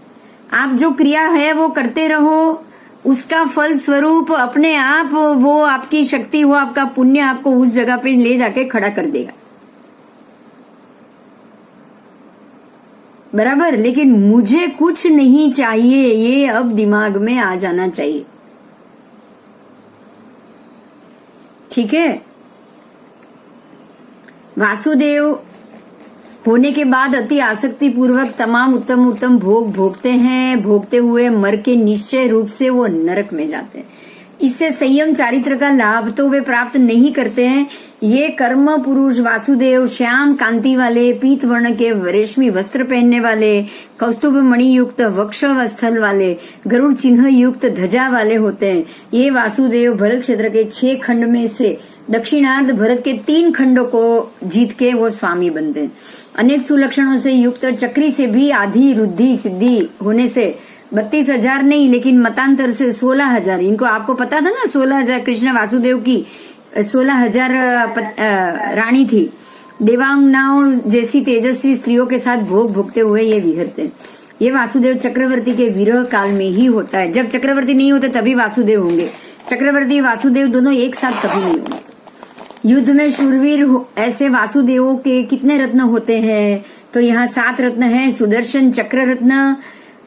आप जो क्रिया है वो करते रहो, उसका फल स्वरूप अपने आप वो आपकी शक्ति हो, आपका पुण्य आपको उस जगह पे ले जाके खड़ा कर देगा। बराबर। लेकिन मुझे कुछ नहीं चाहिए, ये अब दिमाग में आ जाना चाहिए। ठीक है। वासुदेव होने के बाद अति आसक्ति पूर्वक तमाम उत्तम उत्तम भोग भोगते हैं। भोगते हुए मर के निश्चय रूप से वो नरक में जाते हैं। इससे संयम चारित्र का लाभ तो वे प्राप्त नहीं करते हैं। ये कर्म पुरुष वासुदेव श्याम कांति वाले, पीत वर्ण के रेशमी वस्त्र पहनने वाले, कौस्तुभ मणि युक्त वक्ष स्थल वाले, गरुड़ चिन्ह युक्त ध्वजा वाले होते हैं। ये वासुदेव भरत क्षेत्र के 6 खंड में से दक्षिणार्ध भरत के 3 खंडों को जीत के वो स्वामी बनते हैं। अनेक सुलक्षणों से युक्त चक्री से भी आधी रुद्धि सिद्धि होने से 32,000 नहीं लेकिन मतांतर से 16,000, इनको आपको पता था ना 16,000 कृष्ण वासुदेव की 16,000 रानी थी देवांगनाओं जैसी तेजस्वी स्त्रियों के साथ भोग भोगते हुए ये विहरते हैं। ये वासुदेव चक्रवर्ती के विरह काल में ही होता है। जब चक्रवर्ती नहीं होते तभी वासुदेव होंगे। चक्रवर्ती वासुदेव दोनों एक साथ कभी नहीं होंगे। युद्ध में शूरवीर ऐसे वासुदेवों के कितने रत्न होते हैं? तो यहाँ 7 रत्न हैं। सुदर्शन चक्र रत्न,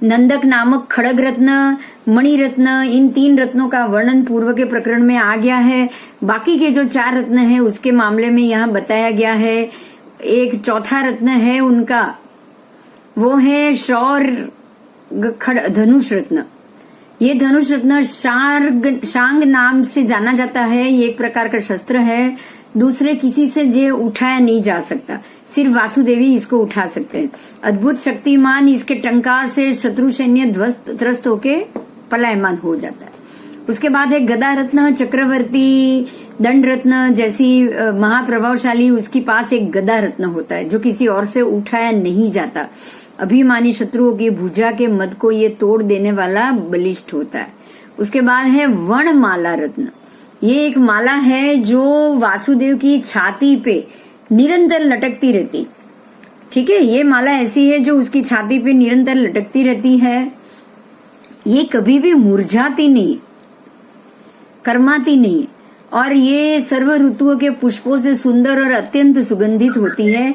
नंदक नामक खड़ग रत्न, मणि रत्न, इन 3 रत्नों का वर्णन पूर्व के प्रकरण में आ गया है। बाकी के जो 4 रत्न हैं उसके मामले में यहाँ बताया गया है। एक चौथा रत्न है उनका, वो है धनुष रत्न। ये धनुष रत्न शांग नाम से जाना जाता है। ये एक प्रकार का शस्त्र है, दूसरे किसी से ये उठाया नहीं जा सकता, सिर्फ वासुदेवी इसको उठा सकते हैं। अद्भुत शक्तिमान, इसके टंकार से शत्रु सैन्य त्रस्त होके पलायमान हो जाता है। उसके बाद है गदा रत्न, चक्रवर्ती दंड रत्न जैसी महाप्रभावशाली, उसके पास एक गदा रत्न होता है जो किसी और से उठाया नहीं जाता। अभिमानी शत्रुओं की भुजा के मद को ये तोड़ देने वाला बलिष्ठ होता है। उसके बाद है वनमाला रत्न। ये एक माला है जो वासुदेव की छाती पे निरंतर लटकती रहती। ठीक है, ये माला ऐसी है जो उसकी छाती पे निरंतर लटकती रहती है। ये कभी भी मुरझाती नहीं, कर्माती नहीं, और ये सर्व ऋतुओं के पुष्पों से सुंदर और अत्यंत सुगंधित होती है।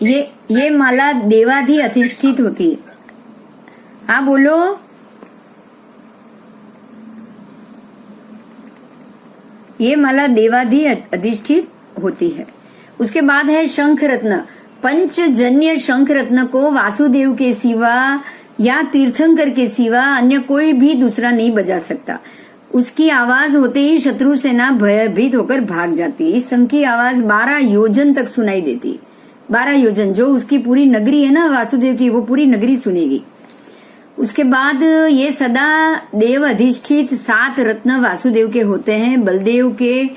ये माला देवाधि अधिष्ठित होती है। हाँ बोलो। ये माला देवाधि अधिष्ठित होती है। उसके बाद है शंख रत्न। पंचजन्य शंख रत्न को वासुदेव के सिवा या तीर्थंकर के सिवा अन्य कोई भी दूसरा नहीं बजा सकता। उसकी आवाज होते ही शत्रु सेना भयभीत होकर भाग जाती है। इस शंख की आवाज 12 योजन तक सुनाई देती है। 12 योजन, जो उसकी पूरी नगरी है ना वासुदेव की, वो पूरी नगरी सुनेगी। उसके बाद ये सदा देव अधिष्ठित 7 रत्न वासुदेव के होते हैं। बलदेव के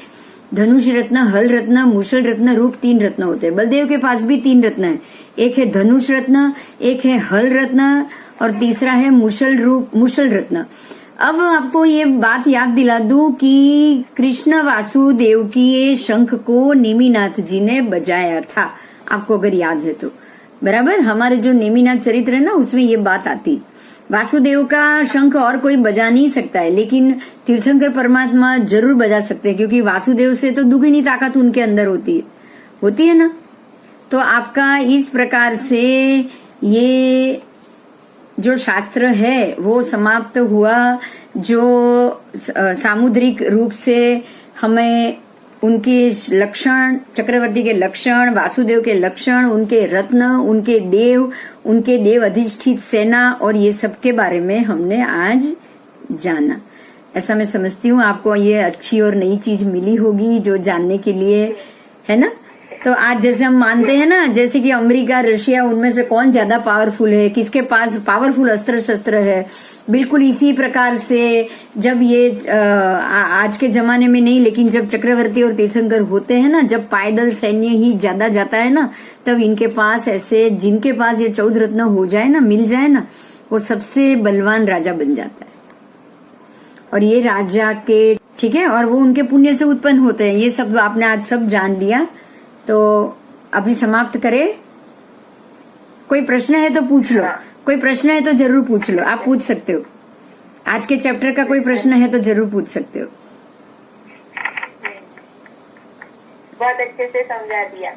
धनुष रत्न, हल रत्न, मुशल रत्न, रूप 3 रत्न होते हैं। बलदेव के पास भी 3 रत्न है। एक है धनुष रत्न, एक है हल रत्न और तीसरा है मुशल रत्न। अब आपको ये बात याद दिला दूं कि कृष्ण वासुदेव की ये शंख को नेमिनाथ जी ने बजाया था, आपको अगर याद है तो। बराबर, हमारे जो नेमिनाथ चरित्र है ना उसमें ये बात आती। वासुदेव का शंख और कोई बजा नहीं सकता है, लेकिन तीर्थंकर परमात्मा जरूर बजा सकते हैं, क्योंकि वासुदेव से तो दुगनी ताकत उनके अंदर होती है ना। तो आपका इस प्रकार से ये जो शास्त्र है वो समाप्त हुआ, जो सामुद्रिक रूप से हमें उनके लक्षण, चक्रवर्ती के लक्षण, वासुदेव के लक्षण, उनके रत्न, उनके देव अधिष्ठित सेना और ये सब के बारे में हमने आज जाना। ऐसा मैं समझती हूँ आपको ये अच्छी और नई चीज मिली होगी जो जानने के लिए, है ना। तो आज जैसे हम मानते हैं ना, जैसे कि अमेरिका, रशिया, उनमें से कौन ज्यादा पावरफुल है, किसके पास पावरफुल अस्त्र शस्त्र है, बिल्कुल इसी प्रकार से जब ये आज के जमाने में नहीं, लेकिन जब चक्रवर्ती और तीर्थंकर होते हैं ना, जब पायदल सैन्य ही ज्यादा जाता है ना, तब इनके पास ऐसे, जिनके पास ये 14 रत्न हो जाए ना, मिल जाए ना, वो सबसे बलवान राजा बन जाता है। और ये राजा के, ठीक है, और वो उनके पुण्य से उत्पन्न होते हैं। ये सब आपने आज सब जान लिया, तो अभी समाप्त करें। कोई प्रश्न है तो पूछ लो, कोई प्रश्न है तो जरूर पूछ लो, आप पूछ सकते हो। आज के चैप्टर का कोई प्रश्न है तो जरूर पूछ सकते हो। बहुत अच्छे से समझा दिया।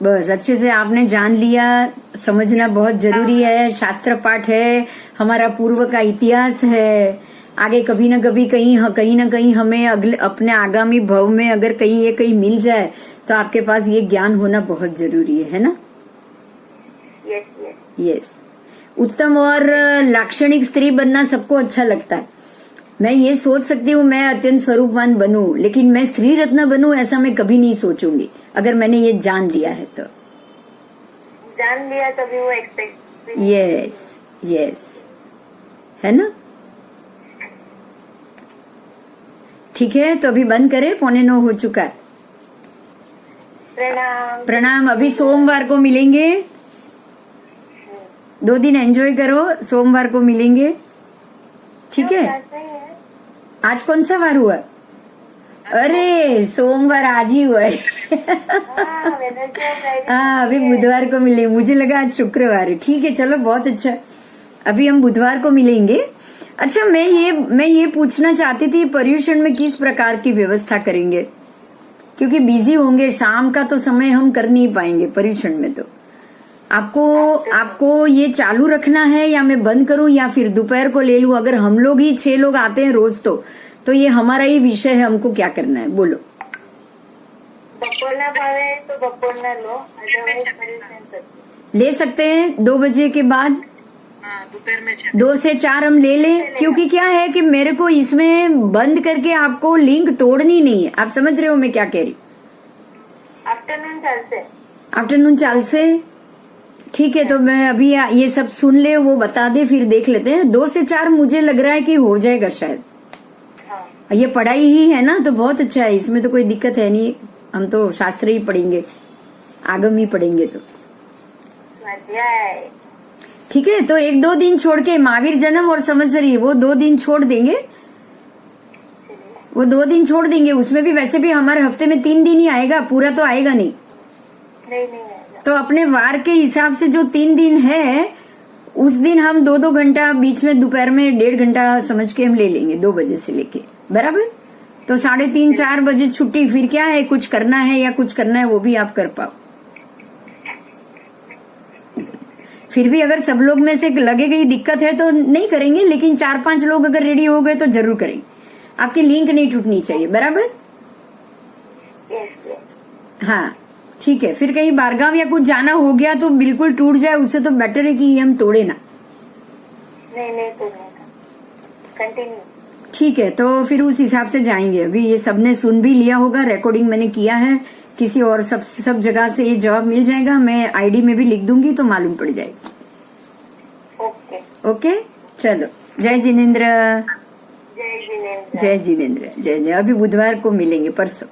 बस अच्छे से आपने जान लिया, समझना बहुत जरूरी है। शास्त्र पाठ है, हमारा पूर्व का इतिहास है। आगे कभी न कभी कहीं न कहीं हमें अपने आगामी भव में अगर कहीं ये कहीं मिल जाए तो आपके पास ये ज्ञान होना बहुत जरूरी है ना। यस। उत्तम और लाक्षणिक स्त्री बनना सबको अच्छा लगता है। मैं ये सोच सकती हूँ मैं अत्यंत स्वरूपवान बनूं, लेकिन मैं स्त्री रत्न बनूं ऐसा मैं कभी नहीं सोचूंगी, अगर मैंने ये जान लिया है तो। जान लिया तभी वो एक्सपेक्ट। यस, है ना। ठीक है, तो अभी बंद करें, 8:45 हो चुका है। प्रणाम। अभी सोमवार को मिलेंगे, 2 दिन एंजॉय करो, सोमवार को मिलेंगे, ठीक है। आज कौन सा वार हुआ? अरे सोमवार आज ही हुआ है। हाँ, वेडनेसडे और फ्राइडे। हाँ अभी बुधवार को मिले, मुझे लगा आज शुक्रवार है। ठीक है चलो बहुत अच्छा, अभी हम बुधवार को मिलेंगे। अच्छा मैं ये पूछना चाहती थी, पर्यूषण में किस प्रकार की व्यवस्था करेंगे, क्योंकि बिजी होंगे, शाम का तो समय हम कर नहीं पाएंगे पर्यूषण में। तो आपको ये चालू रखना है या मैं बंद करूं या फिर दोपहर को ले लूं? अगर हम लोग ही 6 लोग आते हैं रोज तो ये हमारा ही विषय है, हमको क्या करना है बोलो। बपोरना भावे तो बपोरना लो, अदरवाइज पर्यूषण करते। ले सकते हैं 2 बजे के बाद, दोपहर में 2 से 4 हम ले लें, क्योंकि क्या है कि मेरे को इसमें बंद करके आपको लिंक तोड़नी नहीं है। आप समझ रहे हो मैं क्या कह रही? आफ्टरनून चलते। आफ्टरनून चाल से ठीक है। तो मैं अभी ये सब सुन ले, वो बता दे, फिर देख लेते हैं। 2 से 4 मुझे लग रहा है कि हो जाएगा शायद। हाँ, ये पढ़ाई ही है ना तो बहुत अच्छा है, इसमें तो कोई दिक्कत है नहीं। हम तो शास्त्र ही पढ़ेंगे, आगम ही पढ़ेंगे। तो मजा है। ठीक है, तो 1-2 दिन छोड़ के महावीर जन्म और संवत्सरी वो 2 दिन छोड़ देंगे, वो 2 दिन छोड़ देंगे। उसमें भी वैसे भी हमारे हफ्ते में 3 दिन ही आएगा, पूरा तो आएगा नहीं। नहीं आएगा। तो अपने वार के हिसाब से जो 3 दिन है, उस दिन हम 2-2 घंटा बीच में दोपहर में 1.5 घंटा समझ के हम ले लेंगे, 2 बजे से लेके बराबर। तो 3:30-4 बजे छुट्टी। फिर क्या है, कुछ करना है या कुछ करना है वो भी आप कर पाओ। फिर भी अगर सब लोग में से लगेगी दिक्कत है तो नहीं करेंगे, लेकिन 4-5 लोग अगर रेडी हो गए तो जरूर करेंगे। आपकी लिंक नहीं टूटनी चाहिए बराबर। यस। हाँ ठीक है। फिर कहीं बारगांव या कुछ जाना हो गया तो बिल्कुल टूट जाए, उससे तो बेटर है कि हम तोड़े ना। नहीं तो कंटिन्यू। ठीक है, तो फिर उस हिसाब से जाएंगे। अभी ये सबने सुन भी लिया होगा, रिकॉर्डिंग मैंने किया है, किसी और सब जगह से ये जवाब मिल जाएगा। मैं आईडी में भी लिख दूंगी तो मालूम पड़ जाएगा। ओके ओके चलो, जय जिनेन्द्र। जय जिनेन्द्र। जय जिनेन्द्र, जय जय। अभी बुधवार को मिलेंगे, परसों।